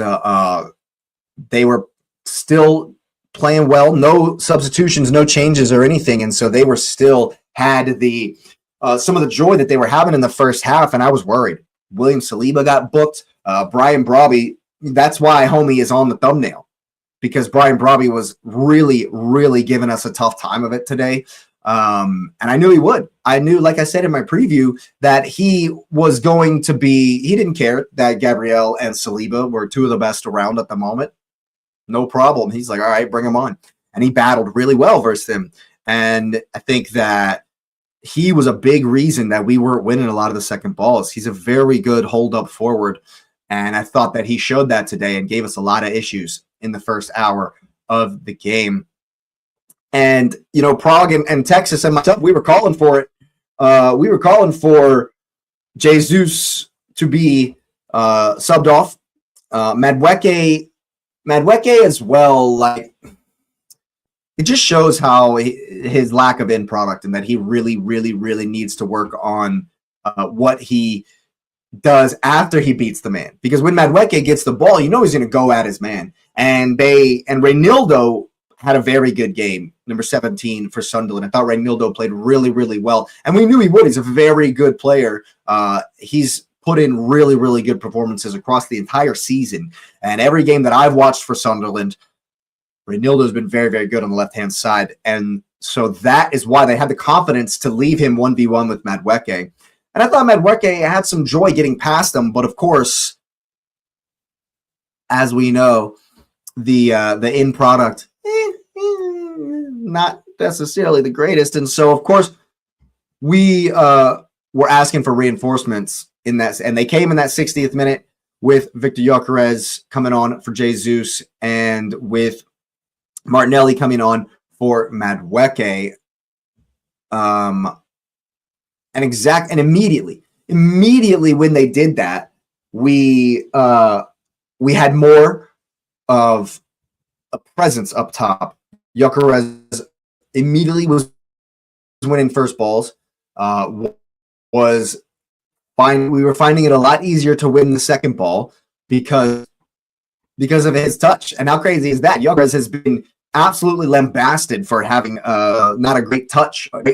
they were still playing well, no substitutions, no changes or anything, and so they were still had the some of the joy that they were having in the first half, and I was worried. William Saliba got booked. Brian Brobby, that's why homie is on the thumbnail, because Brian Brobby was really, really giving us a tough time of it today. And I knew he would. I knew, like I said in my preview, that he was going to be, he didn't care that Gabriel and Saliba were two of the best around at the moment. No problem. He's like, all right, bring him on. And he battled really well versus them. And I think that he was a big reason that we weren't winning a lot of the second balls. He's a very good hold up forward. And I thought that he showed that today and gave us a lot of issues in the first hour of the game. And, Prague and Texas and myself, we were calling for it. We were calling for Jesus to be subbed off. Madueke as well, like, it just shows how his lack of end product and that he really, really, really needs to work on what he does after he beats the man. Because when Madueke gets the ball, he's going to go at his man. And Reynildo had a very good game, number 17 for Sunderland. I thought Reynildo played really, really well. And we knew he would. He's a very good player. He's put in really, really good performances across the entire season. And every game that I've watched for Sunderland, Reynildo's been very, very good on the left-hand side. And so that is why they had the confidence to leave him 1v1 with Madueke. And I thought Madueke had some joy getting past him. But, of course, as we know, the end product, not necessarily the greatest. And so, of course, we were asking for reinforcements in that. And they came in that 60th minute with Victor Gyökeres coming on for Jesus and with Martinelli coming on for Madueke. And immediately when they did that, we had more of a presence up top. Gyökeres immediately was winning first balls. We were finding it a lot easier to win the second ball because of his touch. And how crazy is that? Gyökeres has been absolutely lambasted for having not a great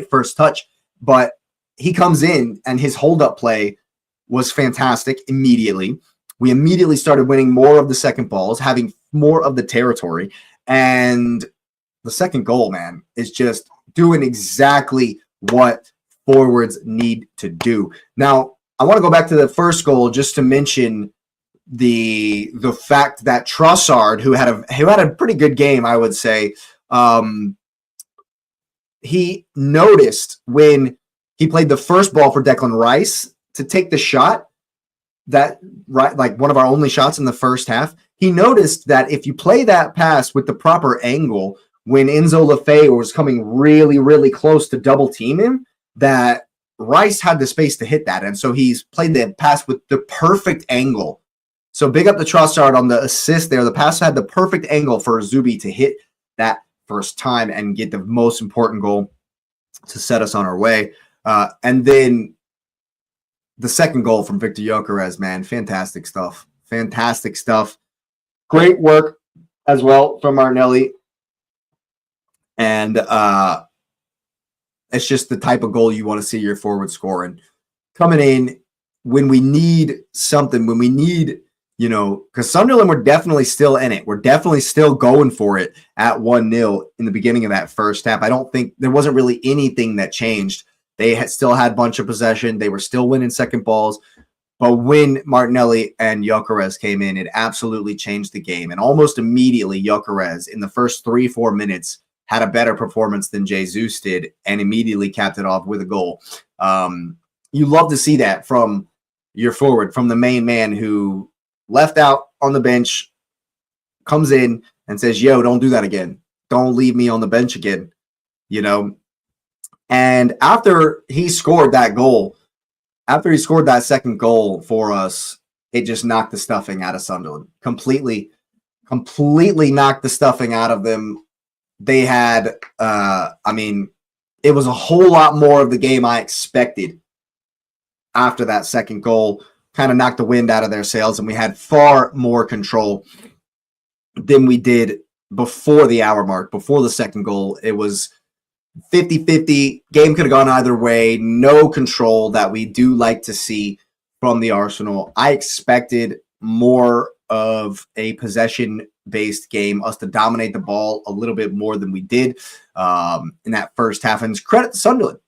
first touch, but he comes in and his hold-up play was fantastic immediately. We immediately started winning more of the second balls, having more of the territory. And the second goal, man, is just doing exactly what forwards need to do. Now, I want to go back to the first goal just to mention the fact that Trossard, who had a pretty good game, I would say, he noticed when he played the first ball for Declan Rice to take the shot, that like one of our only shots in the first half. He noticed that if you play that pass with the proper angle, when Enzo Lefebvre was coming really, really close to double team him, that Rice had the space to hit that. And so he's played the pass with the perfect angle. So big up the Trossard on the assist there. The pass had the perfect angle for Zubi to hit that first time and get the most important goal to set us on our way. And then the second goal from Victor Gyökeres, man, fantastic stuff. Fantastic stuff. Great work as well from Martinelli. And it's just the type of goal you want to see your forward scoring. Coming in when we need something, when we need, because Sunderland were definitely still in it. We're definitely still going for it at 1-0 in the beginning of that first half. I don't think there wasn't really anything that changed. They still had a bunch of possession. They were still winning second balls. But when Martinelli and Gyökeres came in, it absolutely changed the game. And almost immediately, Gyökeres, in the first 3-4 minutes, had a better performance than Jesus did and immediately capped it off with a goal. You love to see that from your forward, from the main man who left out on the bench, comes in and says, yo, don't do that again. Don't leave me on the bench again, And after he scored that goal, after he scored that second goal for us, it just knocked the stuffing out of Sunderland. Completely knocked the stuffing out of them. They had, it was a whole lot more of the game I expected after that second goal. Kind of knocked the wind out of their sails, and we had far more control than we did before the hour mark, before the second goal. It was 50-50. Game could have gone either way. No control that we do like to see from the Arsenal. I expected more of a possession-based game, us to dominate the ball a little bit more than we did in that first half. And credit to Sunderland.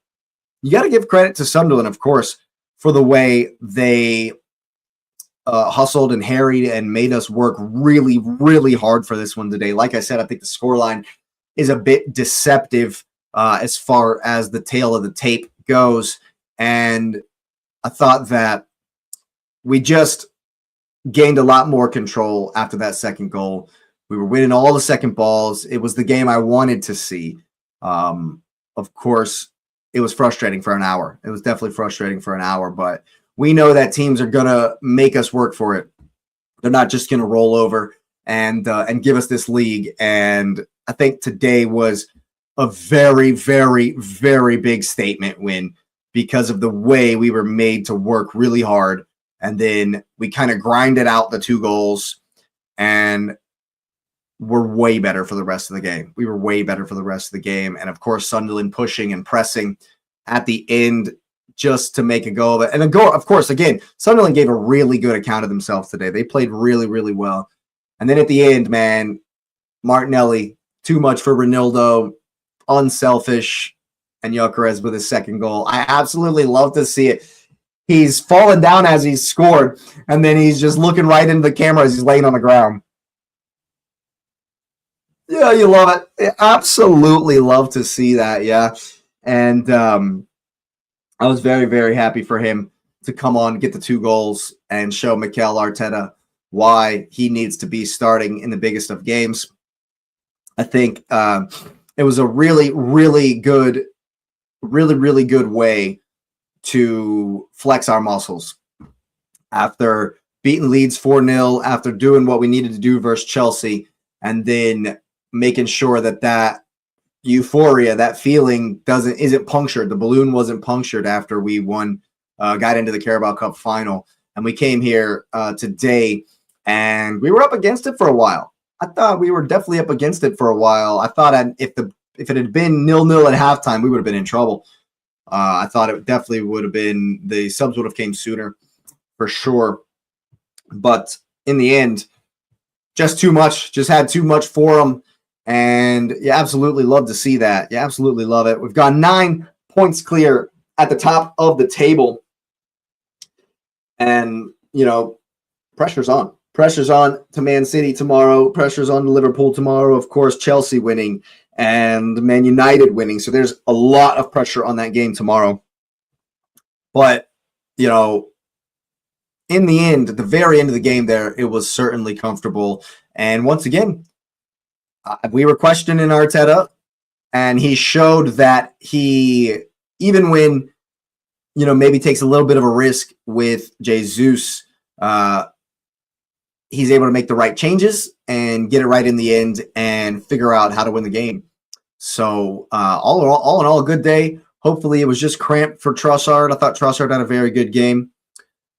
You got to give credit to Sunderland, of course, for the way they hustled and harried and made us work really, really hard for this one today. Like I said, I think the scoreline is a bit deceptive as far as the tail of the tape goes. And I thought that we just gained a lot more control after that second goal. We were winning all the second balls. It was the game I wanted to see. Of course, it was frustrating for an hour. It was definitely frustrating for an hour, but we know that teams are going to make us work for it. They're not just going to roll over and give us this league. And I think today was a very, very, very big statement win because of the way we were made to work really hard. And then we kind of grinded out the 2 goals and we're way better for the rest of the game. We were way better for the rest of the game. And of course, Sunderland pushing and pressing at the end just to make a go of it. And a goal, of course, again, Sunderland gave a really good account of themselves today. They played really, really well. And then at the end, man, Martinelli, too much for Ronaldo, unselfish, and Gyökeres with his second goal. I absolutely love to see it. He's fallen down as he's scored, and then he's just looking right into the camera as he's laying on the ground. Yeah, you love it. Absolutely love to see that, yeah. And I was very, very happy for him to come on, get the 2 goals, and show Mikel Arteta why he needs to be starting in the biggest of games. I think it was a really, really good way to flex our muscles. After beating Leeds 4-0, after doing what we needed to do versus Chelsea, and then making sure that euphoria, that feeling isn't punctured. The balloon wasn't punctured after we won, got into the Carabao Cup final. And we came here today, and we were up against it for a while. I thought we were definitely up against it for a while. I thought if it had been 0-0 at halftime, we would have been in trouble. I thought it definitely would have been, the subs would have came sooner for sure. But in the end, just too much, just had too much for them. And you absolutely love to see that. You absolutely love it. We've got 9 points clear at the top of the table. And, pressure's on. Pressure's on to Man City tomorrow. Pressure's on to Liverpool tomorrow. Of course, Chelsea winning and Man United winning. So there's a lot of pressure on that game tomorrow. But, in the end, at the very end of the game there, it was certainly comfortable. And once again, we were questioning Arteta, and he showed that he, even when, maybe takes a little bit of a risk with Jesus, he's able to make the right changes and get it right in the end and figure out how to win the game. So all in all, a good day. Hopefully it was just cramped for Trossard. I thought Trossard had a very good game.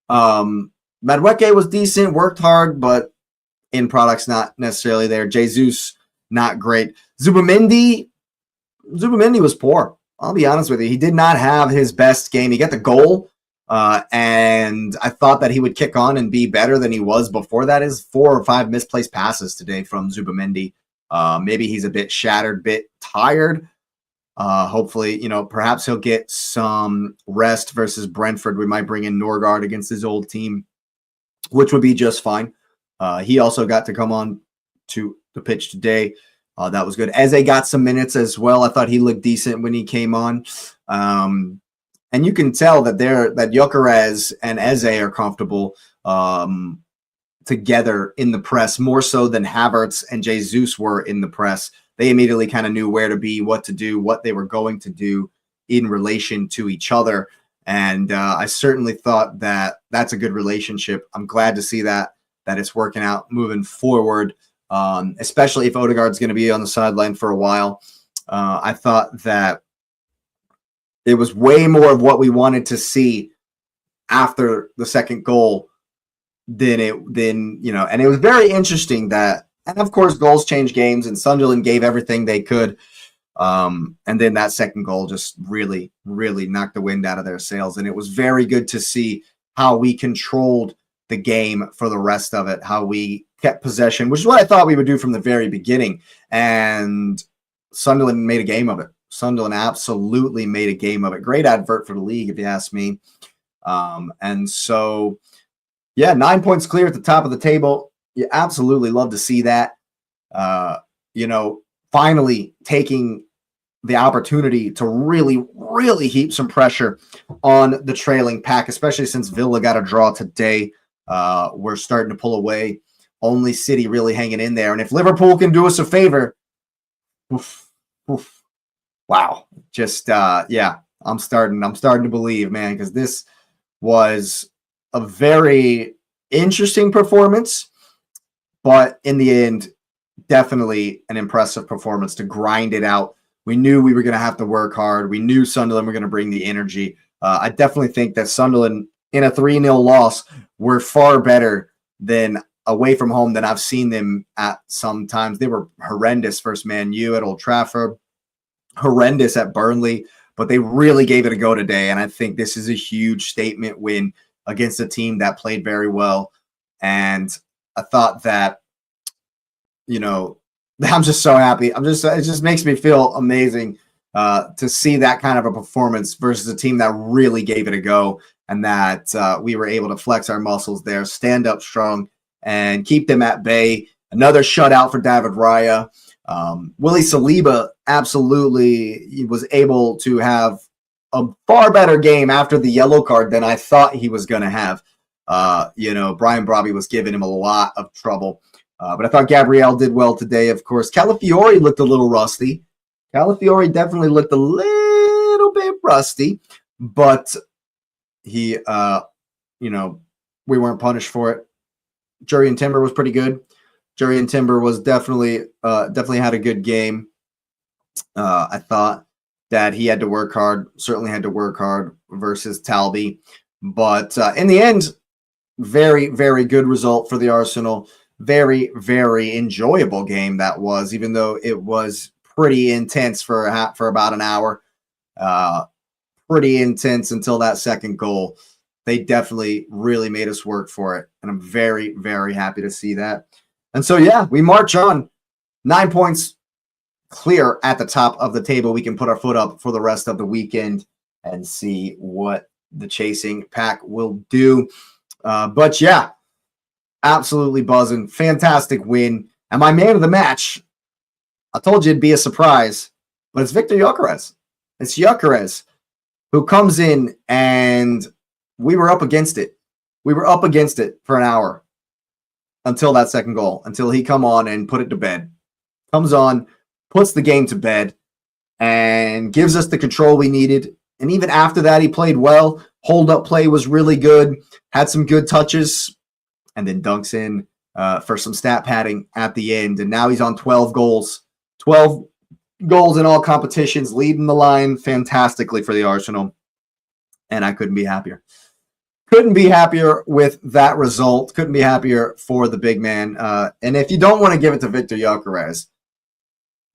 Madueke was decent, worked hard, but end product's not necessarily there. Jesus, not great. Zubamendi was poor. I'll be honest with you. He did not have his best game. He got the goal, and I thought that he would kick on and be better than he was before that. Is 4 or 5 misplaced passes today from Zubamendi. Maybe he's a bit shattered, bit tired. Hopefully, perhaps he'll get some rest versus Brentford. We might bring in Norgard against his old team, which would be just fine. He also got to come on to the pitch today. That was good. Eze got some minutes as well. I thought he looked decent when he came on. And you can tell that Gyökeres and Eze are comfortable together in the press, more so than Havertz and Jesus were in the press. They immediately kind of knew where to be, what to do, what they were going to do in relation to each other. And I certainly thought that that's a good relationship. I'm glad to see that it's working out moving forward, especially if Odegaard's going to be on the sideline for a while. I thought that it was way more of what we wanted to see after the second goal than and it was very interesting that, and of course, goals change games, and Sunderland gave everything they could. And then that second goal just really, really knocked the wind out of their sails. And it was very good to see how we controlled the game for the rest of it, how we kept possession, which is what I thought we would do from the very beginning. And Sunderland made a game of it. Sunderland absolutely made a game of it. Great advert for the league, if you ask me. And so, 9 points clear at the top of the table. You absolutely love to see that. Finally taking the opportunity to really, really heap some pressure on the trailing pack, especially since Villa got a draw today. We're starting to pull away. Only City really hanging in there. And if Liverpool can do us a favor, wow. Just yeah, I'm starting to believe, man, because this was a very interesting performance, but in the end, definitely an impressive performance to grind it out. We knew we were going to have to work hard. We knew Sunderland were going to bring the energy. I definitely think that Sunderland in a 3-0 loss were far better than away from home than I've seen them at sometimes. They were horrendous versus Man U at Old Trafford, horrendous at Burnley, but they really gave it a go today. And I think this is a huge statement win against a team that played very well. And I thought that, you know, I'm just so happy. It just makes me feel amazing to see that kind of a performance versus a team that really gave it a go, and that we were able to flex our muscles there, stand up strong, and keep them at bay. Another shutout for David Raya. Willie Saliba absolutely was able to have a far better game after the yellow card than I thought he was going to have. Brian Brobby was giving him a lot of trouble. But I thought Gabriel did well today, of course. Calafiori looked a little rusty. Calafiori definitely looked a little bit rusty, but he, we weren't punished for it. Jurrien Timber was pretty good. Jurrien Timber was definitely had a good game. I thought that he had to work hard, certainly had to work hard versus Talby. But in the end, very, very good result for the Arsenal. Very, very enjoyable game that was, even though it was pretty intense for about an hour. Pretty intense until that second goal. They definitely really made us work for it. And I'm very, very happy to see that. And so, yeah, we march on. 9 points clear at the top of the table. We can put our foot up for the rest of the weekend and see what the chasing pack will do. But, yeah. Absolutely buzzing. Fantastic win. And my man of the match, I told you it'd be a surprise, but it's Victor Gyökeres. It's Gyökeres who comes in, and we were up against it. We were up against it for an hour until that second goal, until he come on and put it to bed. Comes on, puts the game to bed, and gives us the control we needed. And even after that, he played well. Hold-up play was really good. Had some good touches. And then dunks in for some stat padding at the end. And now he's on 12 goals. 12 goals in all competitions, leading the line fantastically for the Arsenal. And I couldn't be happier. Couldn't be happier with that result. Couldn't be happier for the big man. And if you don't want to give it to Victor Gyökeres,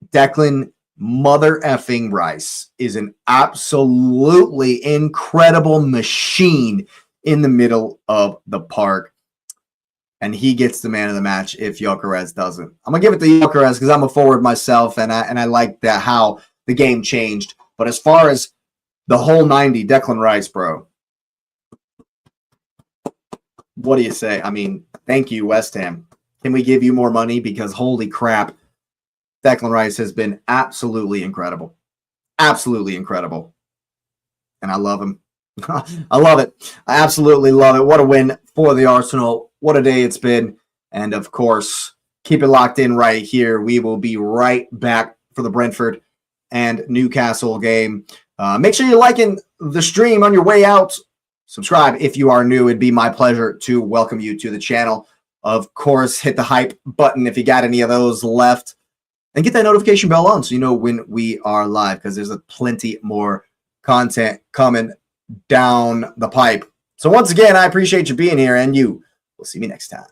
Declan Mother effing Rice is an absolutely incredible machine in the middle of the park. And he gets the man of the match if Gyökeres doesn't. I'm going to give it to Gyökeres because I'm a forward myself, and I like that how the game changed. But as far as the whole 90, Declan Rice, bro, what do you say? I mean, thank you, West Ham. Can we give you more money? Because holy crap, Declan Rice has been absolutely incredible. Absolutely incredible. And I love him. I love it. I absolutely love it. What a win for the Arsenal. What a day it's been. And, of course, keep it locked in right here. We will be right back for the Brentford and Newcastle game. Make sure you're liking the stream on your way out. Subscribe if you are new. It'd be my pleasure to welcome you to the channel. Of course, hit the hype button if you got any of those left. And get that notification bell on so you know when we are live, because there's plenty more content coming down the pipe. So once again, I appreciate you being here, and you will see me next time.